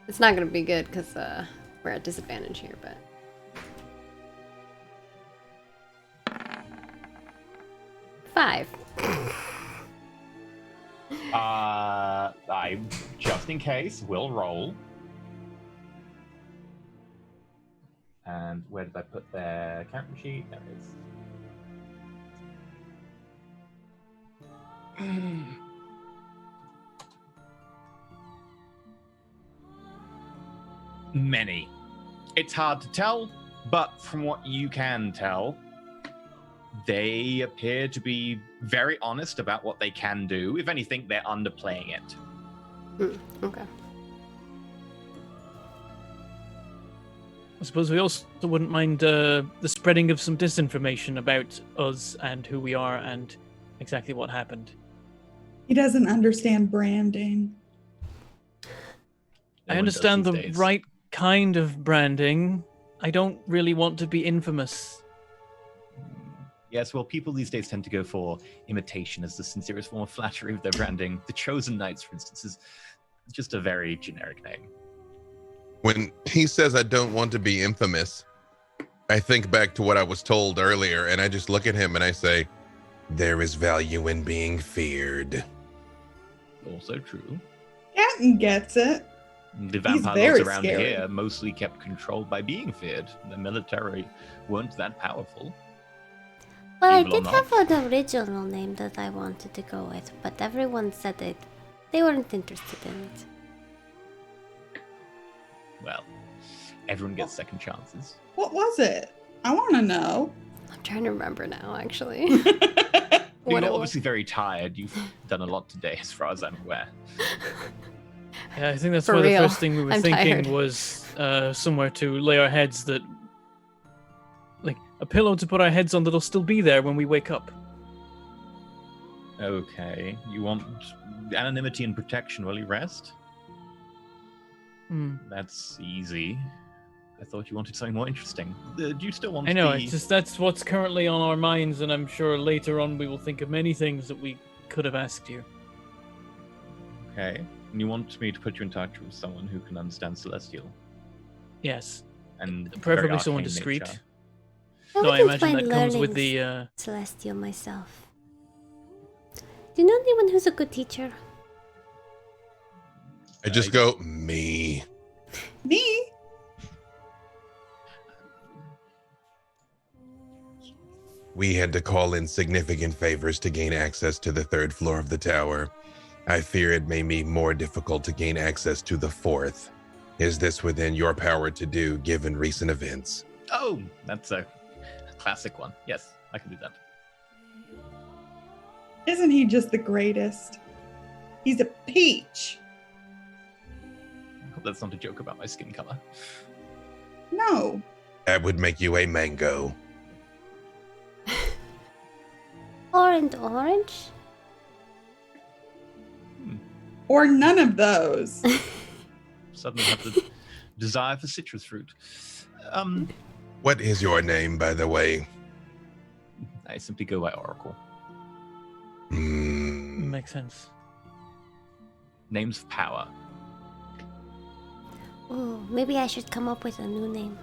It's not going to be good because we're at disadvantage here, but... Five. I, just in case, will roll. And where did I put their character sheet? There it is. Many. It's hard to tell, but from what you can tell, they appear to be very honest about what they can do. If anything, they're underplaying it. Okay. I suppose we also wouldn't mind the spreading of some disinformation about us and who we are and exactly what happened. He doesn't understand branding. I understand the right kind of branding. I don't really want to be infamous. Yes, well, people these days tend to go for imitation as the sincerest form of flattery with their branding. The Chosen Knights, for instance, is just a very generic name. When he says I don't want to be infamous, I think back to what I was told earlier, and I just look at him and I say, there is value in being feared. Also true. Captain gets it. The vampire very lords around scary. here mostly kept controlled by being feared. The military weren't that powerful. Well, I Evil or did not. have an original name that I wanted to go with, but everyone said they weren't interested in it. Well, everyone gets second chances. What was it? I want to know. I'm trying to remember now, actually. You're What it was. obviously very tired. You've done a lot today, as far as I'm aware. Yeah, I think that's For why real. the first thing we were I'm thinking tired. was somewhere to lay our heads that... Like, a pillow to put our heads on that'll still be there when we wake up. Okay, you want anonymity and protection while you rest? Hmm. That's easy. I thought you wanted something more interesting. Do you still want I know, the... it's just that's what's currently on our minds, and I'm sure later on we will think of many things that we could have asked you. Okay. And you want me to put you in touch with someone who can understand Celestial? And And preferably very someone arcane discreet. nature. I No, I wouldn't imagine mind that comes with learning the... Celestial myself. Do you know anyone who's a good teacher? I just go, me. Me? We had to call in significant favors to gain access to the 3rd floor of the tower. I fear it may be more difficult to gain access to the 4th. Is this within your power to do, given recent events? Oh, that's a classic one. Yes, I can do that. Isn't he just the greatest? He's a peach. I hope that's not a joke about my skin color. No. That would make you a mango. Orange? Or none of those. Suddenly have the desire for citrus fruit. What is your name, by the way? I simply go by Oracle. Makes sense. Names of power. Oh, maybe I should come up with a new name.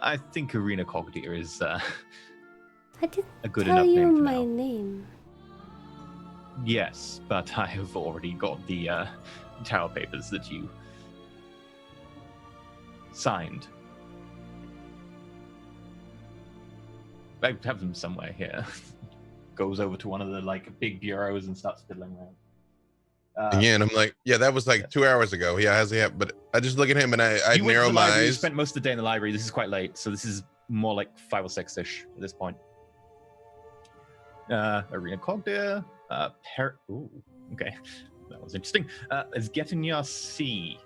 I think Arena Cogdeer is I didn't a good tell enough you name for my now. name. Yes, but I have already got the tower papers that you signed. I have them somewhere here. Goes over to one of the like big bureaus and starts fiddling around. Again, I'm like, yeah, that was like 2 hours ago. Yeah, how's he have? But I just look at him and I You went to narrow the my library, you eyes. spent most of the day in the library. This is quite late, so this is more like 5 or 6-ish at this point. Arena Cogdir, ooh, okay, that was interesting. Is getting your C.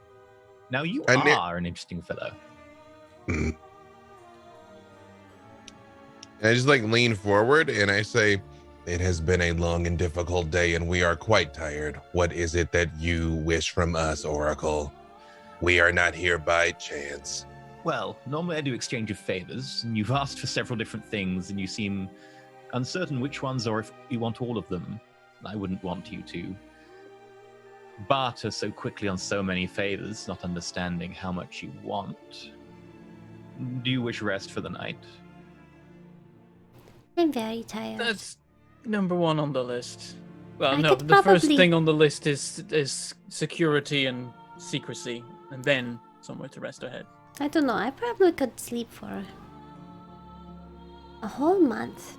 Now you are an interesting fellow. And I just like lean forward and I say, it has been a long and difficult day and we are quite tired. What is it that you wish from us, Oracle? We are not here by chance. Well, normally I do exchange of favors, and you've asked for several different things, and you seem uncertain which ones or if you want all of them. I wouldn't want you to barter so quickly on so many favors, not understanding how much you want. Do you wish rest for the night? I'm very tired. That's number one on the list. Well, I no, could the first probably- thing on the list is security and secrecy, and then somewhere to rest our head. I don't know. I probably could sleep for a whole month.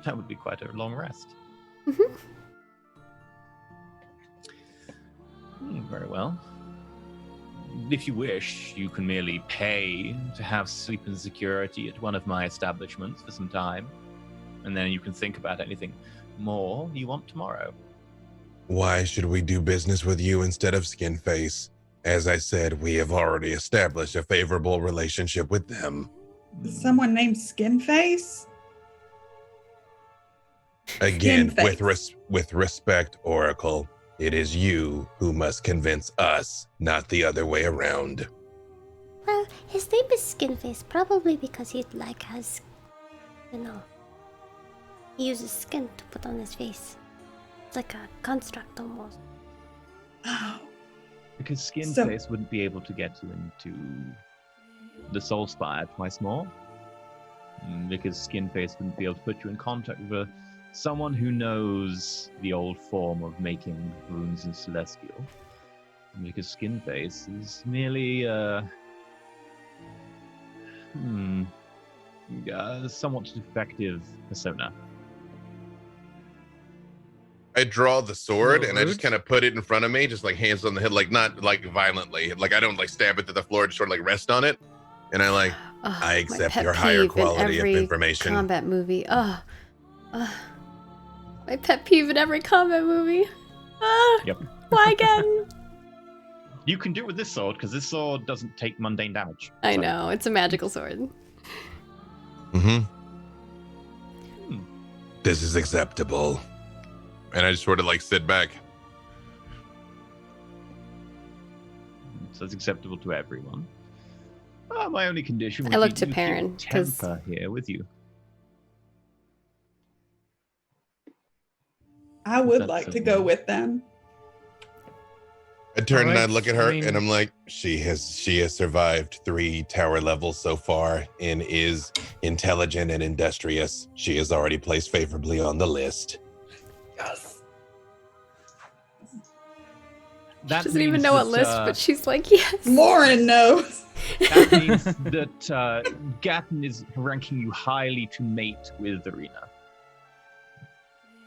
That would be quite a long rest. Very well. If you wish, you can merely pay to have sleep and security at one of my establishments for some time, and then you can think about anything more you want tomorrow. Why should we do business with you instead of Skinface? As I said, we have already established a favorable relationship with them. Someone named Skinface? Again, Skinface. with respect, Oracle, it is you who must convince us, not the other way around. Well, his name is Skinface, probably because he has, he uses skin to put on his face. It's like a construct almost. Oh. Because Skinface wouldn't be able to get you into the Soul Spire twice more. Because Skinface wouldn't be able to put you in contact with someone who knows the old form of making runes in Celestial. Because Skinface is merely a somewhat defective persona. I draw the sword and I just Rude. kind of put it in front of me, just like hands on the head, like not like violently. Like I don't like stab it to the floor, just sort of like rest on it. And I like, Ugh, I my accept pet your higher peeve in quality of every information. Combat movie. My pet peeve in every combat movie. Yep. Why again? You can do it with this sword, because this sword doesn't take mundane damage. I So- know, it's a magical sword. This is acceptable. And I just sort of like sit back. So it's acceptable to everyone. My only condition would I look be to you keep Parn, 'cause- Temper here with you. I would That's like to okay. go with them. I turn and I Alright, look at her I mean- and I'm like, she has survived 3 tower levels so far and is intelligent and industrious. She is already placed favorably on the list. Yes. That She doesn't even means know what that, list, but she's like, yes. Lauren knows. that means that Gatton is ranking you highly to mate with Arena.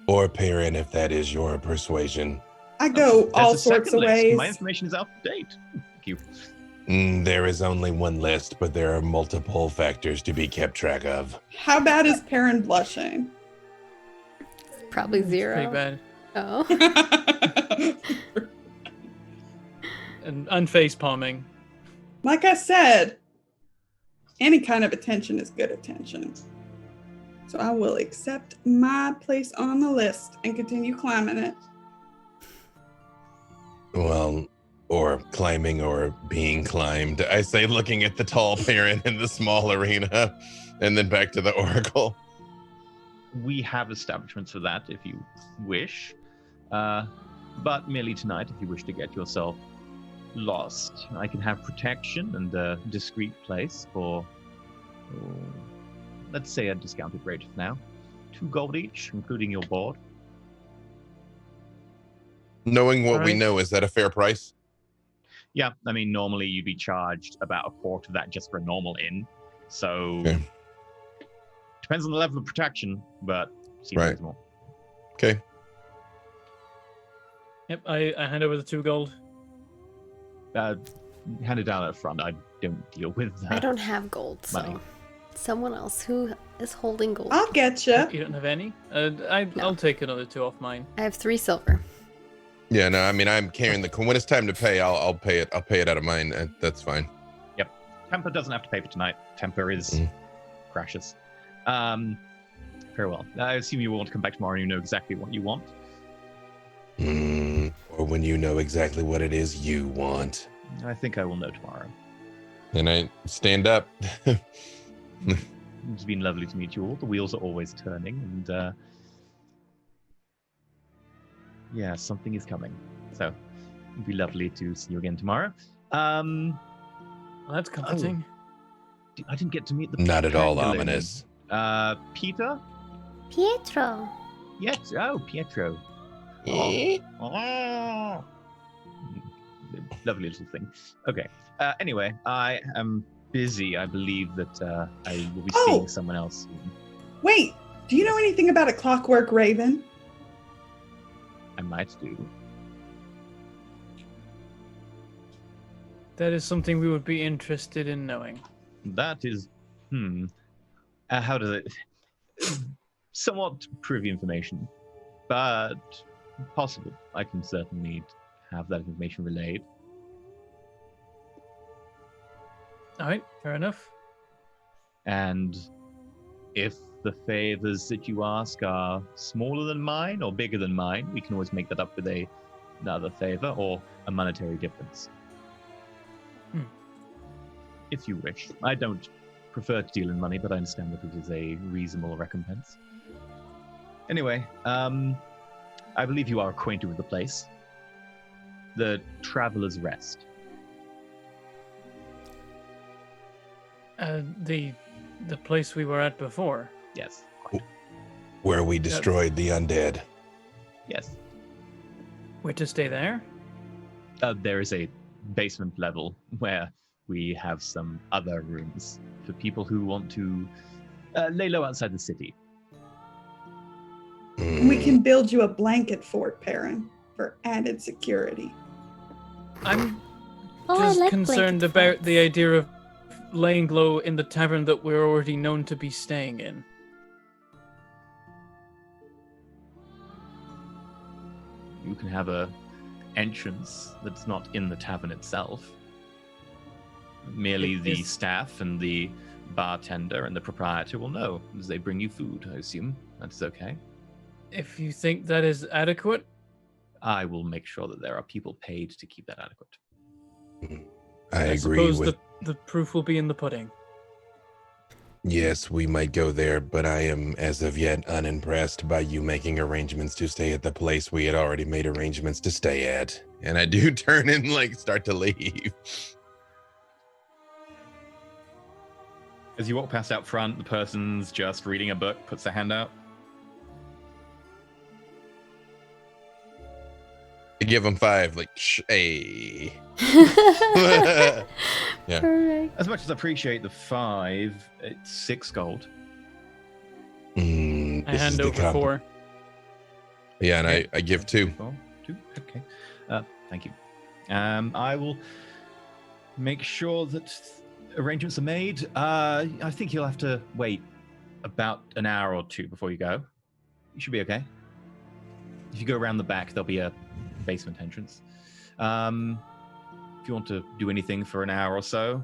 Or Perrin, if that is your persuasion. I go There's all a sorts second of list. ways. My information is out of date. Thank you. There is only one list, but there are multiple factors to be kept track of. How bad is Perrin blushing? Probably Pretty 0. bad. Oh. And face palming. Like I said, any kind of attention is good attention. So I will accept my place on the list and continue climbing it. Well, or climbing or being climbed. I say, looking at the tall Perrin in the small arena, and then back to the Oracle. We have establishments for that if you wish. But merely tonight, if you wish to get yourself lost, I can have protection and a discreet place for, let's say, a discounted rate for now. 2 gold each, including your board. Knowing what we Alright. know, is that a fair price? Yeah, I mean, normally you'd be charged about a quarter of that just for a normal inn. So Okay. depends on the level of protection, but seems Right. reasonable. Okay. Yep, I hand over the 2 gold. Hand it down at front. I don't deal with I don't have gold, so money. someone else who is holding gold. I'll get you. You don't have any? No. I'll take another 2 off mine. I have 3 silver. Yeah, no, I mean, I'm carrying the coin. When it's time to pay, I'll pay it. I'll pay it out of mine. That's fine. Temper doesn't have to pay for tonight. Temper is precious. Very well. I assume you will want to come back tomorrow and you know exactly what you want. Or when you know exactly what it is you want. I think I will know tomorrow. And I stand up. It's been lovely to meet you all. The wheels are always turning, and yeah, something is coming. So it'd be lovely to see you again tomorrow. Well, that's comforting. I didn't get to meet the Not at all pangolin. ominous. Peter? Pietro. Yes. Oh, Pietro. Oh. Lovely little thing. Okay. Anyway, I am busy. I believe that I will be seeing someone else soon. Wait, do you know anything about a clockwork raven? I might do. That is something we would be interested in knowing. That is, how does it? Somewhat privy information, but possible. I can certainly have that information relayed. All right, fair enough. And if the favors that you ask are smaller than mine or bigger than mine, we can always make that up with another favor or a monetary difference. If you wish. I don't prefer to deal in money, but I understand that it is a reasonable recompense. Anyway, I believe you are acquainted with the place. The Traveler's Rest. The place we were at before. Yes. Where we destroyed the undead. Yes. We're to stay there? There is a basement level where we have some other rooms for people who want to lay low outside the city. We can build you a blanket fort, Parn, for added security. I'm Oh, I just like concerned blanket about forts. the idea of laying low in the tavern that we're already known to be staying in. You can have a entrance that's not in the tavern itself. Merely the staff and the bartender and the proprietor will know as they bring you food, I assume. That's okay. If you think that is adequate, I will make sure that there are people paid to keep that adequate. I agree suppose with. the proof will be in the pudding. Yes, we might go there, but I am as of yet unimpressed by you making arrangements to stay at the place we had already made arrangements to stay at. And I do turn and start to leave. As you walk past out front, the person's just reading a book, puts their hand out. I give them 5, hey. Yeah. Perfect. As much as I appreciate the 5, it's 6 gold. I This is hand the over 4. Yeah, and I give 2. 2. Okay. Thank you. I will make sure that arrangements are made. I think you'll have to wait about an hour or 2 before you go. You should be okay. If you go around the back, there'll be a basement entrance. If you want to do anything for an hour or so,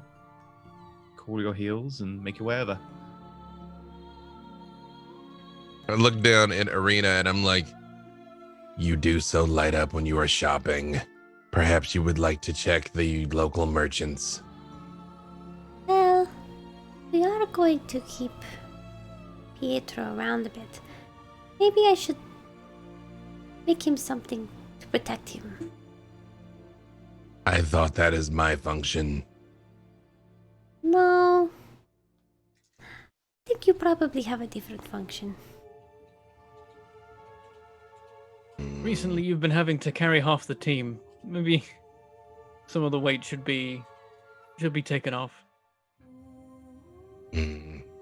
call your heels and make your way over. I look down at Arena and I'm like, you do so light up when you are shopping. Perhaps you would like to check the local merchants. Well, we are going to keep Pietro around a bit. Maybe I should make him something to protect him. I thought that is my function. No. I think you probably have a different function. Recently, you've been having to carry half the team. Maybe some of the weight should be taken off.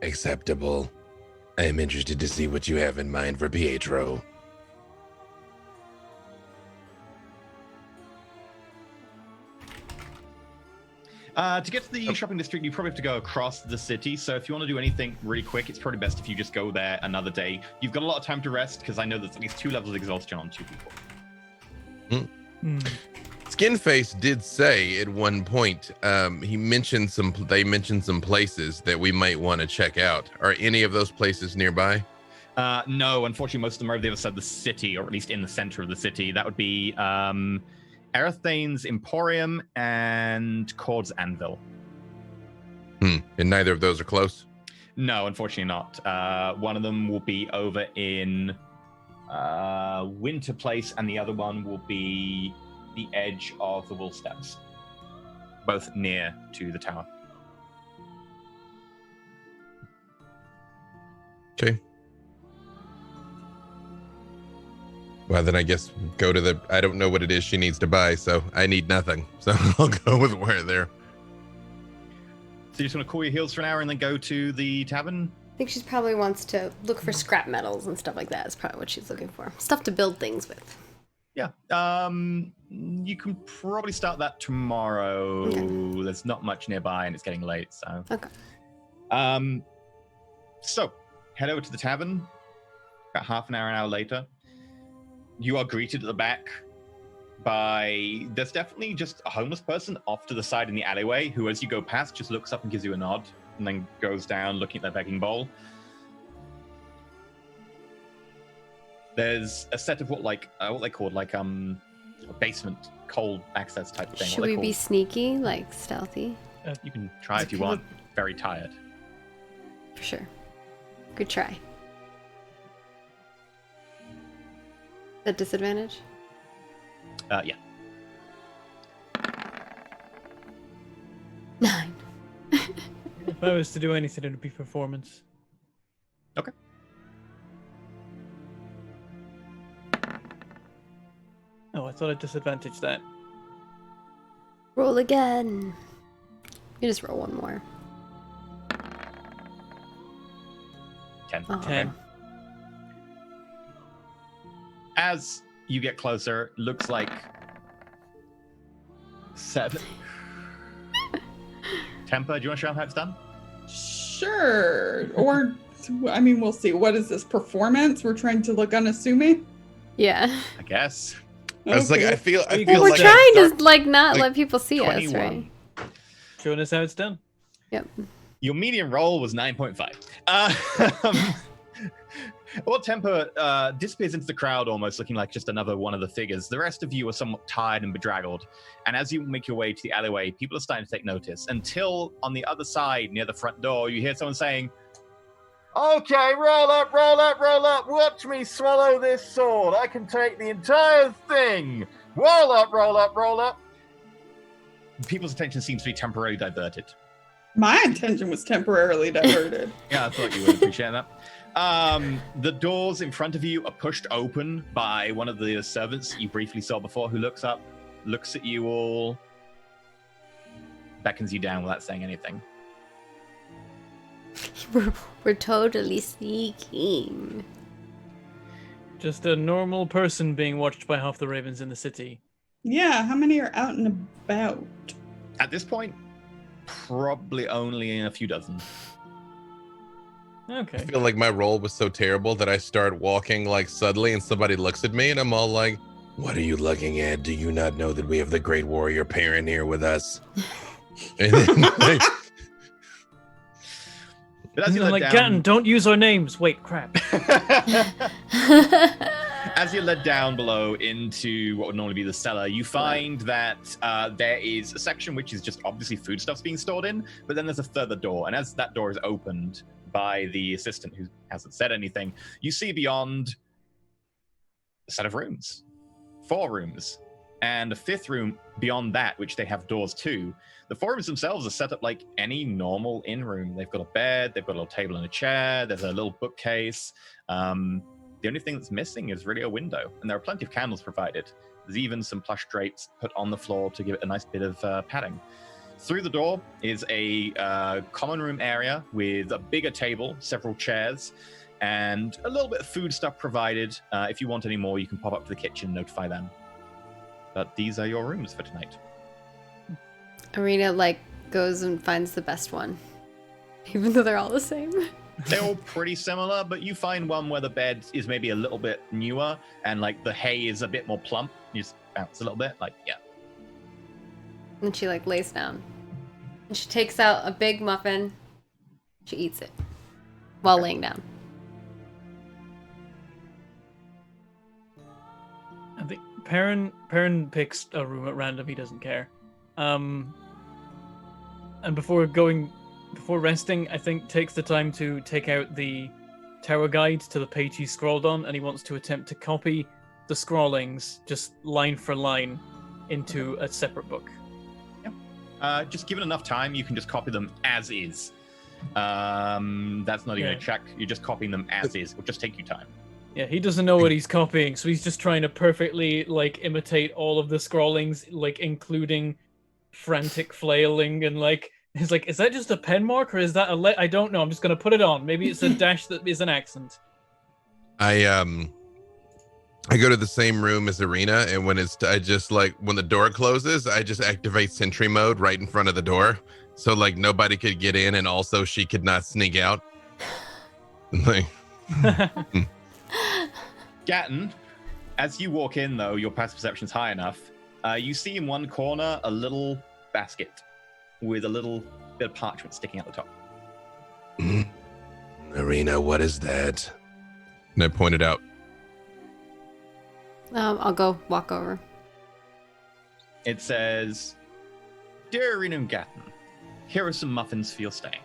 Acceptable. I am interested to see what you have in mind for Pietro. To get to the shopping district, you probably have to go across the city. So if you want to do anything really quick, it's probably best if you just go there another day. You've got a lot of time to rest because I know there's at least 2 levels of exhaustion on 2 people. Skinface did say at one point, they mentioned some places that we might want to check out. Are any of those places nearby? No, unfortunately, most of them are over the other side of the city, or at least in the center of the city. That would be Erethane's Emporium and Cord's Anvil. And neither of those are close? No, unfortunately not. One of them will be over in Winter Place, and the other one will be the edge of the Wolf Steps, both near to the tower. Okay. Well, then I guess go to the... I don't know what it is she needs to buy, so I need nothing. So I'll go with where there. So you're just going to cool your heels for an hour and then go to the tavern? I think she probably wants to look for scrap metals and stuff like that. Is probably what she's looking for. Stuff to build things with. Yeah. You can probably start that tomorrow. Okay. There's not much nearby and it's getting late, so... Okay. So, head over to the tavern. About half an hour later. You are greeted at the back by... There's definitely just a homeless person off to the side in the alleyway who, as you go past, just looks up and gives you a nod and then goes down looking at their begging bowl. There's a set of what they called a basement cold access type of thing. Should we be sneaky, like stealthy? You can try if you want. Very tired. For sure. Good try. At disadvantage? Yeah. 9. If I was to do anything, it would be performance. Okay. Oh, I thought I'd disadvantage that. Roll again. You just roll one more. 10. Oh, 10. okay. As you get closer, looks like 7. Temper, do you want to show them how it's done? Sure. Or, I mean, we'll see. What is this, performance? We're trying to look unassuming? Yeah. I guess. I was like, I feel Well, we're like trying to not let people see 21. us, right? Showing us how it's done. Yep. Your median roll was 9.5. Well, Temper disappears into the crowd almost, looking like just another one of the figures. The rest of you are somewhat tired and bedraggled. And as you make your way to the alleyway, people are starting to take notice. Until on the other side, near the front door, you hear someone saying, "Okay, roll up, roll up, roll up. Watch me swallow this sword. I can take the entire thing. Roll up, roll up, roll up." People's attention seems to be temporarily diverted. My attention was temporarily diverted. Yeah, I thought you would appreciate that. The doors in front of you are pushed open by one of the servants that you briefly saw before, who looks up, looks at you all, beckons you down without saying anything. We're totally sneaking. Just a normal person being watched by half the ravens in the city. Yeah, how many are out and about? At this point, probably only a few dozen. Okay. I feel like my roll was so terrible that I start walking like suddenly and somebody looks at me and I'm all like, "What are you looking at? Do you not know that we have the great warrior Parn here with us?" And then, like, But as you I'm led like, down, Gatton, don't use our names. Wait, crap. as you're led down below into what would normally be the cellar, you find that there is a section which is just obviously foodstuffs being stored in, but then there's a further door, and as that door is opened by the assistant who hasn't said anything, you see beyond a set of rooms. 4 rooms. And a 5th room beyond that, which they have doors to. The 4 rooms themselves are set up like any normal inn room. They've got a bed, they've got a little table and a chair, there's a little bookcase. The only thing that's missing is really a window, and there are plenty of candles provided. There's even some plush drapes put on the floor to give it a nice bit of padding. Through the door is a common room area with a bigger table, several chairs, and a little bit of food stuff provided. If you want any more, you can pop up to the kitchen, notify them. But these are your rooms for tonight. Arena goes and finds the best one, even though they're all the same. They're all pretty similar, but you find one where the bed is maybe a little bit newer and the hay is a bit more plump. You just bounce a little bit, yeah. And she lays down. And she takes out a big muffin. She eats it while laying down. I think Parn picks a room at random. He doesn't care. And before resting, I think takes the time to take out the tower guide to the page he scrolled on, and he wants to attempt to copy the scrawlings just line for line into a separate book. Just given enough time, you can just copy them as is. That's not even a check. You're just copying them as is. It'll just take you time. Yeah, he doesn't know what he's copying, so he's just trying to perfectly imitate all of the scrawlings, including frantic flailing and he's is that just a pen mark or is that I don't know. I'm just gonna put it on. Maybe it's a dash that is an accent. I go to the same room as Arena, and when I just when the door closes, I just activate sentry mode right in front of the door, so nobody could get in, and also she could not sneak out. Gatton, as you walk in, though, your passive perception's high enough. You see in one corner a little basket with a little bit of parchment sticking out the top. Arena, what is that? And I pointed out. I'll go walk over. It says, "Dear Arena and Gatton, here are some muffins for your stay."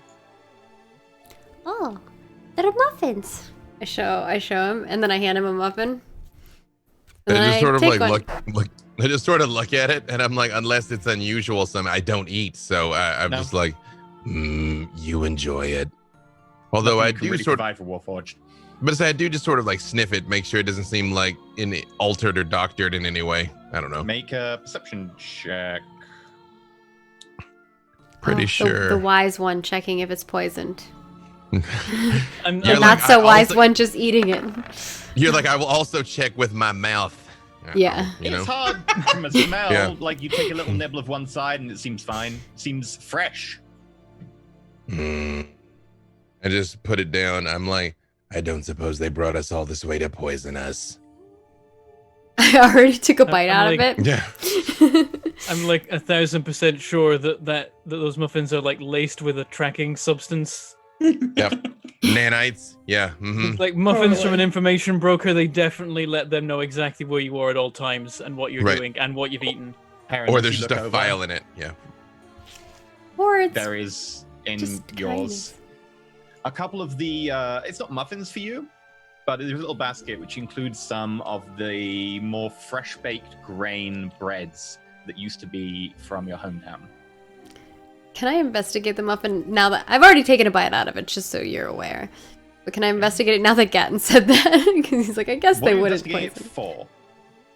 Oh, there are muffins. I show him, and then I hand him a muffin. I just sort of take one. look. I just sort of look at it, and I'm unless it's unusual, I don't eat, so I'm just you enjoy it. Although I do really sort provide for Warforged. But I do just sort of sniff it, make sure it doesn't seem altered or doctored in any way. I don't know. Make a perception check. Pretty sure. The wise one checking if it's poisoned. I'm The not so wise one just eating it. You're I will also check with my mouth. Yeah. It's hard from a smell. Yeah. You take a little nibble of one side and it seems fine. Seems fresh. I just put it down. I'm I don't suppose they brought us all this way to poison us. I already took a bite out of it. Yeah. I'm 1,000% sure that those muffins are laced with a tracking substance. Yep. Nanites. Yeah. Mm-hmm. Muffins from an information broker, they definitely let them know exactly where you are at all times and what you're doing and what you've eaten. Or there's just a file in it. Yeah. Or it's there is in yours a couple of the it's not muffins for you, but there's a little basket which includes some of the more fresh baked grain breads that used to be from your hometown. Can I investigate the muffin now that I've already taken a bite out of it, just so you're aware? But can I investigate it now that Gatton said that? Because he's I guess they wouldn't poison it for.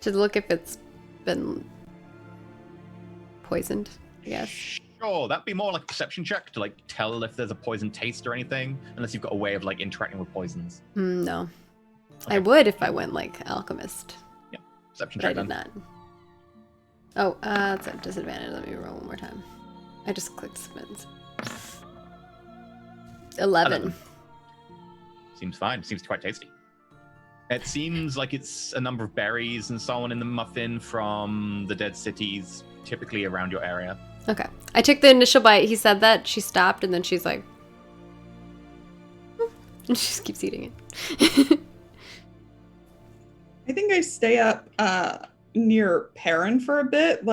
To look if it's been poisoned, I guess. Sure, that'd be more like a perception check to tell if there's a poison taste or anything, unless you've got a way of interacting with poisons. No. Okay. I would if I went alchemist. Yeah, perception but check. I did not. Oh, that's a disadvantage. Let me roll one more time. I just clicked spins. 11. Seems fine. Seems quite tasty. It seems like it's a number of berries and so on in the muffin from the dead cities, typically around your area. Okay. I took the initial bite. He said that. She stopped, and then she's and she just keeps eating it. I think I stay up near Parn for a bit,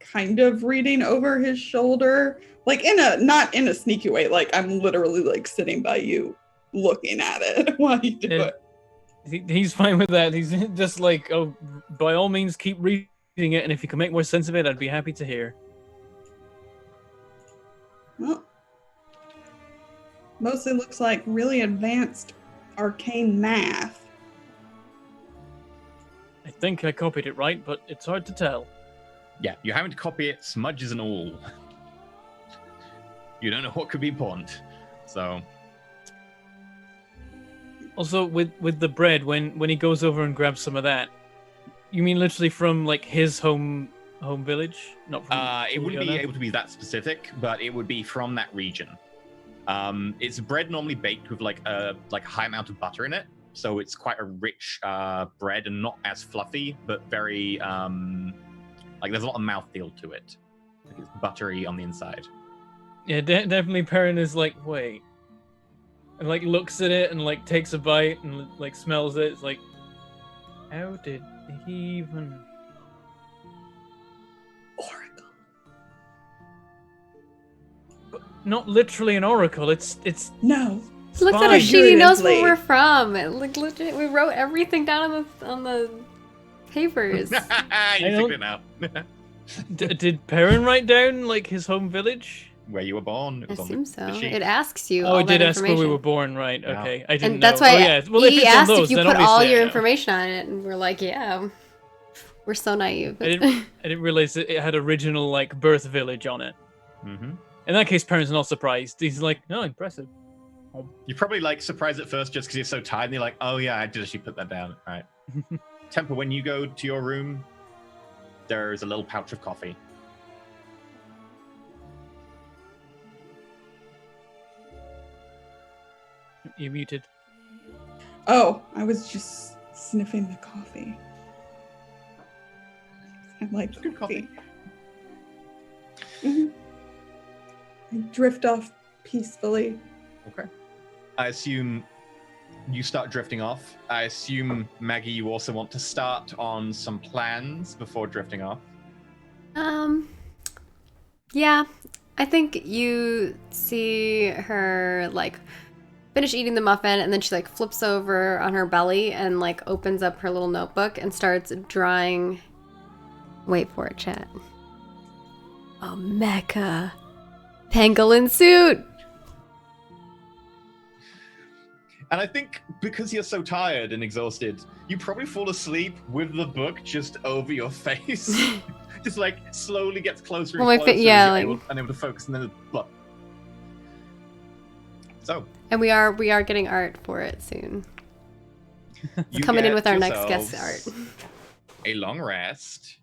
kind of reading over his shoulder, not in a sneaky way. I'm literally sitting by you, looking at it while you do it. He's fine with that. He's just oh, by all means, keep reading it, and if you can make more sense of it, I'd be happy to hear. Well, mostly looks like really advanced arcane math. I think I copied it right, but it's hard to tell. Yeah, you're having to copy it, smudges and all. You don't know what could be important. So Also, with the bread, when he goes over and grabs some of that, you mean literally from like his home village, not from? it wouldn't be Juliana? able to be that specific, but it would be from that region. It's bread normally baked with like a high amount of butter in it, so it's quite a rich bread and not as fluffy, but very like there's a lot of mouthfeel to it. Like it's buttery on the inside. Yeah, definitely. Perrin is like, wait, and like looks at it and like takes a bite and like smells it. It's like, how did he even? Oracle. But not literally an oracle. It's No. Look at her sheet. He knows where Figuratively. we're from. Like legit, we wrote everything down on the papers. You don't- figured it out. did Perrin write down like his home village? Where you were born. It I was on assume the so. sheet. It asks you. Oh, all it did that ask where we information. were born, right? Yeah. Okay, I didn't And that's know. why Oh, yeah. Well, if he it's on asked those, if you then put all obviously I your know. information on it, and we're like, yeah, we're so naive. I didn't realize that it had original like birth village on it. Mm-hmm. In that case, Perrin's not surprised. He's like, oh, impressive. You're probably like surprised at first just because you're so tired, and you're like, "Oh yeah, I did actually put that down." All right. Temper, when you go to your room, there's a little pouch of coffee. You muted. Oh, I was just sniffing the coffee. I like Good coffee. Mhm. I drift off peacefully. Okay. I assume you start drifting off. I assume, Maggie, you also want to start on some plans before drifting off. Yeah, I think you see her like finish eating the muffin, and then she like flips over on her belly and like opens up her little notebook and starts drawing. Wait for it, chat. A mecha pangolin suit. And I think because you're so tired and exhausted, you probably fall asleep with the book just over your face. Just like slowly gets closer and Well, my closer. yeah, as you're like- unable to focus, and then the book. So And we are getting art for it soon. you Coming in get with our next guest yourselves art. a long rest,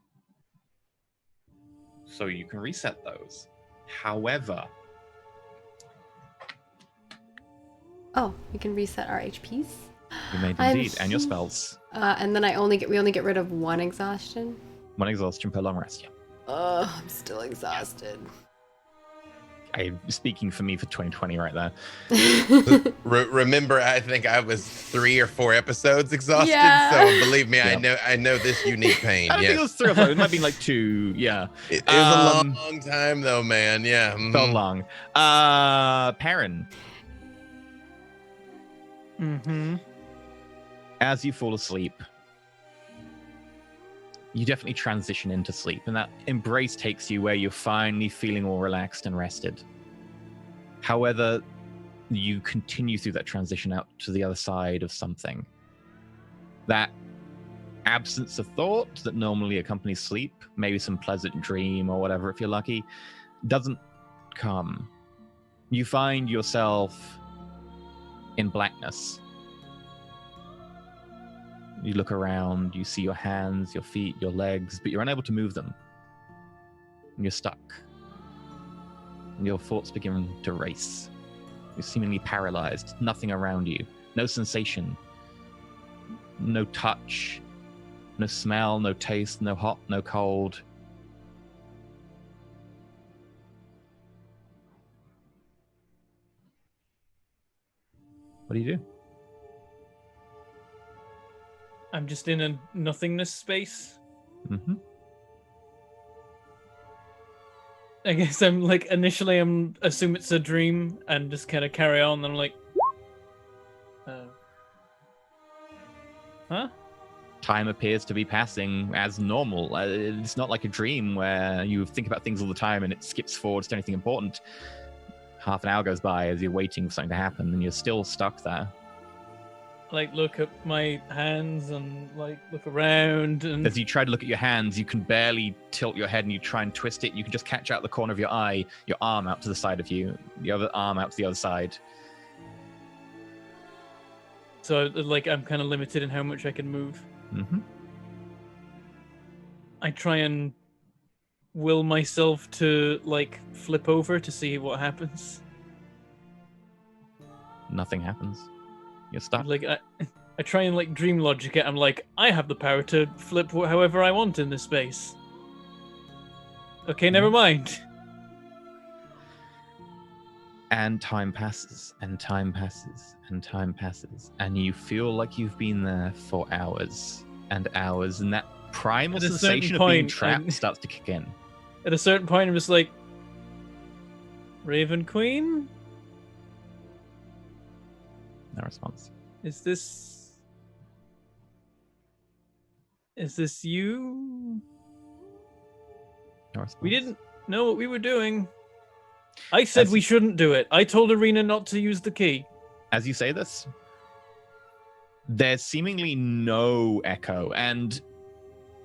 so you can reset those. However, Oh, we can reset our HPs. you may I'm indeed, and your he- spells. And then we only get rid of one exhaustion. One exhaustion per long rest. Yeah. I'm still exhausted. I'm speaking for me for 2020 right there. Remember, I think I was 3 or 4 episodes exhausted. Yeah. So believe me, Yeah. I know this unique pain. I don't think it Yes. was 3 or 4. It might be like 2. Yeah. It was a Um, long time though, man. Yeah. So mhm. long. Parn, Mm-hmm. as you fall asleep, you definitely transition into sleep, and that embrace takes you where you're finally feeling all relaxed and rested. However, you continue through that transition out to the other side of something. That absence of thought that normally accompanies sleep, maybe some pleasant dream or whatever if you're lucky, doesn't come. You find yourself in blackness. You look around, you see your hands, your feet, your legs, but you're unable to move them. And you're stuck. And your thoughts begin to race. You're seemingly paralyzed, nothing around you, no sensation, no touch, no smell, no taste, no hot, no cold. What do you do? I'm just in a nothingness space. Mm-hmm. I guess I'm like initially I'm assume it's a dream and just kind of carry on. And I'm like, huh? Time appears to be passing as normal. It's not like a dream where you think about things all the time and it skips forward to anything important. Half an hour goes by as you're waiting for something to happen and you're still stuck there. like look at my hands and like look around and As you try to look at your hands, you can barely tilt your head and you try and twist it. You can just catch out the corner of your eye, your arm out to the side of you, the other arm out to the other side. so like I'm kind of limited in how much I can move. Mm-hmm. I try and will myself to like flip over to see what happens. Nothing happens. You're stuck. Like I try and like dream logic it. I'm like, I have the power to flip however I want in this space. Okay, never mind. And time passes, and time passes, and time passes, and you feel like you've been there for hours and hours, and that primal At a certain sensation of being point, trapped starts to kick in. At a certain point, I'm just like, Raven Queen? No response. Is this you? No response. We didn't know what we were doing. I said As we you- shouldn't do it. I told Arena not to use the key. As you say this, there's seemingly no echo, and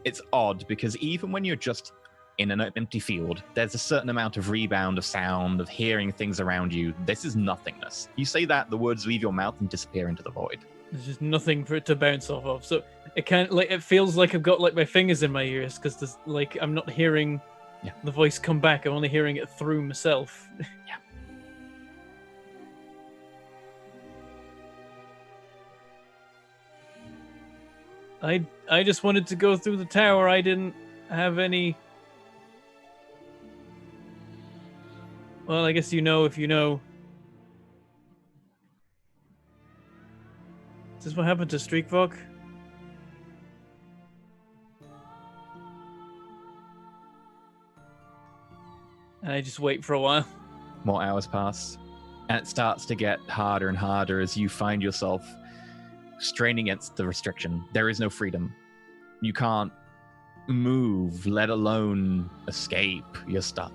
it's odd because even when you're just in an empty field, there's a certain amount of rebound of sound, of hearing things around you. This is nothingness. You say that, the words leave your mouth and disappear into the void. There's just nothing for it to bounce off of. So it can't like it feels like I've got like my fingers in my ears because there's like I'm not hearing the voice come back. I'm only hearing it through myself. Yeah. I just wanted to go through the tower. I didn't have any. Well, I guess you know if you know. Is this what happened to Streakvok? And I just wait for a while. More hours pass, and it starts to get harder and harder as you find yourself straining against the restriction. There is no freedom. You can't move, let alone escape. You're stuck.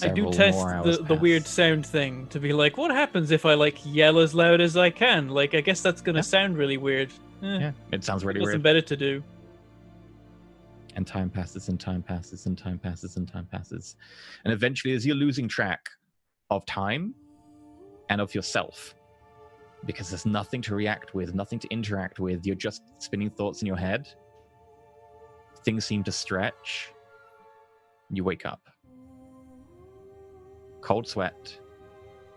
I do Several test more hours the weird pass. sound thing to be like, what happens if I like yell as loud as I can? Like, I guess that's gonna sound really weird. Yeah, it sounds really Nothing weird. better to do. And time passes, and time passes, and time passes, and time passes. And eventually, as you're losing track of time and of yourself, because there's nothing to react with, nothing to interact with, you're just spinning thoughts in your head. Things seem to stretch. You wake up. Cold sweat.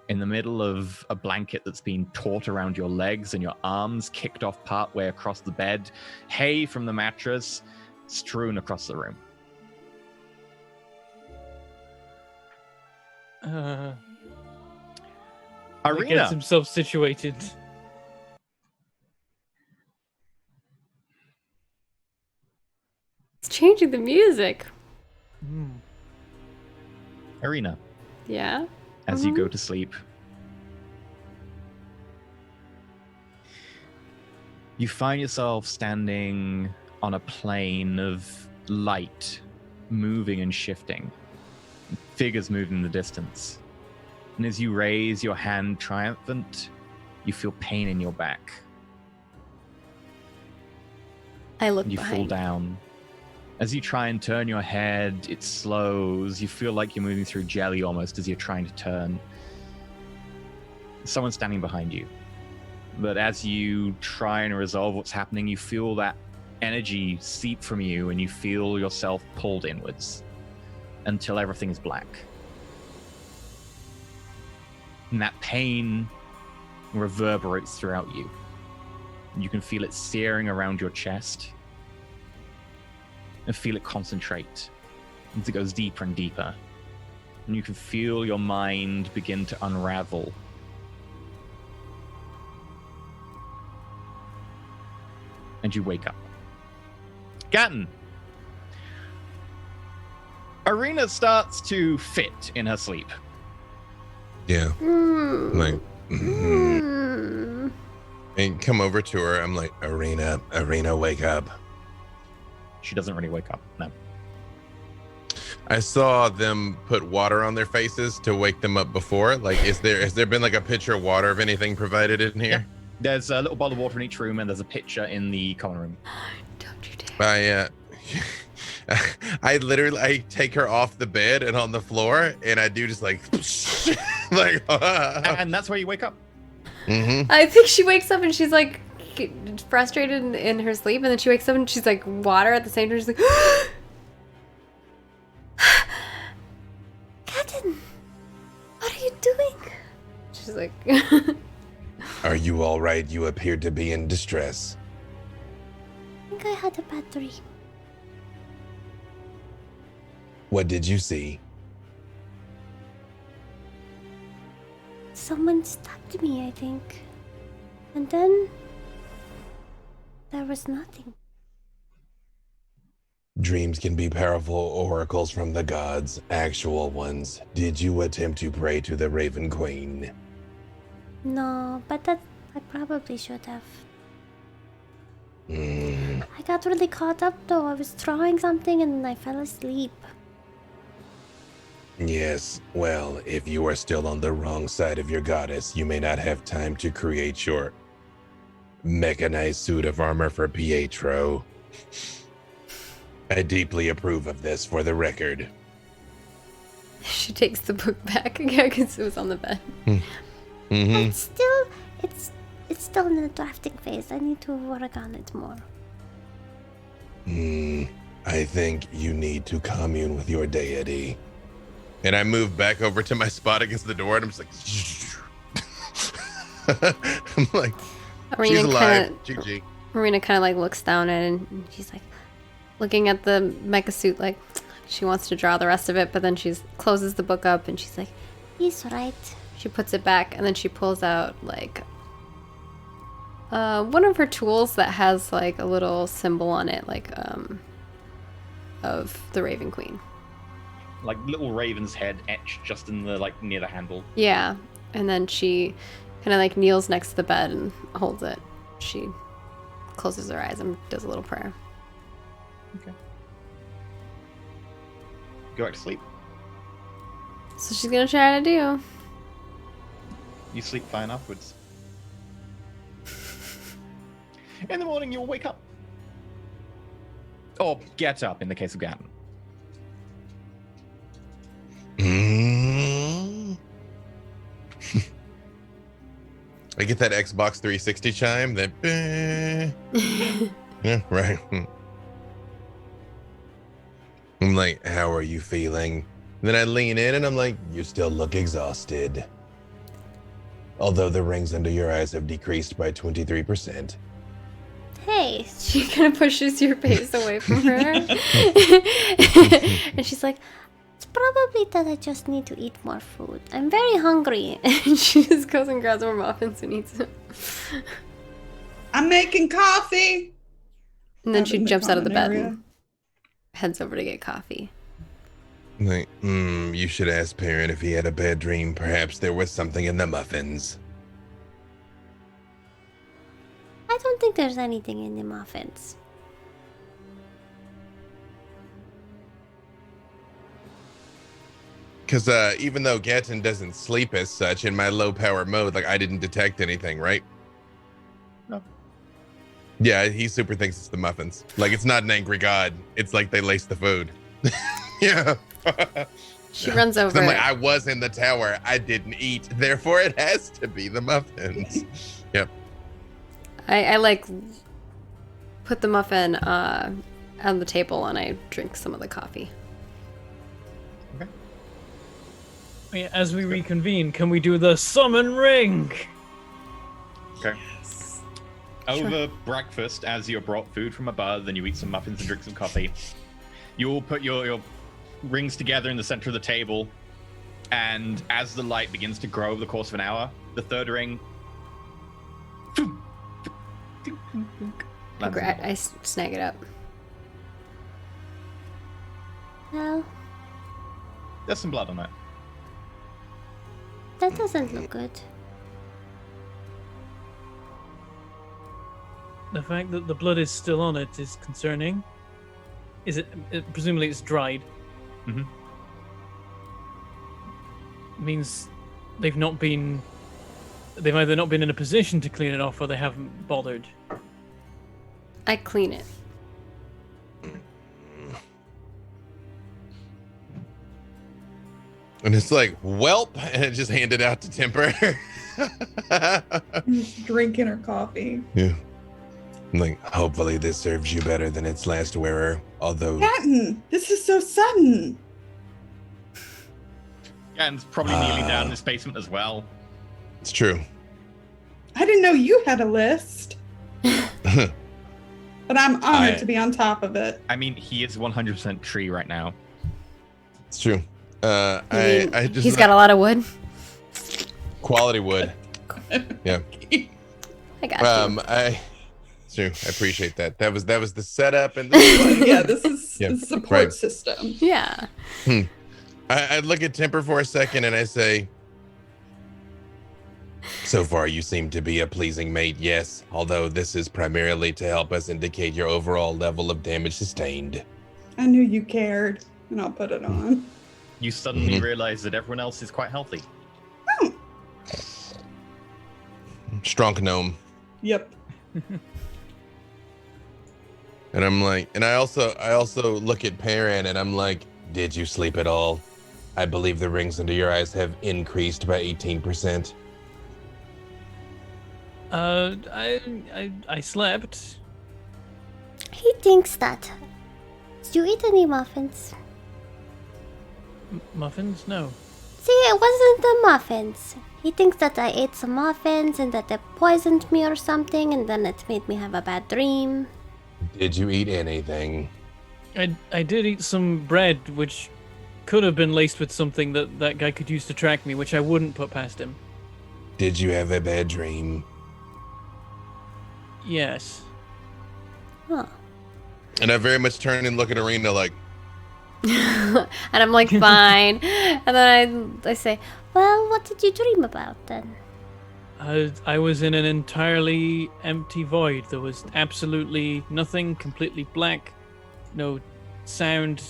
In the middle of a blanket that's been taut around your legs and your arms kicked off partway across the bed. Hay from the mattress strewn across the room. He Arena. gets himself situated. It's changing the music. Arena. Yeah. As you go to sleep, you find yourself standing on a plane of light, moving and shifting. Figures moving in the distance. And as you raise your hand triumphant, you feel pain in your back. I look And you fall behind. down. As you try and turn your head, it slows. You feel like you're moving through jelly almost as you're trying to turn. Someone's standing behind you. But as you try and resolve what's happening, you feel that energy seep from you and you feel yourself pulled inwards until everything is black. And that pain reverberates throughout you. You can feel it searing around your chest and feel it concentrate as it goes deeper and deeper. And you can feel your mind begin to unravel. And you wake up. Gatton. Arena starts to fit in her sleep. Yeah. Mm. Like, Mm. and come over to her. I'm like, Arena, wake up. She doesn't really wake up. No. I saw them put water on their faces to wake them up before. Like, has there been like a pitcher of water of anything provided in here? There's a little bottle of water in each room, and there's a pitcher in the common room. Don't you dare. I take her off the bed and on the floor, and I do just like, like, And that's where you wake up. I think she wakes up and she's like frustrated in her sleep, and then she wakes up and she's like water at the same time. She's like, Captain, what are you doing? she's like, Are you all right? You appear to be in distress. I think I had a bad dream. What did you see? Someone stabbed me, I think. And then there was nothing. Dreams can be powerful oracles from the gods, actual ones. Did you attempt to pray to the Raven Queen? No, but that I probably should have. Hmm. I got really caught up though. I was drawing something and I fell asleep. Yes, well, if you are still on the wrong side of your goddess, you may not have time to create your mechanized suit of armor for Pietro. I deeply approve of this, for the record. she takes the book back again because it was on the bed. It's still in the drafting phase. I need to work on it more. I think you need to commune with your deity. And I move back over to my spot against the door, and I'm just like, I'm like, she's alive. GG. Marina kind of like looks down at it, and she's like looking at the mecha suit, like she wants to draw the rest of it, but then she closes the book up and she's like, He's right. she puts it back, and then she pulls out like one of her tools that has like a little symbol on it, like of the Raven Queen. Like little raven's head etched just in the like near the handle. Yeah, and then she kind of like kneels next to the bed and holds it. She closes her eyes and does a little prayer. Okay. Go back to sleep. So she's gonna try to do. You sleep fine afterwards. In the morning, you'll wake up. Or get up in the case of Gatton. I get that Xbox 360 chime that yeah, right. I'm like, how are you feeling? Then I lean in and I'm like, you still look exhausted. Although the rings under your eyes have decreased by 23%. Hey, She kind of pushes your face away from her. And she's like, it's probably that I just need to eat more food. I'm very hungry. and she just goes and grabs more muffins and eats them. I'm making coffee. And then Out she in the jumps out of the common bed area. and heads over to get coffee. Like, you should ask Parn if he had a bad dream. Perhaps there was something in the muffins. I don't think there's anything in the muffins. Because even though Gatton doesn't sleep as such, in my low power mode, like I didn't detect anything, right? No. Yeah, he super thinks it's the muffins. Like it's not an angry god. It's like they laced the food. Yeah. She runs over. I'm like, I was in the tower. I didn't eat. Therefore, it has to be the muffins. Yep. I like put the muffin on the table and I drink some of the coffee. Okay. Yeah, as we reconvene, can we do the summon ring? Okay. Over breakfast, as you're brought food from above, then you eat some muffins and drink some coffee. You all put your rings together in the center of the table, and as the light begins to grow over the course of an hour, the third ring lands in the I snag it up. Well, There's some blood on that. that doesn't look good. The fact that the blood is still on it is concerning. Is it? Presumably it's dried. Mm-hmm. Means they've not been they've either not been in a position to clean it off or they haven't bothered. I clean it. And it's like, welp, and it just handed out to Temper. Just drinking her coffee. Yeah. I'm like, hopefully this serves you better than its last wearer. Although, Patton, this is so sudden. And probably kneeling down in this basement as well. it's true. I didn't know you had a list. But I'm honored to be on top of it. I mean, he is 100% tree right now. It's true. I just he's got a lot of wood. quality wood. Yeah. I got you. It's true. I appreciate that. That was the setup and the Yeah, this is Yeah, a support right. system. Yeah. I look at Temper for a second and I say, so far you seem to be a pleasing mate, yes. Although this is primarily to help us indicate your overall level of damage sustained. I knew you cared, and I'll put it on. You suddenly realize that everyone else is quite healthy. Strong gnome. Yep. And I'm like, and I also look at Parn and I'm like, did you sleep at all? I believe the rings under your eyes have increased by 18%. I slept. He thinks that. Did you eat any muffins? Muffins? No. See, it wasn't the muffins. He thinks that I ate some muffins and that they poisoned me or something, and then it made me have a bad dream. Did you eat anything? I did eat some bread, which could have been laced with something that guy could use to track me, which I wouldn't put past him. Did you have a bad dream? Yes. Huh. And I very much turn and look at Arena like, And I'm like, fine. And then I say, Well, what did you dream about then? I was in an entirely empty void. There was absolutely nothing, completely black, no sound,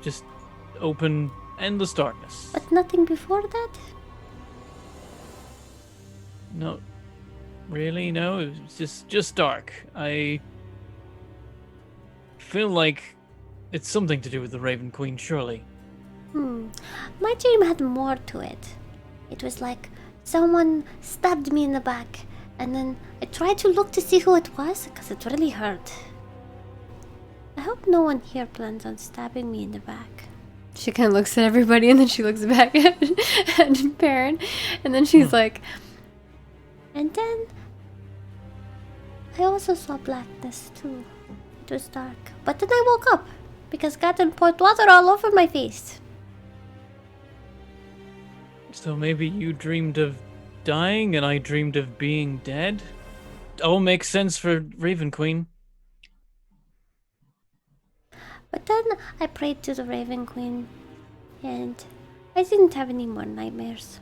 just open, endless darkness. But nothing before that? No, really, no. It was just dark. I feel like it's something to do with the Raven Queen, surely. My dream had more to it. It was like someone stabbed me in the back, and then I tried to look to see who it was, because it really hurt. I hope no one here plans on stabbing me in the back. she kind of looks at everybody and then she looks back at Parn. And then she's like, And then I also saw blackness too. It was dark. But then I woke up because Gaten poured water all over my face. So maybe you dreamed of dying and I dreamed of being dead? All makes sense for Raven Queen. But then I prayed to the Raven Queen, and I didn't have any more nightmares.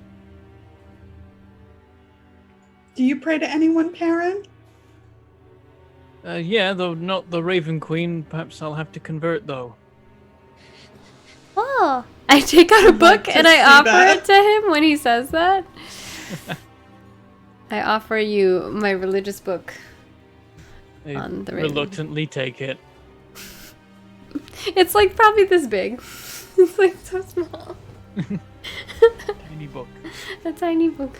Do you pray to anyone, Parn? Yeah, though not the Raven Queen. Perhaps I'll have to convert, though. Oh, I take out a I'd like book to and I see offer that. it to him when he says that. I offer you my religious book. I On the Raven. reluctantly take it. It's like probably this big. It's like so small. Tiny book. A tiny book.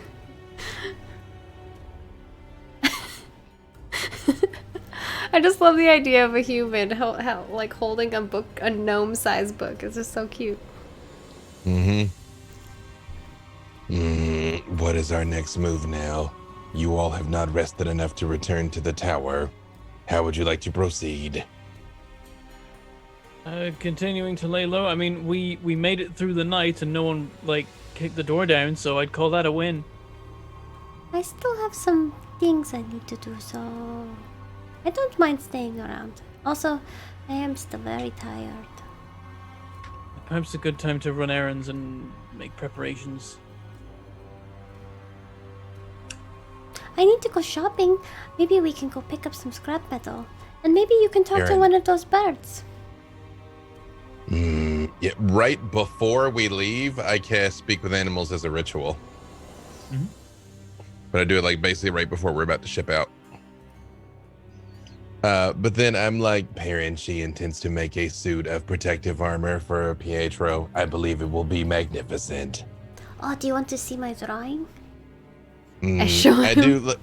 I just love the idea of a human like holding a book, a gnome-sized book. It's just so cute. What is our next move now? You all have not rested enough to return to the tower. How would you like to proceed? Continuing to lay low. I mean, we made it through the night and no one, like, kicked the door down, so I'd call that a win. I still have some things I need to do, so I don't mind staying around. Also, I am still very tired. Perhaps a good time to run errands and make preparations. I need to go shopping. Maybe we can go pick up some scrap metal. And maybe you can talk to Aaron. one of those birds. Yeah, right before we leave, I cast Speak with Animals as a ritual. but I do it like basically right before we're about to ship out. But then I'm like, Parn, she intends to make a suit of protective armor for Pietro. I believe it will be magnificent. Oh, do you want to see my drawing? I show I him. do.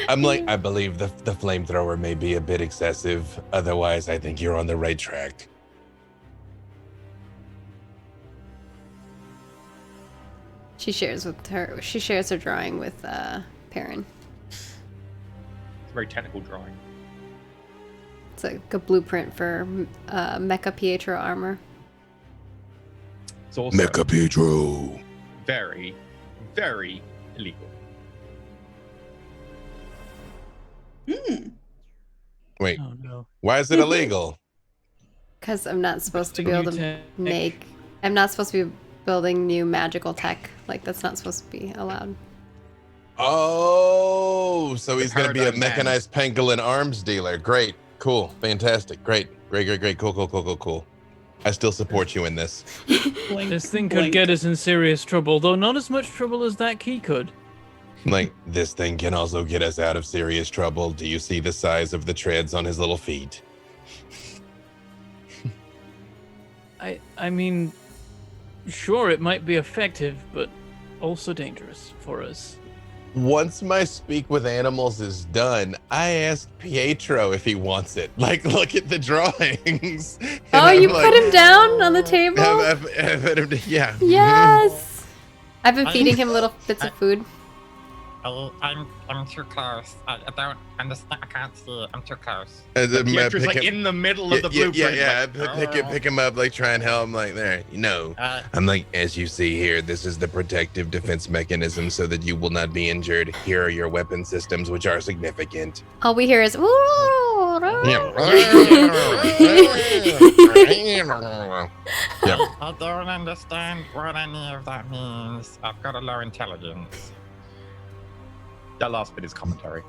I'm like, I believe the flamethrower may be a bit excessive. Otherwise, I think you're on the right track. She shares her drawing with Parn. It's a very technical drawing. It's like a blueprint for Mecha Pietro armor. It's also Mecha Pietro. very, very illegal. Wait, Oh no. why is it illegal? Because I'm not supposed to be able to Tech. make. I'm not supposed to be building new magical tech. Like, that's not supposed to be allowed. Oh, so he's gonna be a paradigm mechanized pangolin arms dealer. Great, cool, fantastic, great, cool. I still support you in this. Blink, This thing could blink. get us in serious trouble, though not as much trouble as that key could. Like, this thing can also get us out of serious trouble. Do you see the size of the treads on his little feet? I mean, sure, it might be effective, but also dangerous for us. Once my speak with animals is done, I ask Pietro if he wants it. Like, look at the drawings. And Oh, I'm you like, put him down on the table? I've put him yeah. Yes! I've been feeding him little bits of food. I'm too close. I don't understand. I can't see it. I'm too close. Pietro's like in the middle of the blueprint. Yeah. like, Pick him up, like try and help him. Like there, I'm like, as you see here, this is the protective defense mechanism so that you will not be injured. Here are your weapon systems, which are significant. All we hear is. I don't understand what any of that means. I've got a low intelligence. That last bit is commentary.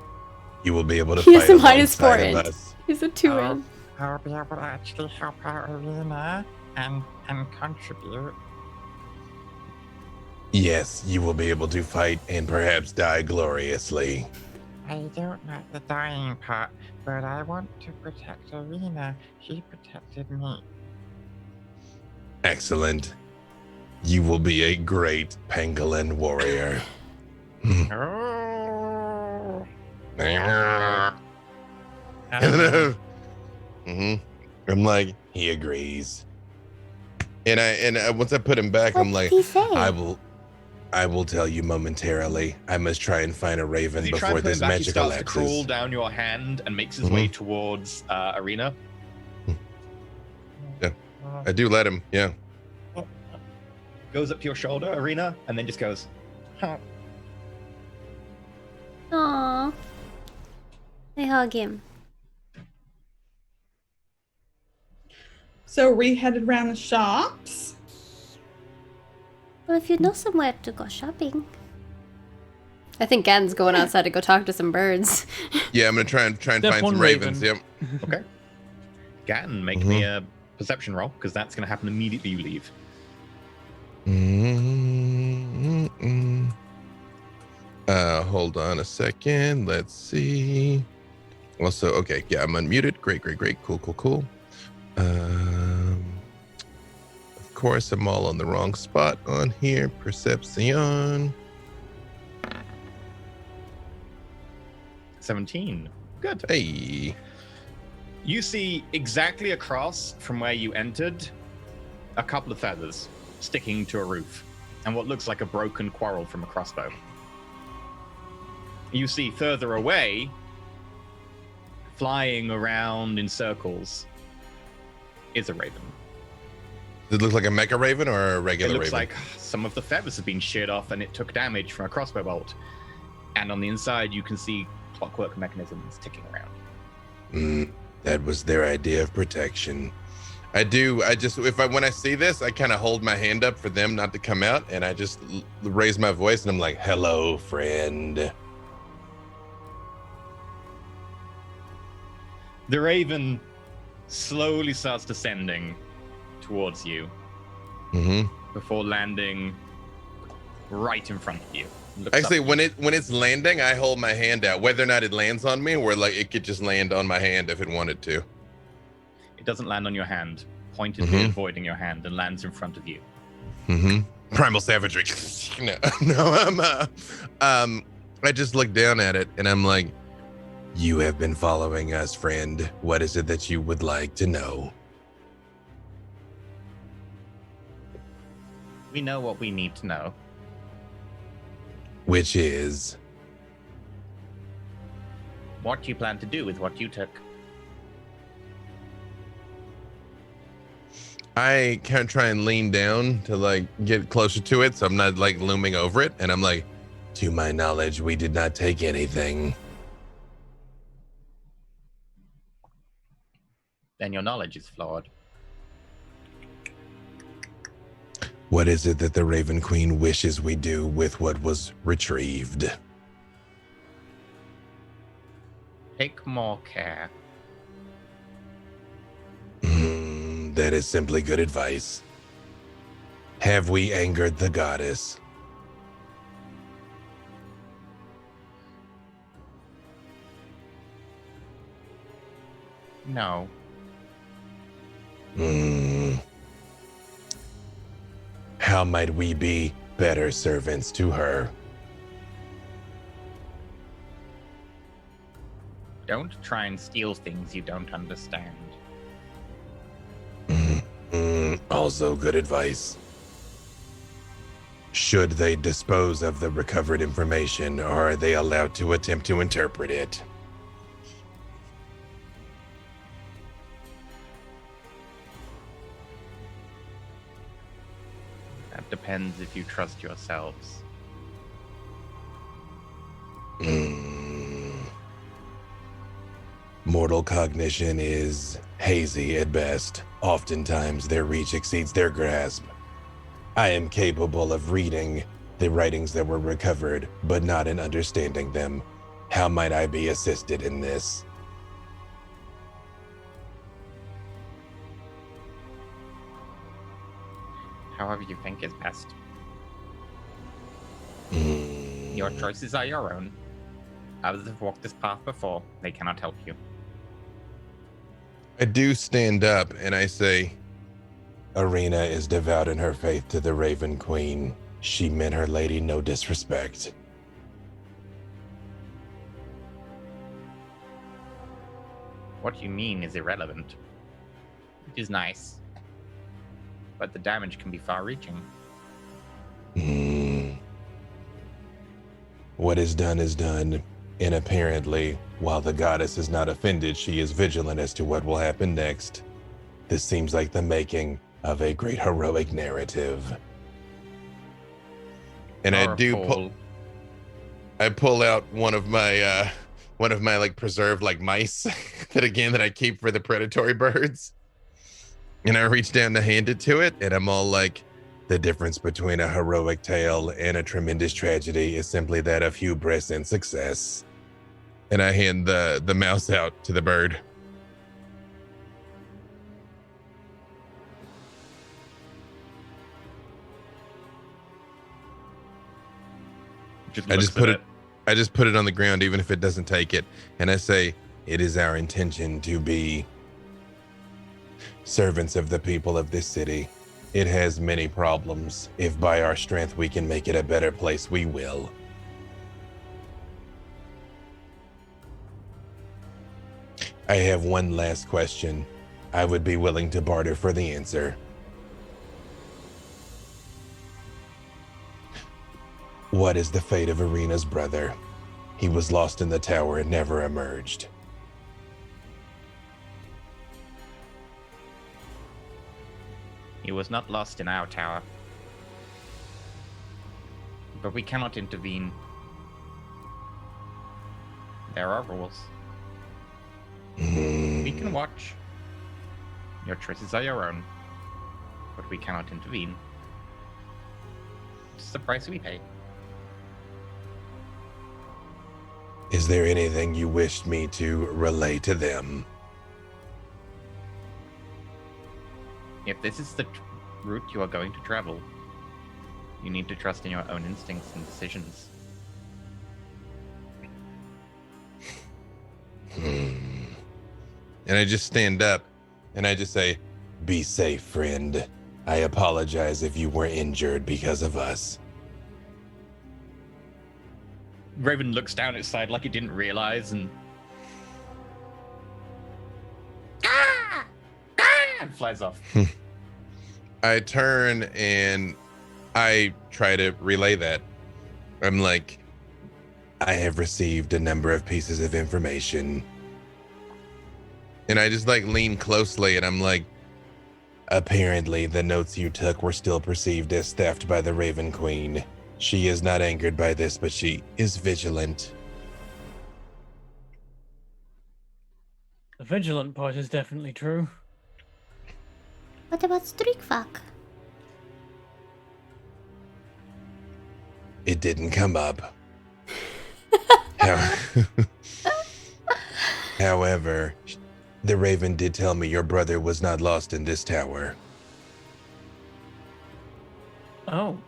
You will be able to He has fight a minus alongside 4 of int. us. He's a 2 in. I'll be able to actually help our arena and contribute. Yes, you will be able to fight and perhaps die gloriously. I don't like the dying part, but I want to protect Arena. She protected me. Excellent. You will be a great pangolin warrior. Oh. I'm like, he agrees. And I once I put him back, What I'm like, did he say? I will tell you momentarily. I must try and find a raven As you try before and put him this back, he magic starts to crawl elapses. down your hand and makes his way towards Arena. I do let him, yeah. Goes up to your shoulder, Arena, and then just goes, huh. Aww. I hug him. So we headed around the shops. Well, if you know somewhere to go shopping. I think Gen's going outside to go talk to some birds. Yeah, I'm gonna try and find Step some one ravens. raven. Yep. Okay. Gatton, make me a perception roll, because that's going to happen immediately you leave. Hold on a second. Let's see. Also, okay, yeah, I'm unmuted. Great. Cool. Of course, I'm all on the wrong spot on here. Perception. 17. Good. Hey. You see exactly across from where you entered a couple of feathers sticking to a roof and what looks like a broken quarrel from a crossbow. You see further away, flying around in circles, is a raven. Does it look like a mecha raven or a It regular looks raven? like some of the feathers have been sheared off and it took damage from a crossbow bolt. And on the inside, you can see clockwork mechanisms ticking around. That was their idea of protection. When I see this, I kind of hold my hand up for them not to come out, and I just raise my voice and I'm like, hello, friend. The raven slowly starts descending towards you Mm-hmm. before landing right in front of you. Looks Actually, up. when it's landing, I hold my hand out, whether or not it lands on me, or like it could just land on my hand if it wanted to. It doesn't land on your hand, pointedly Mhm. avoiding your hand, and lands in front of you. Primal savagery. No, I just look down at it and I'm like, you have been following us, friend. What is it that you would like to know? We know what we need to know. Which is, What do you plan to do with what you took? I can't try and lean down to like get closer to it, so I'm not like looming over it. And I'm like, to my knowledge, we did not take anything. Then your knowledge is flawed. What is it that the Raven Queen wishes we do with what was retrieved? Take more care. That is simply good advice. Have we angered the goddess? No. How might we be better servants to her? Don't try and steal things you don't understand. Also good advice. Should they dispose of the recovered information, or are they allowed to attempt to interpret it? That depends if you trust yourselves. Mortal cognition is hazy at best. Oftentimes their reach exceeds their grasp. I am capable of reading the writings that were recovered, but not in understanding them. How might I be assisted in this? However you think is best. Your choices are your own. Others have walked this path before. They cannot help you. I do stand up and I say, Arena is devout in her faith to the Raven Queen. She meant her lady no disrespect. What you mean is irrelevant. It is nice. But the damage can be far-reaching. What is done, and apparently, while the goddess is not offended, she is vigilant as to what will happen next. This seems like the making of a great heroic narrative. And I do pull out one of my like preserved like mice that I keep for the predatory birds. And I reach down to hand it to it, and I'm all like, the difference between a heroic tale and a tremendous tragedy is simply that of hubris and success. And I hand the mouse out to the bird. I just put it on the ground, even if it doesn't take it. And I say, it is our intention to be servants of the people of this city. It has many problems. If by our strength we can make it a better place, we will. I have one last question. I would be willing to barter for the answer. What is the fate of Arena's brother? He was lost in the tower and never emerged. He was not lost in our tower. But we cannot intervene. There are rules. We can watch. Your choices are your own. But we cannot intervene. It's the price we pay. Is there anything you wished me to relay to them? If this is the route you are going to travel, you need to trust in your own instincts and decisions. And I just stand up and I just say, "Be safe, friend. I apologize if you were injured because of us." Raven looks down its side like it didn't realize and and flies off. I turn and I try to relay that. I'm like, "I have received a number of pieces of information." And I just like lean closely and I'm like, "Apparently the notes you took were still perceived as theft by the Raven Queen. She is not angered by this, but she is vigilant." The vigilant part is definitely true. What about Streakfuck? It didn't come up. How- However, the Raven did tell me your brother was not lost in this tower. Oh,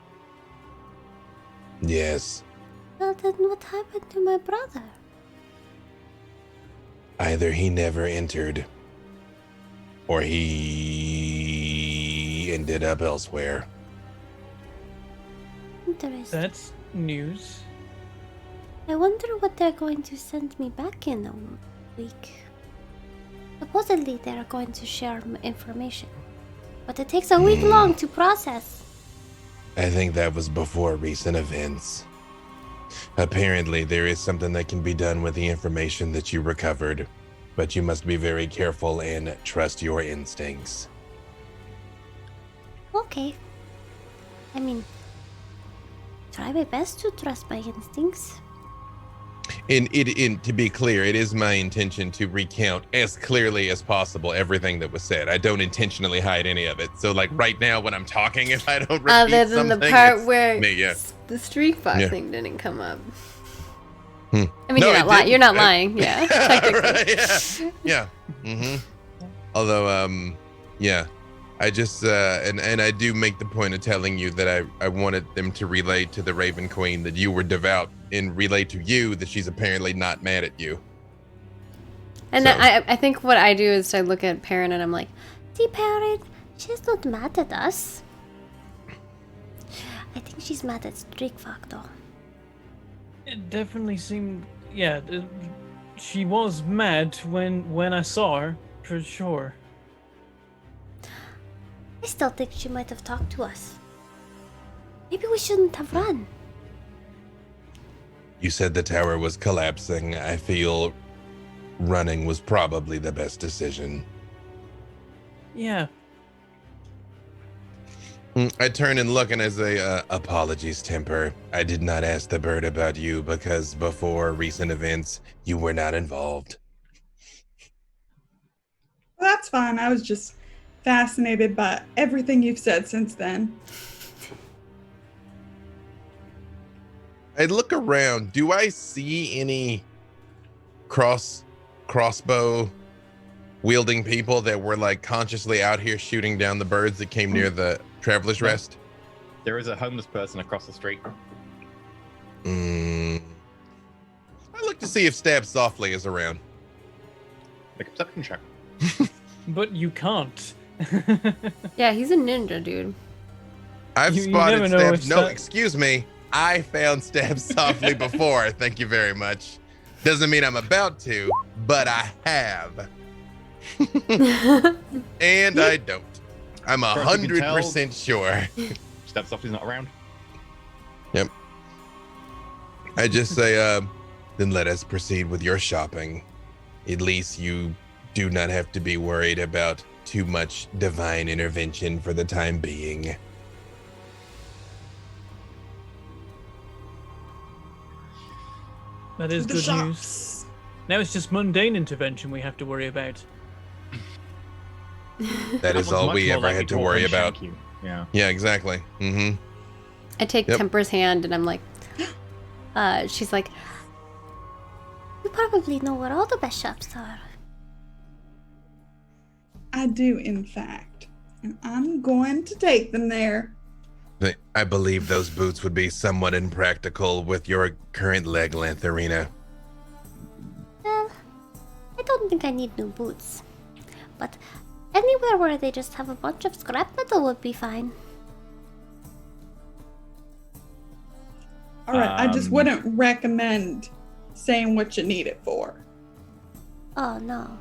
Yes, Well, then what happened to my brother? either he never entered, or he ended up elsewhere. Interesting. that's news. I wonder what they're going to send me back in a week. Supposedly they're going to share information, but it takes a week long to process. I think that was before recent events. Apparently, there is something that can be done with the information that you recovered, but you must be very careful and trust your instincts. Okay. I mean, try my best to trust my instincts. And to be clear, it is my intention to recount as clearly as possible everything that was said. I don't intentionally hide any of it. So, like right now, when I'm talking, if I don't repeat Other than the something, part it's where me, yeah. the streak fox Yeah. thing didn't come up. Hmm. I mean, No, you're it not lying. didn't. You're not lying. Yeah, technically. Right, yeah. Although, yeah, I just and I do make the point of telling you that I wanted them to relay to the Raven Queen that you were devout, and relay to you that she's apparently not mad at you. And So- I think what I do is I look at Parent and I'm like, See, parent, she's not mad at us. I think she's mad at Streakfuck, though. It definitely seemed, yeah. She was mad when I saw her, for sure. I still think she might have talked to us. Maybe we shouldn't have run. You said the tower was collapsing. I feel running was probably the best decision. Yeah. I turn and look and I say, "Apologies, Temper. I did not ask the bird about you because before recent events, you were not involved." Well, that's fine. I was just fascinated by everything you've said since then. I look around. Do I see any crossbow wielding people that were like consciously out here shooting down the birds that came near the Traveler's Rest? There is a homeless person across the street. I look to see if Stab Softly is around. Make a perception check. But you can't. yeah, he's a ninja, dude. I've You spotted never know Stab. if No, Stab- excuse me. I found Stab Softly before. Thank you very much. Doesn't mean I'm about to, but I have. And I don't. I'm As far as you can tell- 100% sure. Step Softly's not around. Yep. I just say, then let us proceed with your shopping. At least you do not have to be worried about too much divine intervention for the time being. That is The good news. shops. Now it's just mundane intervention we have to worry about. That is was all much we more ever likely had to to worry shank about. you. Yeah. Yeah, exactly. Mm-hmm. I take Yep. Temper's hand and I'm like, she's like, You probably know where all the best shops are. I do, in fact. And I'm going to take them there. I believe those boots would be somewhat impractical with your current leg length, Arena. Well, don't think I need new boots. But anywhere where they just have a bunch of scrap metal would be fine. All right, I just wouldn't recommend saying what you need it for. Oh, no.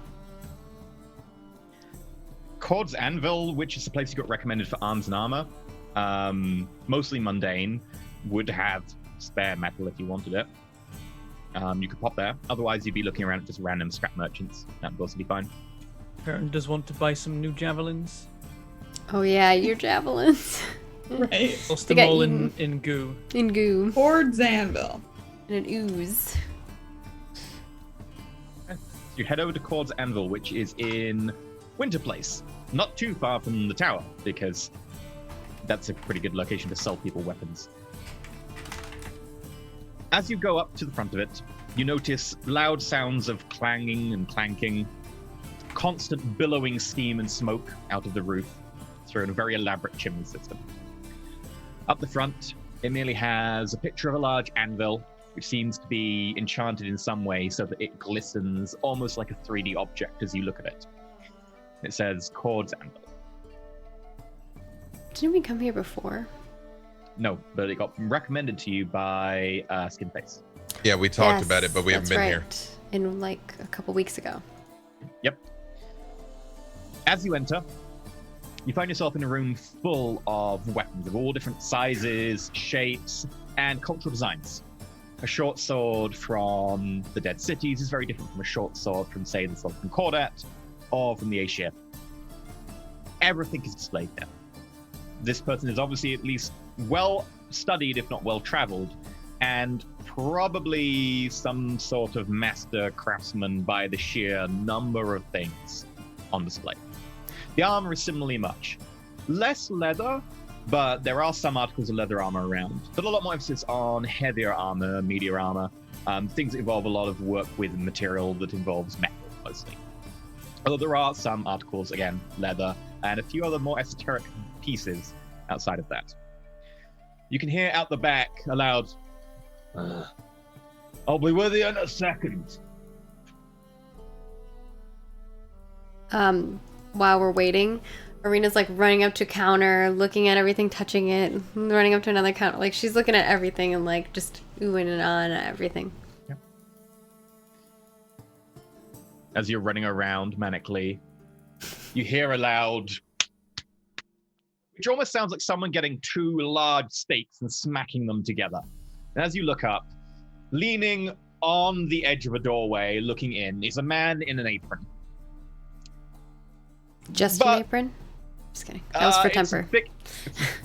Cord's Anvil, which is the place you got recommended for arms and armor, mostly mundane, would have spare metal if you wanted it. You could pop there. Otherwise, you'd be looking around at just random scrap merchants. That would also be fine. Parn does want to buy some new javelins. Oh yeah, your javelins. Right. Lost They them got all eaten. in goo. In goo. Cord's Anvil. And an ooze. You head over to Cord's Anvil, which is in Winter Place. Not too far from the tower, because that's a pretty good location to sell people weapons. As you go up to the front of it, you notice loud sounds of clanging and clanking, constant billowing steam and smoke out of the roof through a very elaborate chimney system. Up the front, it merely has a picture of a large anvil, which seems to be enchanted in some way so that it glistens almost like a 3D object as you look at it. It says Cord's Anvil. Didn't we come here before? No, but it got recommended to you by Skinface. Yeah, we talked about it, but we haven't that's been here. right. In like a couple weeks ago. Yep. As you enter, you find yourself in a room full of weapons of all different sizes, shapes, and cultural designs. A short sword from the Dead Cities is very different from a short sword from, say, the sword from Cordat or from the Asia. Everything is displayed there. This person is obviously at least well studied, if not well traveled, and probably some sort of master craftsman by the sheer number of things on display. The armor is similarly much. Less leather, but there are some articles of leather armor around. But a lot more emphasis on heavier armor, meteor armor, things that involve a lot of work with material that involves metal, mostly. Although there are some articles, again, leather, and a few other more esoteric pieces outside of that. You can hear out the back a loud, I'll be with you in a second. While we're waiting, Arena's like running up to a counter, looking at everything, touching it, running up to another counter. Like she's looking at everything and like just oohing and ahhing at everything. Yep. As you're running around manically, you hear a loud, which almost sounds like someone getting two large stakes and smacking them together. And as you look up, leaning on the edge of a doorway, looking in, is a man in an apron. Just an apron? Just kidding. That was for temper.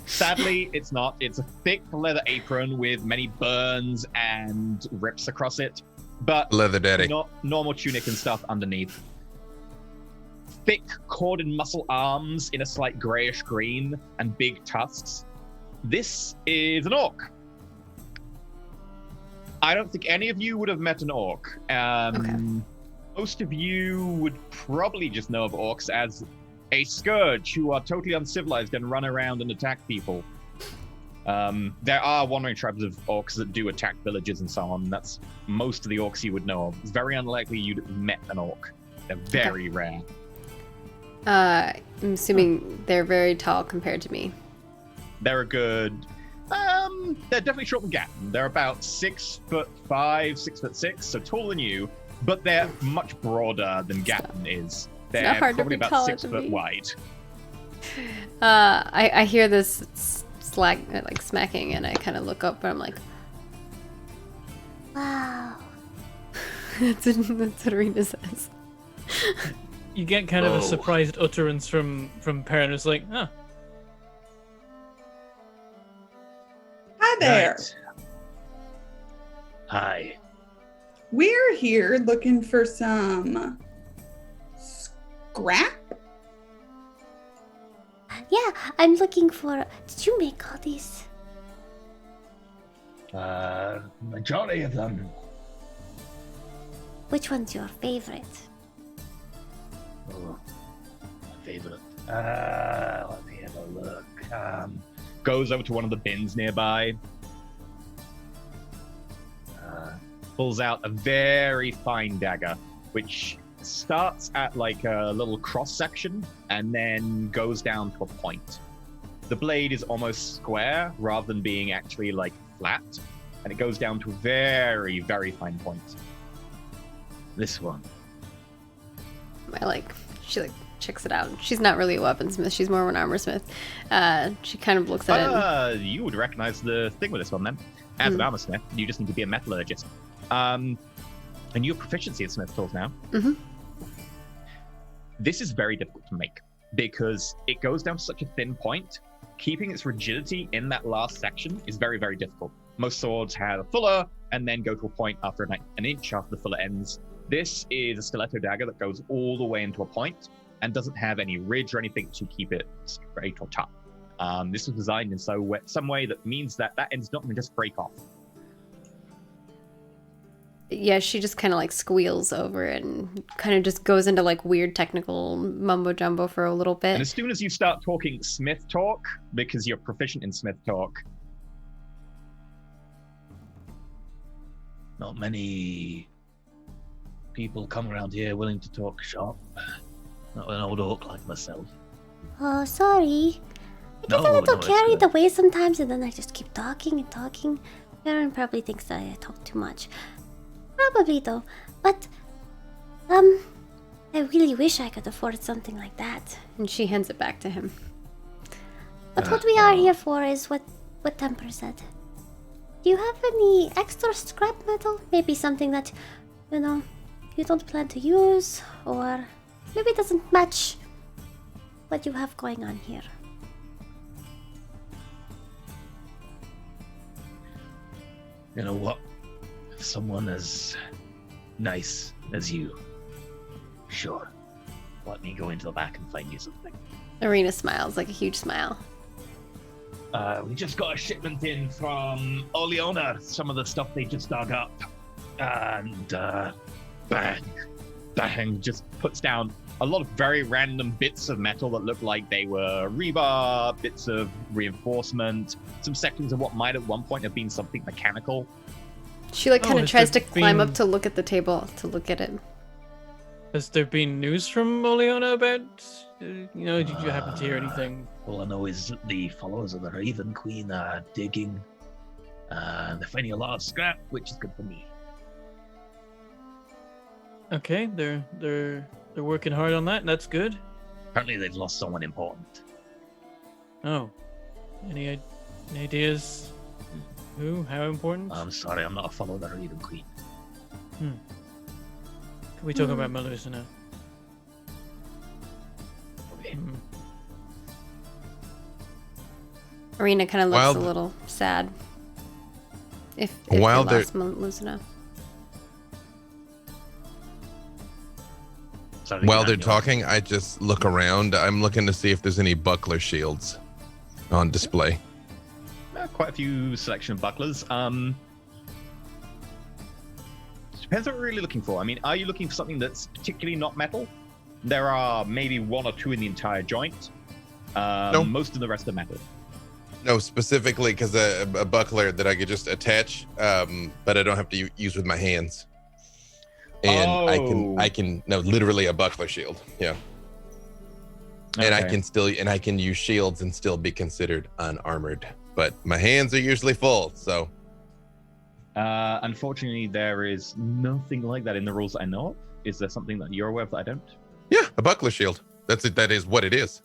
Sadly, it's not. It's a thick leather apron with many burns and rips across it. But Leather daddy. not normal tunic and stuff underneath. Thick corded muscle arms in a slight grayish green and big tusks. This is an orc. I don't think any of you would have met an orc. Okay. Most of you would probably just know of orcs as a scourge who are totally uncivilized and run around and attack people. There are wandering tribes of orcs that do attack villages and so on. That's most of the orcs you would know of. It's very unlikely you'd have met an orc. They're very rare. I'm assuming they're very tall compared to me. They're a good... they're definitely short than Gatton. They're about 6'5", 6'6", so taller than you, but they're much broader than Gatton is. They're not hard to probably be about taller 6 than foot me. wide. I hear this like smacking, and I kind of look up, and I'm like, Wow. that's what Arena says. You get kind of a surprised utterance from Parn. It's like, huh. Hi there. Right. Hi. We're here looking for some scrap. Yeah, I'm looking for. Did you make all these? Majority of them. Which one's your favorite? Oh, my favorite. Let me have a look. Goes over to one of the bins nearby. Pulls out a very fine dagger, which starts at like a little cross section and then goes down to a point. The blade is almost square rather than being actually like flat, and it goes down to a very, very fine point. This one. She checks it out. She's not really a weaponsmith. She's more of an armorsmith. She kind of looks at it. You would recognize the thing with this one then. As an armorsmith, you just need to be a metallurgist. And you have proficiency in smith tools now. Mm-hmm. This is very difficult to make because it goes down to such a thin point. Keeping its rigidity in that last section is very, very difficult. Most swords have a fuller and then go to a point after an inch after the fuller ends. This is a stiletto dagger that goes all the way into a point and doesn't have any ridge or anything to keep it straight or tough. This was designed in some way that means that end's not going to just break off. Yeah, she just kind of like squeals over it and kind of just goes into like weird technical mumbo jumbo for a little bit. And as soon as you start talking smith talk, because you're proficient in smith talk, not many people come around here willing to talk shop. Not an old orc like myself. Oh, sorry. I get a little carried away sometimes, and then I just keep talking and talking. Aaron probably thinks that I talk too much. Probably though, but I really wish I could afford something like that. And she hands it back to him. But what we are here for is what Temper said. Do you have any extra scrap metal? Maybe something that, you don't plan to use, or maybe doesn't match what you have going on here. You know what? Someone as nice as you. Sure. Let me go into the back and find you something. Arena smiles, like a huge smile. We just got a shipment in from Oleona. Some of the stuff they just dug up. And bang, just puts down a lot of very random bits of metal that look like they were rebar, bits of reinforcement, some sections of what might at one point have been something mechanical. She kind of tries to climb been- up to look at the table, to look at it. Has there been news from Oleona about, did you happen to hear anything? All I know is the followers of the Raven Queen are digging. They're finding a lot of scrap, which is good for me. Okay, they're working hard on that. That's good. Apparently they've lost someone important. Oh, any ideas? Who? How important? I'm sorry, I'm not a follower of the Raven Queen. Can we talk about Melusa now? Okay. Arena kind of looks While a little sad. If While they lost Melusina. Sorry, While can they're I go? talking, I just look around. I'm looking to see if there's any buckler shields on display. Quite a few selection of bucklers. Depends what we're really looking for. I mean, are you looking for something that's particularly not metal? There are maybe one or two in the entire joint. No. Most of the rest are metal. No, specifically because a buckler that I could just attach, but I don't have to use with my hands. And I can literally a buckler shield. Yeah. And I can use shields and still be considered unarmored. But my hands are usually full, so. Unfortunately, there is nothing like that in the rules that I know of. Is there something that you're aware of that I don't? Yeah, a buckler shield. That's it. That is what it is.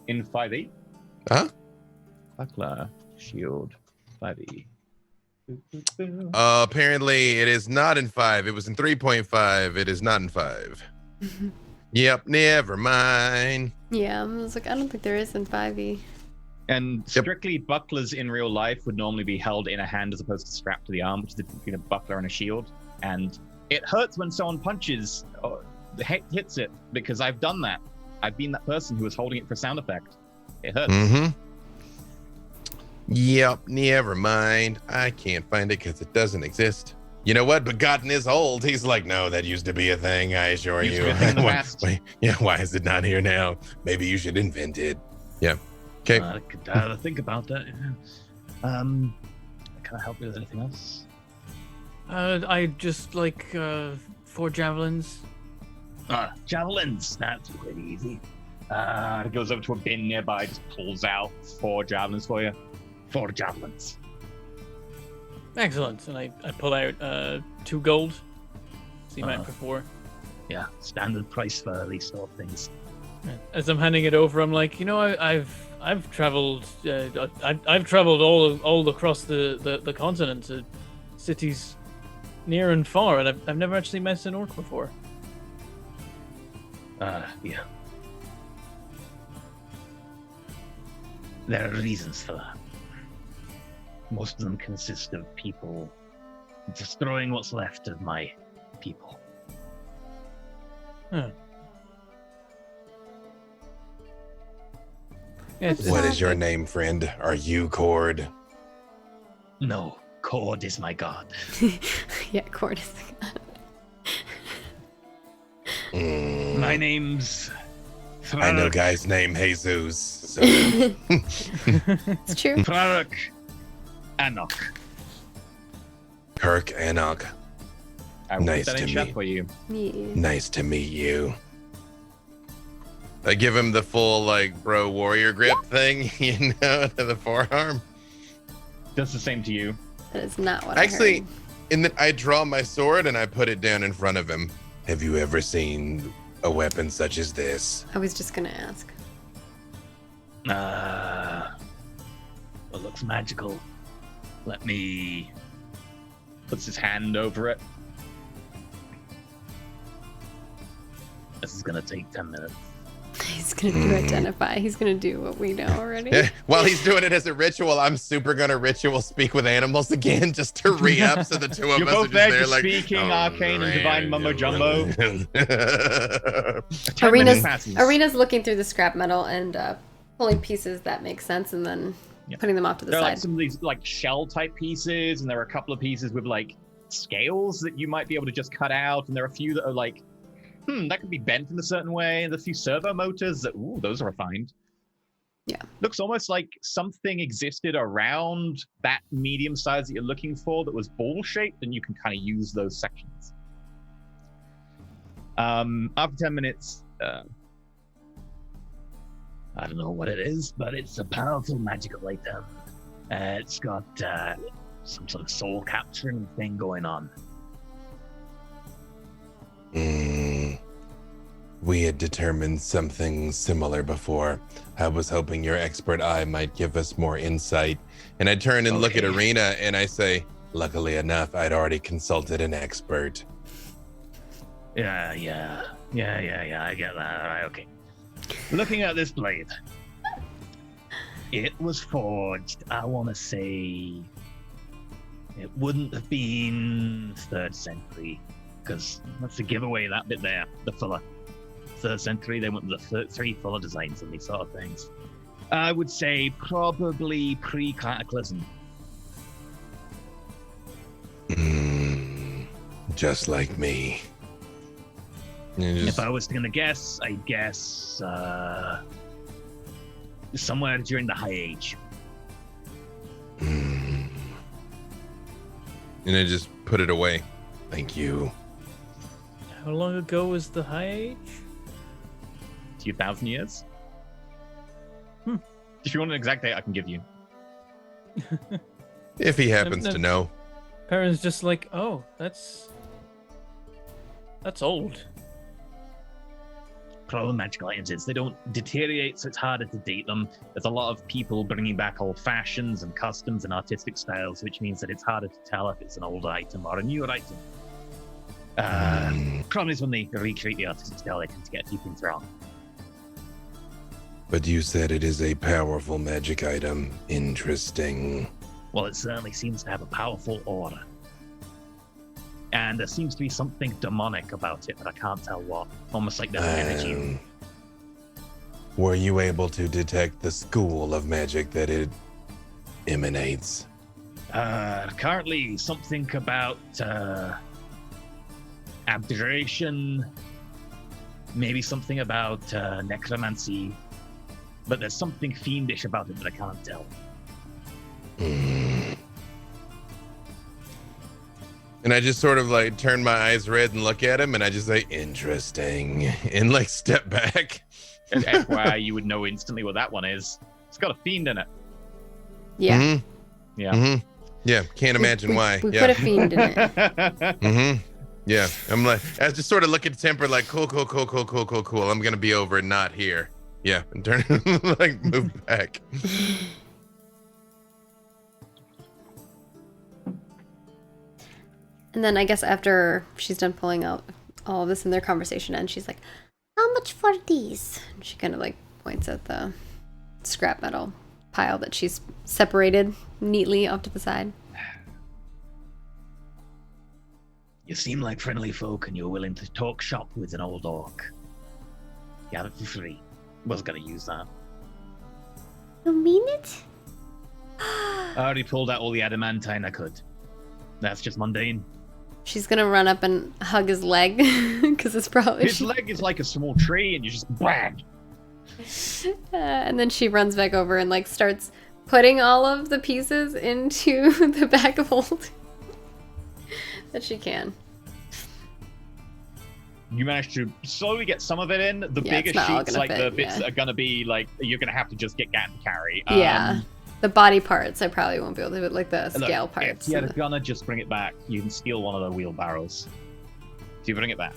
In 5e? Huh? Buckler, shield, 5e. Apparently, it is not in 5. It was in 3.5. It is not in 5. Yep, never mind. Yeah, I was like, I don't think there is in 5e. And strictly, bucklers in real life would normally be held in a hand as opposed to strapped to the arm, which is the difference between a buckler and a shield. And it hurts when someone punches or hits it, because I've done that. I've been that person who was holding it for sound effect. It hurts. Mm-hmm. Yep, never mind. I can't find it because it doesn't exist. You know what? Begotten is old. He's like, no, that used to be a thing, I assure Used you. to be a thing in the past. Why is it not here now? Maybe you should invent it. Yeah. Okay. I could think about that. Yeah. Can I help you with anything else? I just like 4 javelins. Javelins. That's pretty easy. He goes over to a bin nearby, just pulls out 4 javelins for you. 4 javelins. Excellent. And I pull out 2 gold. See Matt for 4. Yeah, standard price for these sort of things. As I'm handing it over, I'm like, I've traveled I've traveled all across the continent to cities near and far, and I've never actually met an orc before. Yeah. There are reasons for that. Most of them consist of people destroying what's left of my people. Huh. Yes. What is your name, friend? Are you Cord? No, Cord is my god. Yeah, Cord is the god. My name's... I know guy's name Jesus. So. It's true. Thrark Anok. Kirk Anok. I will Nice put that in to chat meet- for you. Yeah. Nice to meet you. I give him the full bro warrior grip thing, to the forearm. Does the same to you. That is not what Actually, I heard. and then I draw my sword and I put it down in front of him. Have you ever seen a weapon such as this? I was just gonna ask. It looks magical. Let me... Puts his hand over it. This is gonna take 10 minutes. He's gonna do identify. He's gonna do what we know already. While he's doing it as a ritual, I'm super gonna ritual speak with animals again just to re-up so the two of You're us both are there just just there speaking arcane and divine mumbo jumbo. 10 Arena's minutes passes. Arena's looking through the scrap metal and pulling pieces that make sense, and then Yeah. putting them off to the There are side. like some of these shell type pieces, and there are a couple of pieces with scales that you might be able to just cut out, and there are a few that are that could be bent in a certain way, and there's a few servo motors that, those are refined. Yeah. Looks almost like something existed around that medium size that you're looking for that was ball shaped, and you can kind of use those sections. After 10 minutes, I don't know what it is, but it's a powerful magical item. It's got some sort of soul capturing thing going on. We had determined something similar before. I was hoping your expert eye might give us more insight. And I turn and look at Okay. Arena and I say, luckily enough, I'd already consulted an expert. Yeah, I get that. All right, okay. Looking at this blade, it was forged, I want to say, it wouldn't have been 3rd century, because let's give away that bit there, the fuller. 3rd century, they went with the 3 fuller designs and these sort of things. I would say probably pre-Cataclysm. Just like me. If I was going to guess, I'd guess somewhere during the High Age. And I just put it away. Thank you. How long ago was the High Age? 2,000 years. If you want an exact date, I can give you. If he happens to know. Parn's just like, oh, that's old. Problem with magical items is they don't deteriorate, so it's harder to date them. There's a lot of people bringing back old fashions and customs and artistic styles, which means that it's harder to tell if it's an old item or a newer item. Problem is when they recreate the artistic style, they tend to get a few things wrong. But you said it is a powerful magic item. Interesting. Well, it certainly seems to have a powerful aura. And there seems to be something demonic about it, but I can't tell what. Almost like there's energy. Were you able to detect the school of magic that it emanates? Currently, something about abjuration, maybe something about necromancy, but there's something fiendish about it that I can't tell. And I just sort of like turn my eyes red and look at him, and I just say, interesting, and like step back. And FYI, you would know instantly what that one is. It's got a fiend in it. Yeah. Mm-hmm. Yeah. Mm-hmm. Yeah, can't imagine why. We yeah. put a fiend in it. Mm-hmm. Yeah, I'm like, I just sort of look at Temper like, cool. I'm gonna be over and not here. Yeah, and turn like move back. And then I guess after she's done pulling out all of this in their conversation, and she's like, How much for these? and she kind of like points at the scrap metal pile that she's separated neatly off to the side. You seem like friendly folk and you're willing to talk shop with an old orc. You have it for free. Was gonna use that. You mean it? I already pulled out all the adamantine I could. That's just mundane. She's gonna run up and hug his leg because it's probably His leg is like a small tree, and you just bang. and then she runs back over and like starts putting all of the pieces into the bag of holding that she can. You manage to slowly get some of it in. The Yeah, bigger it's not all sheets, gonna like the fit, bits yeah. are gonna be like you're gonna have to just get Gat to carry. Yeah, the body parts I probably won't be able to, but like the Look, scale parts. If you're and the- gonna just bring it back, you can steal one of the wheelbarrows. So you bring it back.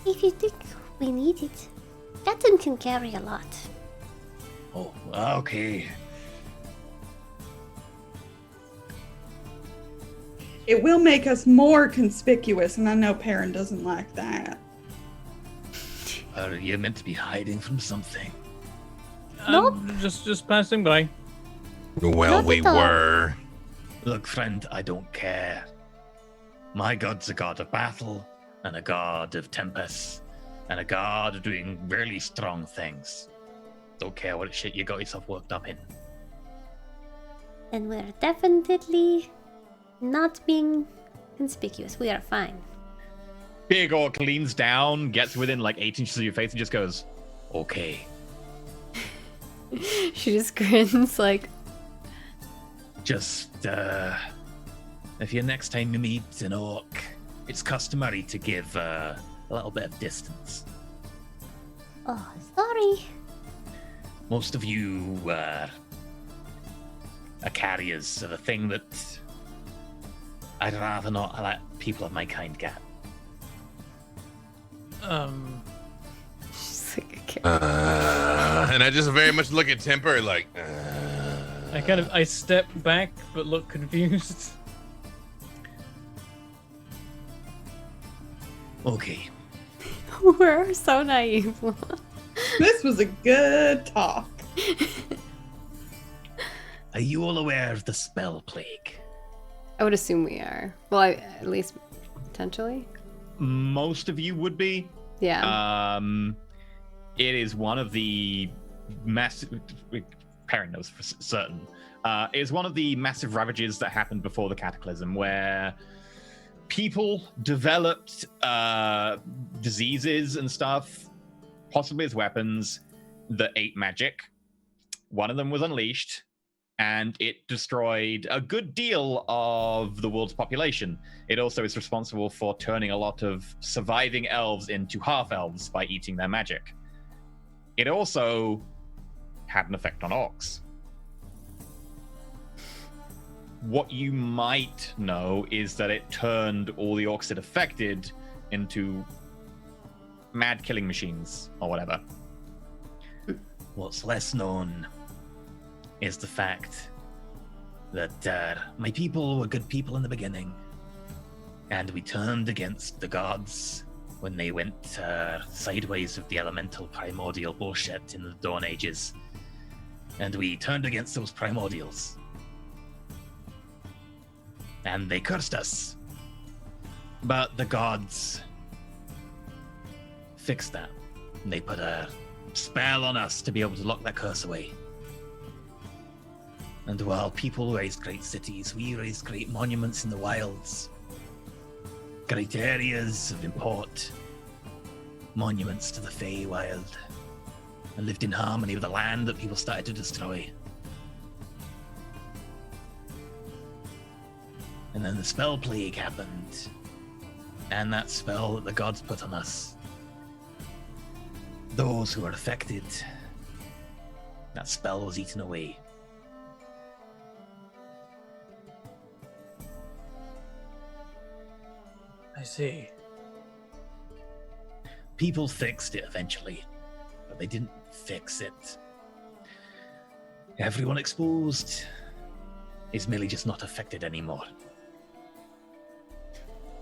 If you think we need it, Captain can carry a lot. Oh, okay. It will make us more conspicuous, and I know Parn doesn't like that. Are you meant to be hiding from something? Just passing by. Well, Not we at all. were. Look, friend, I don't care. My god's a god of battle, and a god of tempest, and a god of doing really strong things. Don't care what shit you got yourself worked up in. And we're definitely not being conspicuous. We are fine. Big Orc leans down, gets within like 8 inches of your face, and just goes, Okay, she just grins like, just, if you next time you meet an orc, it's customary to give a little bit of distance. Oh, sorry. Most of you are carriers of a thing that I'd rather not let people of my kind get. she's like, okay. And I just very much look at Temper like, I step back but look confused. Okay, We're so naive. This was a good talk. are you all aware of the spell plague? I would assume we are. Well, at least potentially. most of you would be. Yeah. It is one of the massive. Parent knows for certain. It is one of the massive ravages that happened before the Cataclysm, where people developed diseases and stuff, possibly as weapons, that ate magic. One of them was unleashed, and it destroyed a good deal of the world's population. It also is responsible for turning a lot of surviving elves into half-elves by eating their magic. It also had an effect on orcs. What you might know is that it turned all the orcs it affected into mad killing machines or whatever. What's less known is the fact that my people were good people in the beginning, and we turned against the gods when they went sideways with the elemental primordial bullshit in the Dawn Ages. And we turned against those primordials. And they cursed us. But the gods fixed that. And they put a spell on us to be able to lock that curse away. And while people raise great cities, we raise great monuments in the wilds. Great areas of import. Monuments to the Feywild. And lived in harmony with the land that people started to destroy. And then the spell plague happened. And that spell that the gods put on us. Those who were affected, that spell was eaten away. I see. People fixed it eventually, but they didn't fix it. Everyone exposed is merely just not affected anymore.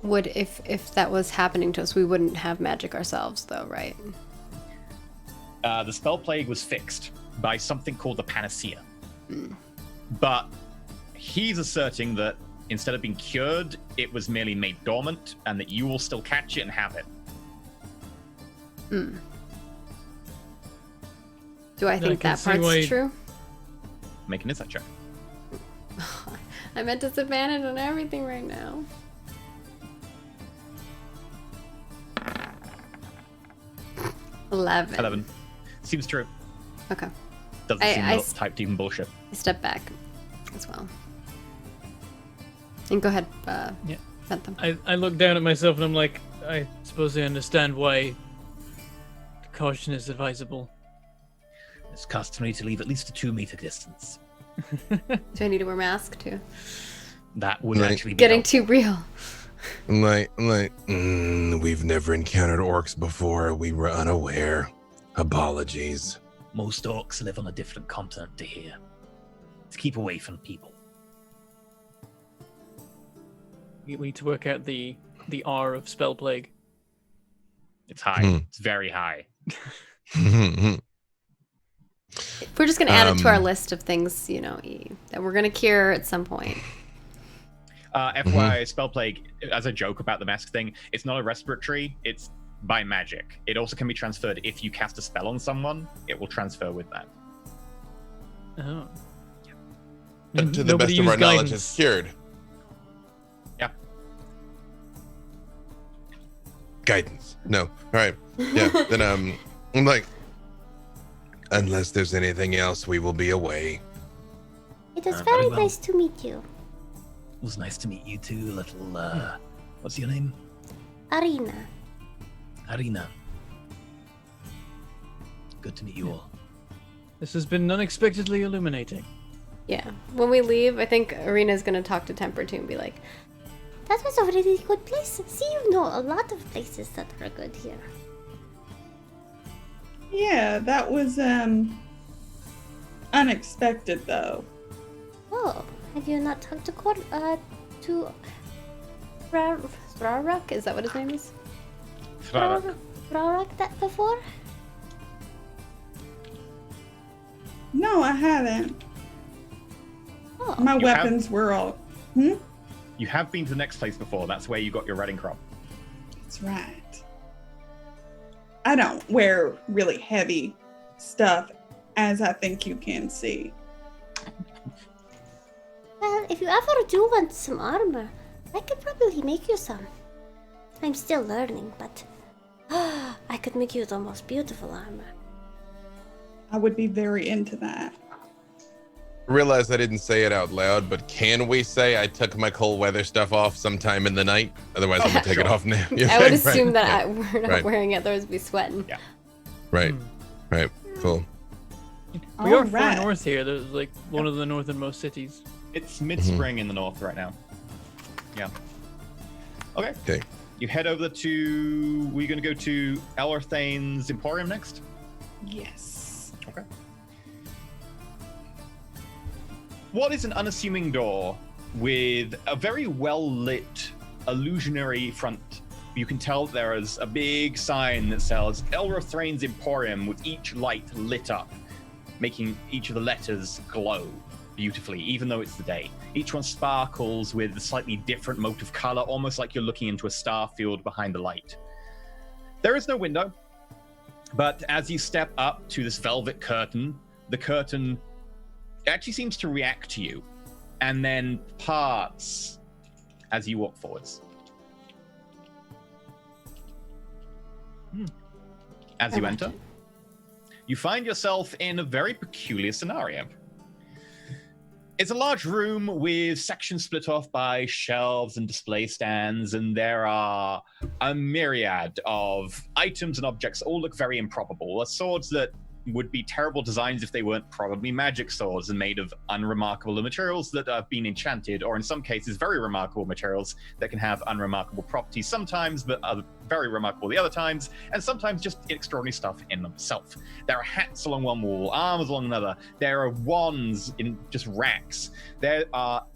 Would if that was happening to us, we wouldn't have magic ourselves, though, right? The spell plague was fixed by something called the panacea. But he's asserting that instead of being cured, it was merely made dormant, and that you will still catch it and have it. Do I think that part's true? Make an insight check. I'm at disadvantage on everything right now. $11. Seems true. Okay. Doesn't seem not typed even bullshit. I step back as well. And go ahead, Yeah. vent them. I look down at myself and I'm like, I suppose I understand why caution is advisable. It's customary to leave at least a 2-meter distance. Do I need to wear a mask too? That would actually be getting helpful. too real. I'm like, we've never encountered orcs before. We were unaware. Apologies. Most orcs live on a different continent to here. To keep away from people. We need to work out the R of spell plague. It's high. It's very high. We're just gonna add it to our list of things, that we're gonna cure at some point. FYI, spell plague, as a joke about the mask thing, it's not a respiratory, it's by magic. It also can be transferred if you cast a spell on someone, it will transfer with that. Oh. But to the best of our knowledge, it's cured. Yeah. Guidance. No. All right. Yeah. Then I'm like, unless there's anything else, we will be away. It was very very well. nice to meet you. It was nice to meet you too, little, what's your name? Arena. Arena. Good to meet you all. This has been unexpectedly illuminating. Yeah. When we leave, I think Arena's gonna talk to Temper too and be like, That was a really good place. See, you know a lot of places that are good here. Yeah, that was unexpected though. Oh, have you not talked to Thraruk? Is that what his name is? Thraruk that before? No, I haven't. Oh. My You weapons were all. You have been to the next place before, that's where you got your redding crop. That's right. I don't wear really heavy stuff, as I think you can see. Well, if you ever do want some armor, I could probably make you some. I'm still learning, but I could make you the most beautiful armor. I would be very into that. Realize I didn't say it out loud, but can we say I took my cold weather stuff off sometime in the night? Otherwise, I'm gonna take it off now. I would assume that we're not wearing it, otherwise we'd be sweating. Yeah. Right. Right. Cool. We are Alright. far north here. There's like one of the northernmost cities. It's mid-spring in the north right now. Yeah. Okay. Okay. You head over to... Were you going to go to Elra Emporium next? Yes. Okay. What is an unassuming door with a very well-lit, illusionary front? You can tell there is a big sign that says Elra Emporium with each light lit up, making each of the letters glow beautifully, even though it's the day. Each one sparkles with a slightly different motive color, almost like you're looking into a star field behind the light. There is no window, but as you step up to this velvet curtain, the curtain actually seems to react to you and then parts as you walk forwards. As you enter, you find yourself in a very peculiar scenario. It's a large room with sections split off by shelves and display stands, and there are a myriad of items and objects that all look very improbable. Swords that would be terrible designs if they weren't probably magic swords and made of unremarkable materials that have been enchanted, or in some cases very remarkable materials that can have unremarkable properties sometimes, but are very remarkable the other times, and sometimes just extraordinary stuff in themselves. There are hats along one wall, arms along another. There are wands in just racks. There are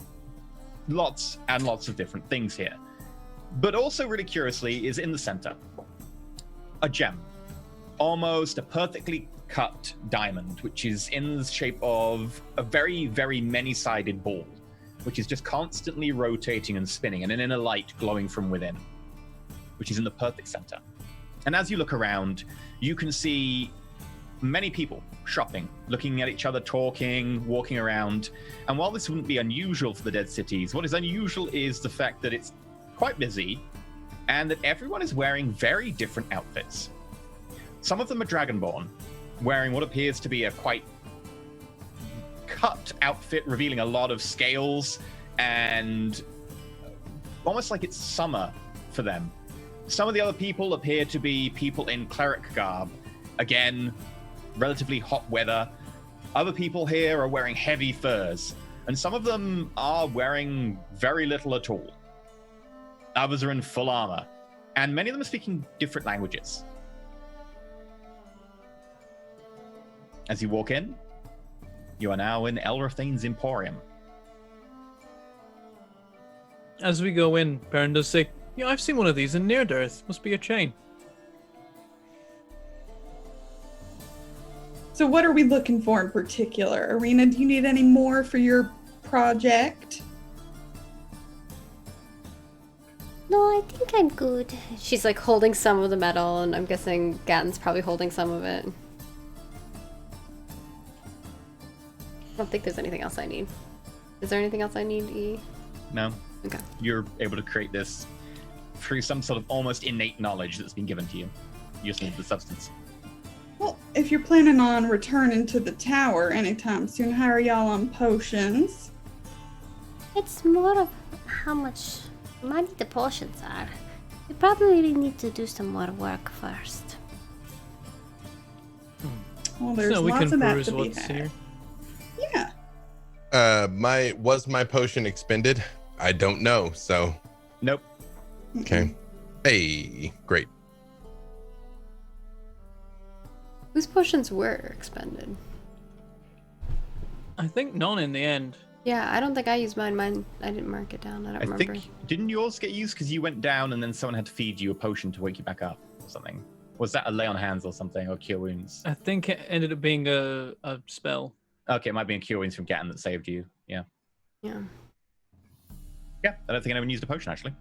lots and lots of different things here. But also really curiously is in the center, a gem. Almost a perfectly cut diamond, which is in the shape of a very, very many-sided ball, which is just constantly rotating and spinning, and an inner light glowing from within, which is in the perfect center. And as you look around, you can see many people shopping, looking at each other, talking, walking around. And while this wouldn't be unusual for the Dead Cities, what is unusual is the fact that it's quite busy and that everyone is wearing very different outfits. Some of them are Dragonborn, wearing what appears to be a quite cut outfit, revealing a lot of scales and almost like it's summer for them. Some of the other people appear to be people in cleric garb. Again, relatively hot weather. Other people here are wearing heavy furs, and some of them are wearing very little at all. Others are in full armor, and many of them are speaking different languages. As you walk in, you are now in Elra emporium. As we go in, Parn does say, "Yeah, I've seen one of these in Near-Earth. Must be a chain." So what are we looking for in particular? Arena, do you need any more for your project? No, I think I'm good. She's like holding some of the metal, and I'm guessing Gatton's probably holding some of it. I don't think there's anything else I need. Is there anything else I need, E? No. Okay. You're able to create this through some sort of almost innate knowledge that's been given to you. You just need the substance. Well, if you're planning on returning to the tower anytime soon, how are y'all on potions? It's more of how much money the potions are. We probably need to do some more work first. Well, there's So we lots can of that peruse to be what's had. here. Yeah. Was my potion expended? I don't know, so Nope. okay. Hey, great. Whose potions were expended? I think none in the end. Yeah, I don't think I used mine. Mine, I didn't mark it down. I don't I remember. think, didn't yours get used because you went down and then someone had to feed you a potion to wake you back up or something? Was that a lay on hands or something, or cure wounds? I think it ended up being a spell. Okay, it might be a cure wounds from Gatton that saved you. Yeah. Yeah. Yeah, I don't think anyone used a potion, actually.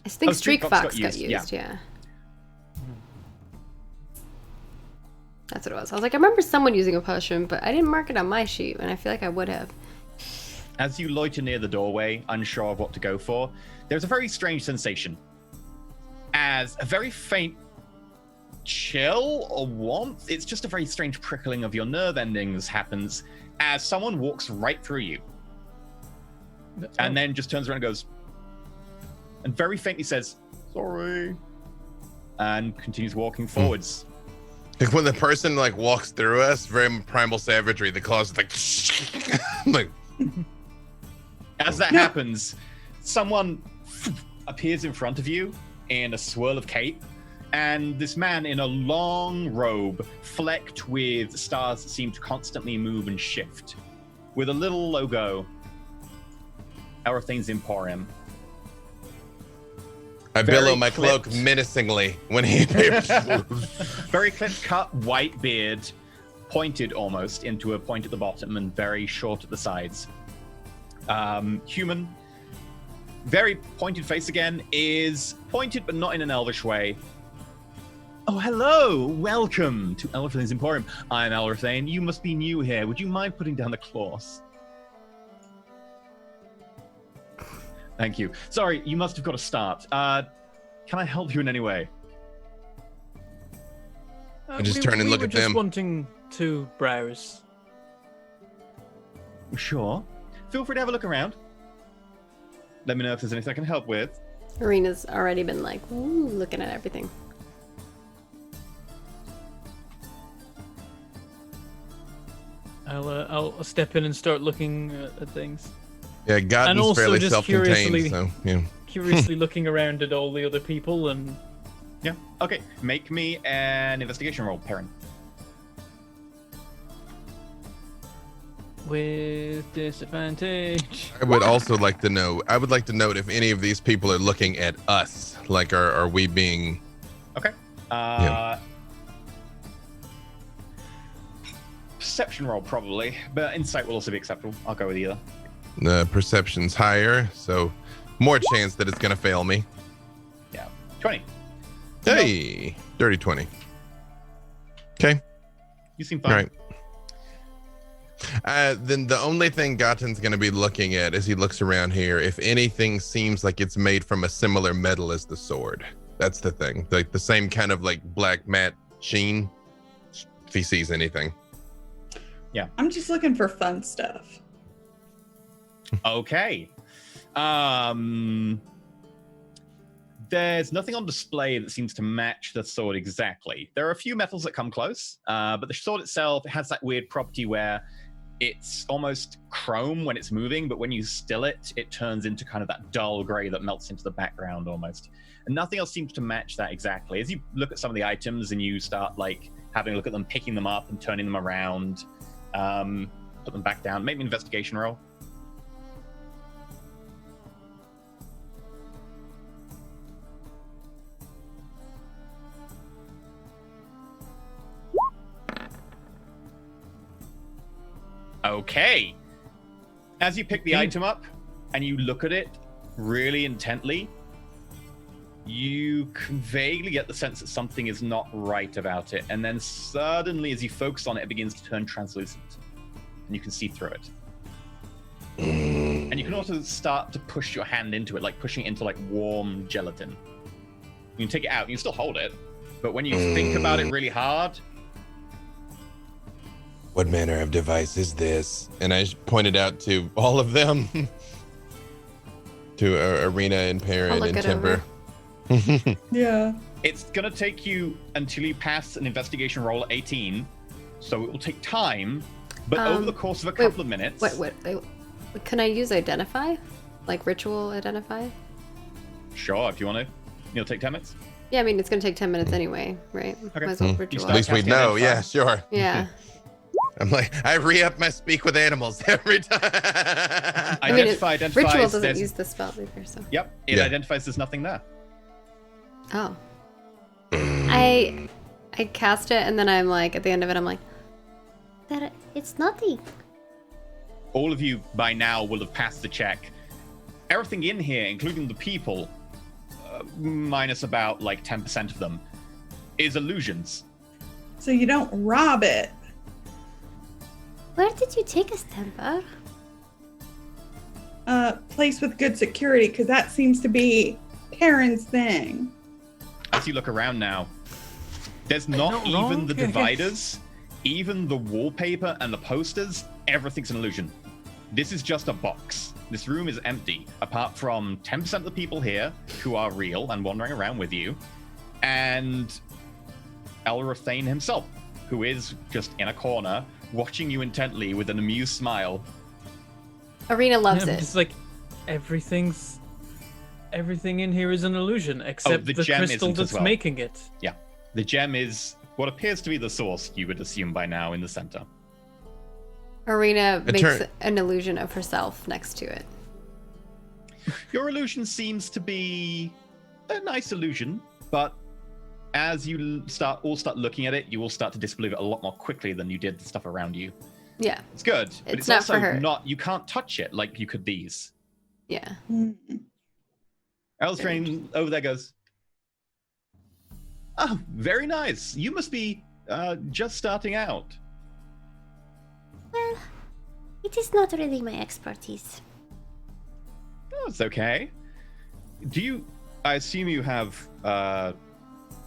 I think Oh, Streak Fox got yeah. used, yeah. That's what it was. I was like, I remember someone using a potion, but I didn't mark it on my sheet, and I feel like I would have. As you loiter near the doorway, unsure of what to go for, there's a very strange sensation. As a very faint chill or warmth, it's just a very strange prickling of your nerve endings happens as someone walks right through you. And then just turns around and goes, and very faintly says, "Sorry," and continues walking forwards. Like when the person like walks through us, very primal savagery. The claws like, like. As that happens, someone appears in front of you in a swirl of cape, and this man in a long robe, flecked with stars that seem to constantly move and shift, with a little logo, Elra emporium. I Very billow my cloak clipped. menacingly when he. Very clip-cut white beard, pointed almost into a point at the bottom and very short at the sides. Human, very pointed face again, is pointed but not in an elvish way. Oh, hello! Welcome to Elra emporium. I'm Elra. You must be new here. Would you mind putting down the claws? Thank you. Sorry, you must have got a start. Can I help you in any way? I just turn and look we at were just them. wanting to browse. Sure. feel free to have a look around. Let me know if there's anything I can help with. Arena's already been like, ooh, looking at everything. I'll step in and start looking at things. Yeah, And Gotten's also fairly just self-contained, so yeah. Curiously looking around at all the other people and. Yeah. Okay. Make me an investigation roll, Parn. With disadvantage. I would also like to know. I would like to note if any of these people are looking at us. Like, are we being? Okay. Yeah. Perception roll probably, but insight will also be acceptable. I'll go with either. Perception's higher, so more chance that it's gonna fail me. Yeah. 20. Hey, dirty 20. Okay. You seem All fine. right. Then the only thing Gotten's going to be looking at as he looks around here, if anything seems like it's made from a similar metal as the sword. That's the thing. Like the same kind of like black matte sheen. If he sees anything. I'm just looking for fun stuff. Okay. There's nothing on display that seems to match the sword exactly. There are a few metals that come close, but the sword itself has that weird property where it's almost chrome when it's moving, but when you still it, it turns into kind of that dull gray that melts into the background almost. And nothing else seems to match that exactly. As you look at some of the items and you start like having a look at them, picking them up and turning them around, put them back down, make an investigation roll. Okay. As you pick the item up and you look at it really intently, you can vaguely get the sense that something is not right about it. And then suddenly, as you focus on it, it begins to turn translucent. And you can see through it. And you can also start to push your hand into it, like pushing it into like warm gelatin. You can take it out, you can still hold it. But when you think about it really hard, What manner of device is this? And I pointed out to all of them. To Arena and Parn and Timber. Yeah. it's going to take you until you pass an investigation roll at 18. So it will take time. But over the course of a couple of minutes... Wait. Can I use identify? Like ritual identify? Sure, if you want to. It'll take 10 minutes. Yeah, I mean, it's going to take 10 minutes anyway, right? Okay. Might as well You ritual. start At least we casting know. identify. Yeah, sure. Yeah. I'm like, I re-up my speak with animals every time. I mean, Identify ritual identifies... doesn't use the spell either, so. Yep, it Yeah. identifies there's nothing there. Oh. I cast it, and then I'm like, at the end of it, I'm like, It's nothing. All of you by now will have passed the check. Everything in here, including the people, minus about like 10% of them, is illusions. So you don't rob it. Where did you take us, Temper? Place with good security, because that seems to be Parn's thing. As you look around now, there's not even the dividers, even the wallpaper and the posters, everything's an illusion. This is just a box. This room is empty, apart from 10% of the people here who are real and wandering around with you, and Elra Thane himself, who is just in a corner, watching you intently with an amused smile. Arena loves it. It's like everything in here is an illusion except the the gem crystal isn't as that's well. making it. Yeah, the gem is what appears to be the source, you would assume by now, in the center. Arena makes an illusion of herself next to it. Your illusion seems to be a nice illusion, but as you start looking at it, you will start to disbelieve it a lot more quickly than you did the stuff around you. Yeah. It's good, but It's it's not also for her. not, you can't touch it like you could these. Yeah. Elstrain over there goes, oh, very nice. You must be just starting out. Well, it is not really my expertise. Oh, it's okay. I assume you have,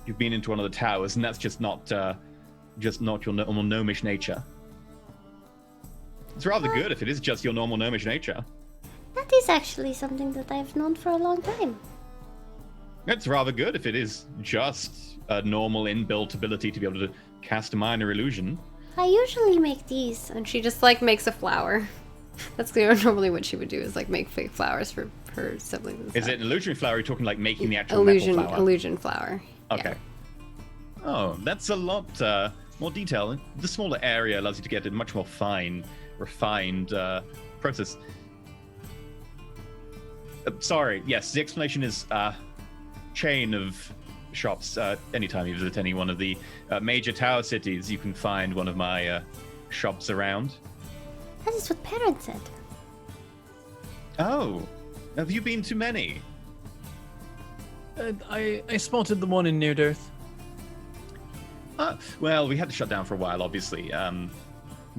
you've been into one of the towers, and that's just not your normal gnomish nature. It's rather good if it is just your normal gnomish nature. That is actually something that I've known for a long time. It's rather good if it is just a normal inbuilt ability to be able to cast a minor illusion. I usually make these. And she just like makes a flower. That's normally what she would do, is like make fake flowers for her siblings and Is stuff. it an illusionary flower? Or are you talking like making the actual metal flower? Illusion flower. Okay. Yeah. Oh, that's a lot more detail. The smaller area allows you to get a much more fine, refined process. Sorry, yes, the explanation is chain of shops. Anytime you visit any one of the major tower cities, you can find one of my shops around. That is what Parn said. Oh, have you been to many? I spotted the one in Near Earth. Well, we had to shut down for a while, obviously,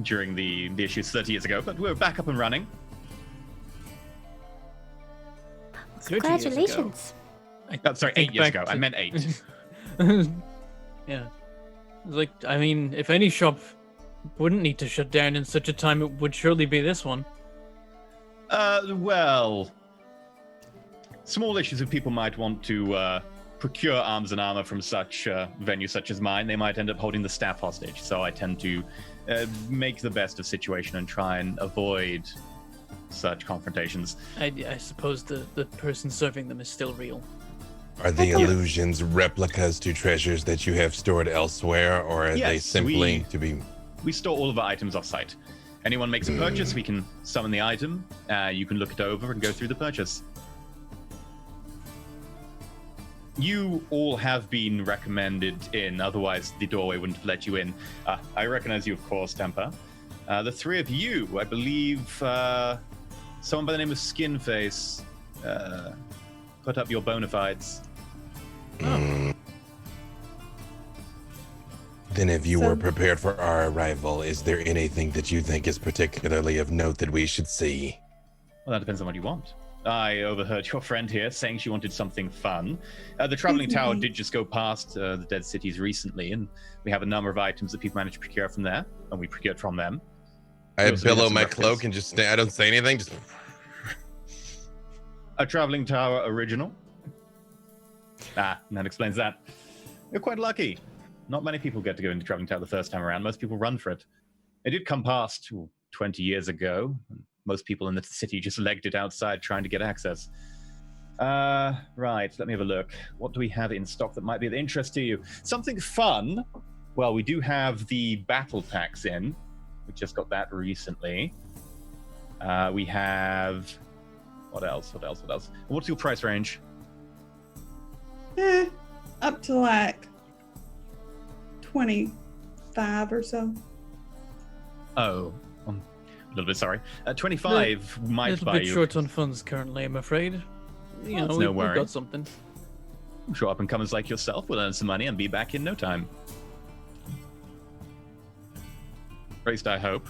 during the issues 30 years ago, but we're back up and running. 30 years ago. Congratulations. Sorry, 8 years ago. I meant 8. Yeah. Like, I mean, if any shop wouldn't need to shut down in such a time, it would surely be this one. Well, small issues if people might want to procure arms and armor from such venues such as mine, they might end up holding the staff hostage. So I tend to make the best of situation and try and avoid such confrontations. I suppose the person serving them is still real. Are the illusions replicas to treasures that you have stored elsewhere, or are they Yes, simply to be... We store all of our items off-site. Anyone makes a purchase, we can summon the item. You can look it over and go through the purchase. You all have been recommended in, otherwise the doorway wouldn't have let you in. I recognize you, of course, Temper. The three of you, I believe, someone by the name of Skinface put up your bona fides. Then if you were prepared for our arrival, is there anything that you think is particularly of note that we should see? Well, that depends on what you want. I overheard your friend here saying she wanted something fun. The traveling tower did just go past the dead cities recently, and we have a number of items that people managed to procure from there, and we procured from them. I also have billow some my replicas. cloak and just I don't say anything. Just A traveling tower original. That explains that. You're quite lucky. Not many people get to go into traveling tower the first time around. Most people run for it. It did come past 20 years ago. Most people in the city just legged it outside trying to get access. Right, let me have a look. What do we have in stock that might be of interest to you? Something fun. Well, we do have the battle packs in. We just got that recently. We have... What else? What's your price range? Up to like 25 or so. Oh, I'm a little bit sorry. 25 might little buy bit you. short on funds currently, I'm afraid. You know, That's no we've worry. got something. I'm sure up and comers like yourself will earn some money and be back in no time. At least I hope.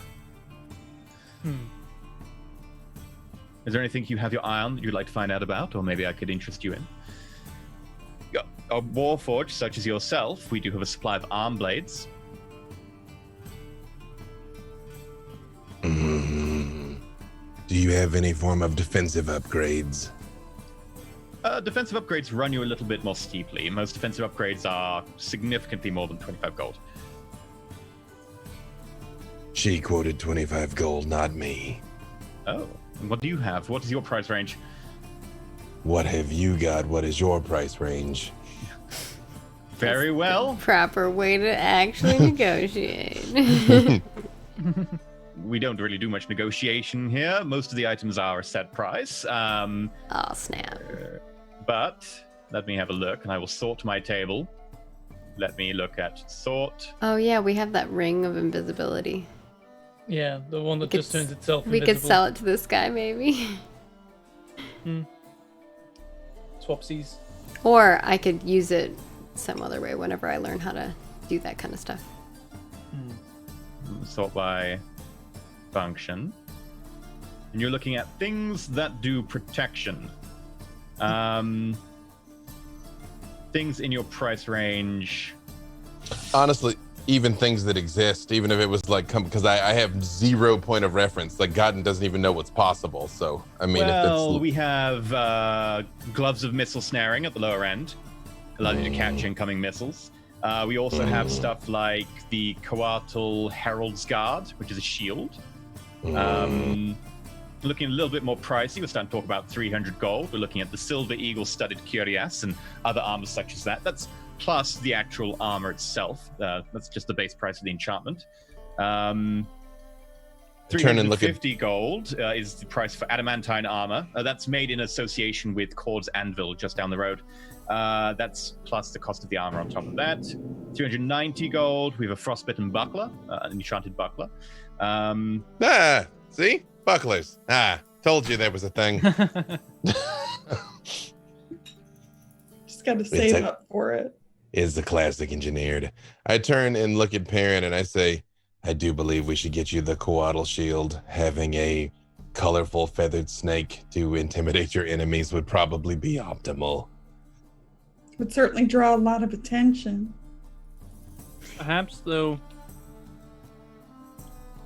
Is there anything you have your eye on that you'd like to find out about, or maybe I could interest you in? A warforged such as yourself, we do have a supply of arm blades. Do you have any form of defensive upgrades? Defensive upgrades run you a little bit more steeply. Most defensive upgrades are significantly more than 25 gold. She quoted 25 gold, not me. Oh, and what do you have? What is your price range? What have you got? What is your price range? Very well. Proper way to actually negotiate. We don't really do much negotiation here. Most of the items are a set price. Oh, snap. But let me have a look, and I will sort my table. Let me look at sort. Oh, yeah, we have that ring of invisibility. Yeah, the one that We just could turns itself We invisible. could sell it to this guy, maybe. Swapsies. Or I could use it some other way whenever I learn how to do that kind of stuff. Sort by function. And you're looking at things that do protection. Things in your price range. Honestly, even things that exist, even if it was like, because I have 0 point of reference. Like, Godden doesn't even know what's possible. So, I mean, Well, if we have gloves of missile snaring at the lower end, allowing you to catch incoming missiles. We also have stuff like the Coatl Herald's Guard, which is a shield. Looking a little bit more pricey, we're starting to talk about 300 gold. We're looking at the Silver Eagle studded cuirass and other armor such as that. That's plus the actual armor itself. That's just the base price of the enchantment. 350 gold is the price for adamantine armor. That's made in association with Cord's Anvil just down the road. That's plus the cost of the armor on top of that. 390 gold. We have a frostbitten buckler, an enchanted buckler. see? Bucklers. Told you there was a thing. Just got to save up for it. Is the classic engineered. I turn and look at Parn and I say, I do believe we should get you the Coatl shield. Having a colorful feathered snake to intimidate your enemies would probably be optimal. Would certainly draw a lot of attention. Perhaps, though,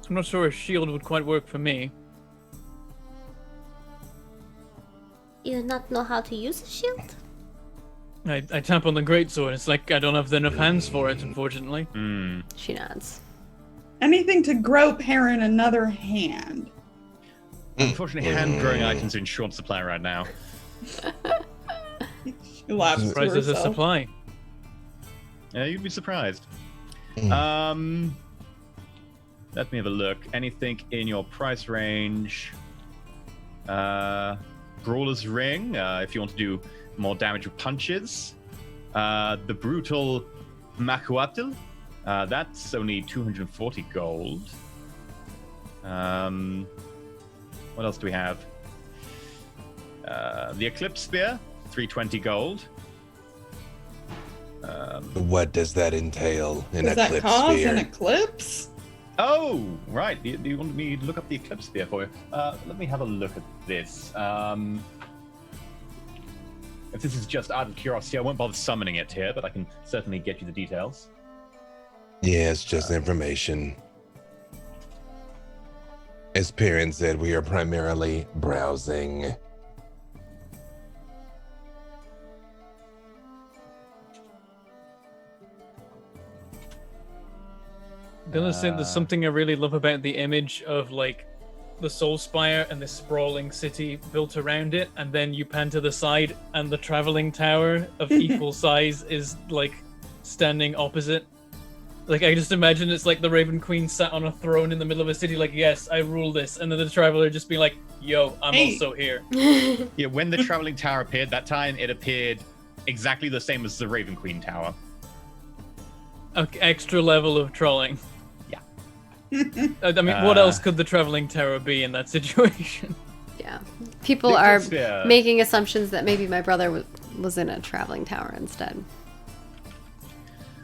I'm not sure a shield would quite work for me. You do not know how to use a shield? I tap on the greatsword. It's like I don't have enough hands for it, unfortunately. She nods. Anything to grow Parn another hand. Unfortunately, hand-growing items are in short supply right now. She laughs to Prices of herself. supply. Yeah, you'd be surprised. Let me have a look. Anything in your price range? Brawler's Ring, if you want to do more damage with punches. The Brutal Makuatl, that's only 240 gold. What else do we have? The Eclipse Spear, 320 gold. What does that entail? An Does that eclipse cause spear? an eclipse? Oh, right. Do you want me to look up the Eclipse Spear for you? Let me have a look at this. If this is just out of curiosity, I won't bother summoning it here, but I can certainly get you the details. Yeah, it's just information. As Parn said, we are primarily browsing. I'm gonna say there's something I really love about the image of like the Soul Spire and this sprawling city built around it, and then you pan to the side and the traveling tower of equal size is like standing opposite. Like I just imagine it's like the Raven Queen sat on a throne in the middle of a city, like, yes, I rule this, and then the traveler just being like, yo, I'm also here. Yeah, when the traveling tower appeared that time, it appeared exactly the same as the Raven Queen tower. Extra level of trolling. Yeah. I mean, what else could the traveling tower be in that situation? Yeah. People The are Eclipse Spear. making assumptions that maybe my brother was in a traveling tower instead.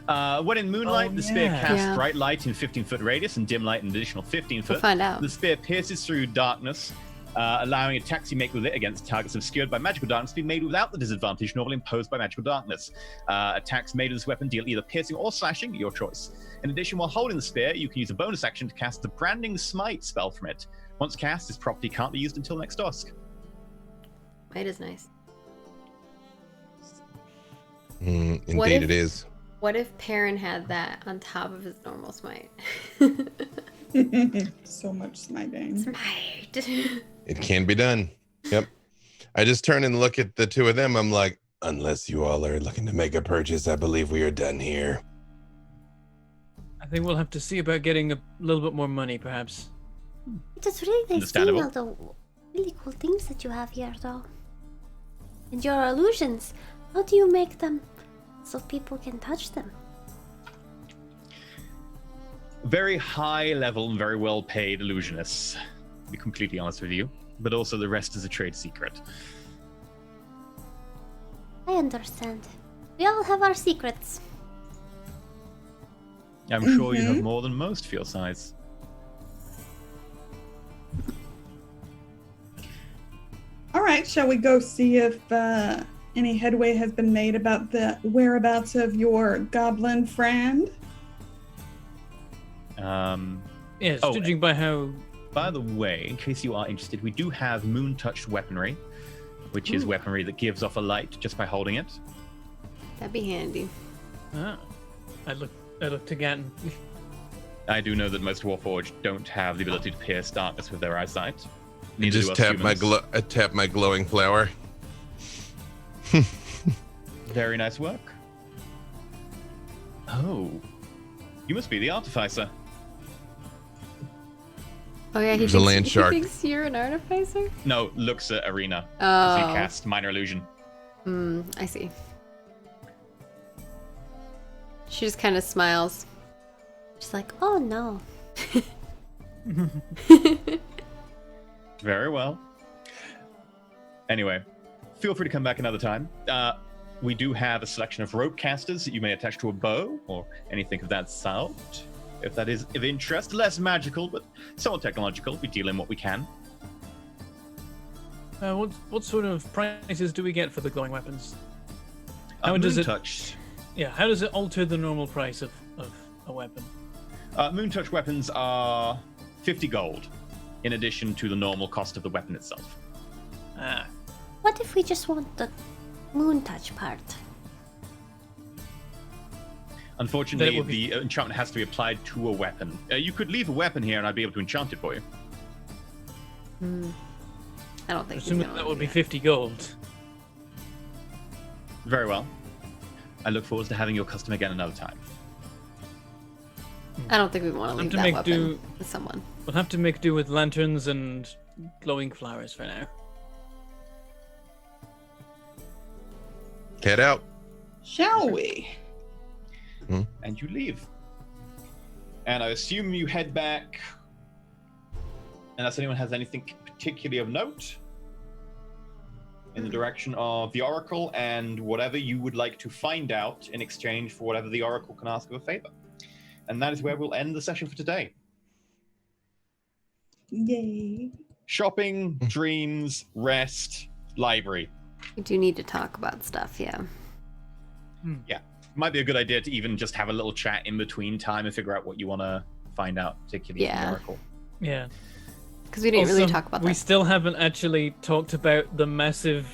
When in moonlight, the spear yeah. casts Yeah. bright light in 15-foot radius and dim light in an additional 15 foot. We'll find out. The spear pierces through darkness, allowing attacks you make with it against targets obscured by magical darkness to be made without the disadvantage normally imposed by magical darkness. Attacks made with this weapon deal either piercing or slashing, your choice. In addition, while holding the spear, you can use a bonus action to cast the Branding Smite spell from it. Once cast, this property can't be used until next dusk. It is nice. Indeed, if- it is. What if Parn had that on top of his normal smite? So much smiting. Smite. It can be done. Yep. I just turn and look at the two of them. I'm like, unless you all are looking to make a purchase, I believe we are done here. I think we'll have to see about getting a little bit more money, perhaps. It is really nice seeing Understandable. all the really cool things that you have here, though. And your illusions. How do you make them so people can touch them? Very high level and very well paid illusionists, to be completely honest with you. But also the rest is a trade secret. I understand. We all have our secrets. I'm sure you have more than most for your size. All right, shall we go see if any headway has been made about the whereabouts of your goblin friend? Yes, Oh, judging by how. By the way, in case you are interested, we do have moon-touched weaponry, which is weaponry that gives off a light just by holding it. That'd be handy. Ah, I look to Gatton. I do know that most Warforged don't have the ability to pierce darkness with their eyesight. I Neither just do us tap humans. I tap my glowing flower. Very nice work. Oh, you must be the artificer. Oh yeah, There's a land shark. He thinks you're an artificer? No, looks at Arena. Oh. As he cast minor illusion. I see. She just kind of smiles. She's like, oh no. Very well. Anyway, feel free to come back another time. We do have a selection of rope casters that you may attach to a bow or anything of that sort. If that is of interest, less magical, but somewhat technological. We deal in what we can. What sort of prices do we get for the glowing weapons? How does it? Touched. Yeah, how does it alter the normal price of a weapon? Moon-touch weapons are 50 gold, in addition to the normal cost of the weapon itself. Ah, What if we just want the moon touch part? Unfortunately, That would be- the enchantment has to be applied to a weapon. You could leave a weapon here, and I'd be able to enchant it for you. I don't think he's assuming gonna that wanna would do be 50 gold. Very well. I look forward to having your custom again another time. I don't think we want to Have leave to that make weapon do- with someone. We'll have to make do with lanterns and glowing flowers for now. Head out. Shall we? And you leave. And I assume you head back, unless anyone has anything particularly of note, in the direction of the Oracle and whatever you would like to find out in exchange for whatever the Oracle can ask of a favor. And that is where we'll end the session for today. Yay. Shopping, dreams, rest, library. We do need to talk about stuff, yeah. Might be a good idea to even just have a little chat in between time and figure out what you want to find out, particularly from the Yeah. Oracle. Yeah. Because we didn't really Also, talk about we that. still haven't actually talked about the massive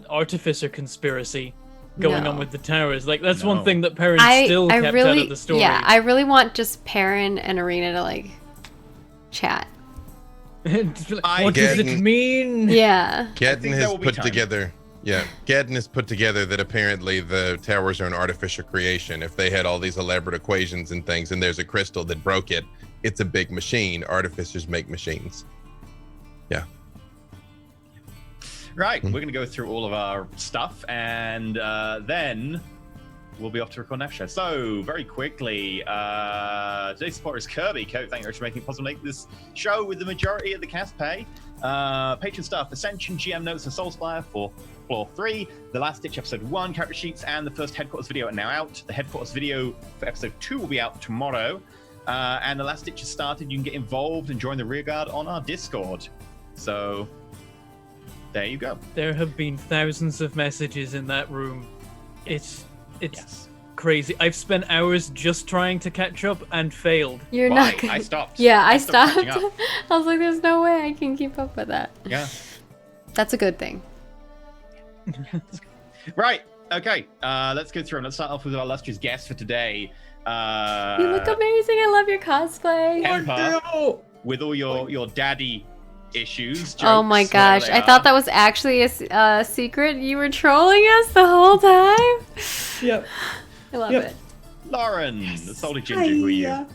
artificer conspiracy going on No. with the towers. Like, that's No. one thing that parents still kept out of the story. Yeah, I really want just Parn and Arena to like chat. What does it Gadden- mean? Yeah. Gadden think there has will be put time. together. Yeah, Gadden has put together that apparently the towers are an artificial creation. If they had all these elaborate equations and things, and there's a crystal that broke it, it's a big machine. Artificers make machines. Yeah. Right, we're going to go through all of our stuff, and then we'll be off to record next show. So, very quickly, today's supporter is Kirby. Thank you for making it possible to make this show with the majority of the cast pay. Patron stuff, Ascension, GM notes, and Soulspire for Floor 3. The Last Ditch Episode 1, character sheets, and the first Headquarters video are now out. The Headquarters video for Episode 2 will be out tomorrow. And the Last Ditch has started. You can get involved and join the rearguard on our Discord. So, there you go. There have been thousands of messages in that room. It's Yes. crazy. I've spent hours just trying to catch up and failed. You're Why? not gonna... I stopped. Yeah, I stopped stopped. catching up. I was like, there's no way I can keep up with that. Yeah. That's a good thing. Right. Okay. Let's go through them. Let's start off with our illustrious guest for today. You look amazing. I love your cosplay. Empa, with all your daddy issues. Oh my jokes, whatever gosh. they I are. thought that was actually a secret. You were trolling us the whole time. Yep. I love Yep. it. Lauren, the salty ginger. Who are you? Hiya.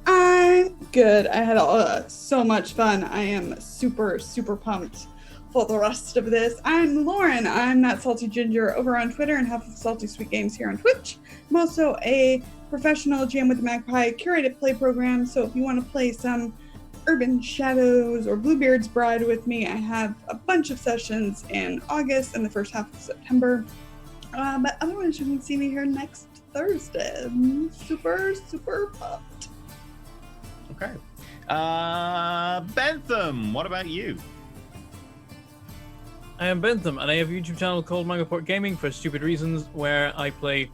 I'm good. I had so much fun. I am super, super pumped for the rest of this. I'm Lauren. I'm that salty ginger over on Twitter and half of Salty Sweet Games here on Twitch. I'm also a professional Jam with the Magpie curated play program. So if you want to play some Urban Shadows or Bluebeard's Bride with me, I have a bunch of sessions in August and the first half of September. But otherwise, you can see me here next Thursday. I'm super, super pumped. Okay. Bentham, what about you? I am Bentham, and I have a YouTube channel called Mangaport Gaming for stupid reasons, where I play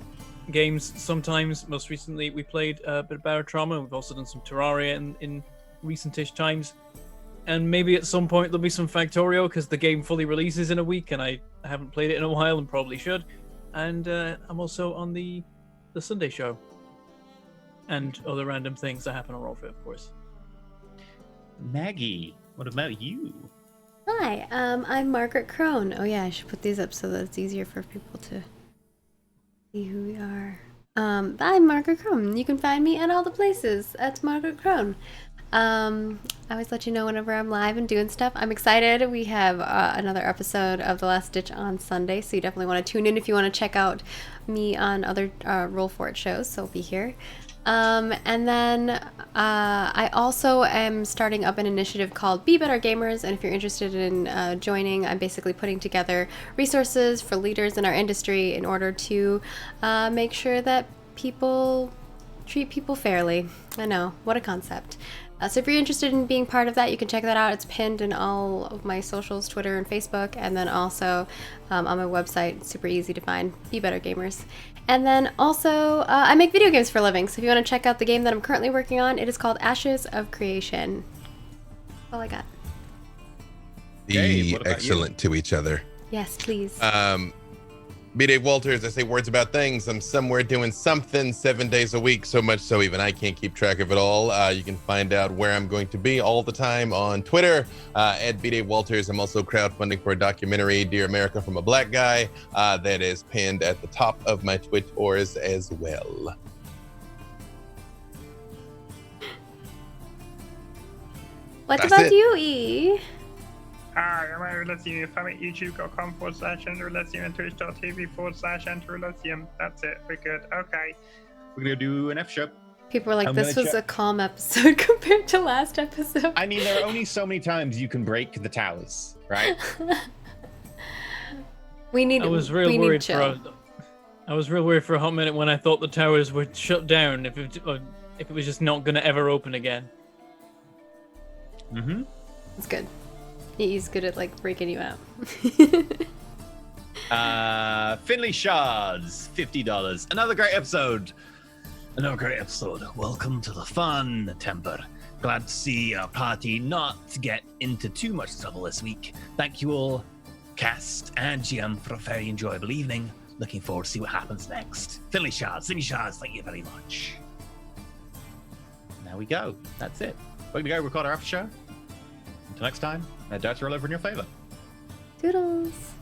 games sometimes. Most recently, we played a bit of Barotrauma. We've also done some Terraria in recentish times. And maybe at some point there'll be some Factorio, because the game fully releases in a week, and I haven't played it in a while and probably should. And I'm also on the Sunday show. And other random things that happen on Rollfit, of course. Maggie, what about you? Hi, I'm Margaret Crone. Oh yeah, I should put these up so that it's easier for people to see who we are. I'm Margaret Crone. You can find me at all the places. That's Margaret Crone. I always let you know whenever I'm live and doing stuff. I'm excited. We have another episode of The Last Ditch on Sunday, so you definitely want to tune in if you want to check out me on other Roll For It shows, so I'll be here. And then I also am starting up an initiative called Be Better Gamers, and if you're interested in joining, I'm basically putting together resources for leaders in our industry in order to make sure that people treat people fairly. I know, what a concept. So if you're interested in being part of that, you can check that out. It's pinned in all of my socials, Twitter and Facebook, and then also on my website. It's super easy to find, Be Better Gamers. And then also, I make video games for a living, so if you want to check out the game that I'm currently working on, it is called Ashes of Creation. That's all I got. Hey, Be what about excellent to each other. Yes, please. B. Dave Walters, I say words about things. I'm somewhere doing something 7 days a week, so much so even I can't keep track of it all. You can find out where I'm going to be all the time on Twitter, at B. Dave Walters. I'm also crowdfunding for a documentary, Dear America from a Black Guy, that is pinned at the top of my Twitters as well. What That's about it. you, E? Hi, I'm Erulesium. If I'm at youtube.com/Erulesium and twitch.tv/Erulesium. That's it. We're good. Okay. We're gonna do an F show. People were like, I'm this gonna was check- a calm episode compared to last episode. I mean, there are only so many times you can break the towers, right? we need I was real we need worried chill. I was real worried for a hot minute when I thought the towers were shut down. If it was just not gonna ever open again. Mm-hmm. It's good. He's good at like breaking you out. Finley Shards, $50. Another great episode. Another great episode. Welcome to the fun, Temper. Glad to see our party not get into too much trouble this week. Thank you all, cast and GM, for a very enjoyable evening. Looking forward to see what happens next. Finley Shards, thank you very much. Now we go. That's it. We're gonna go record our after show. Until next time, dice roll over in your favor. Toodles.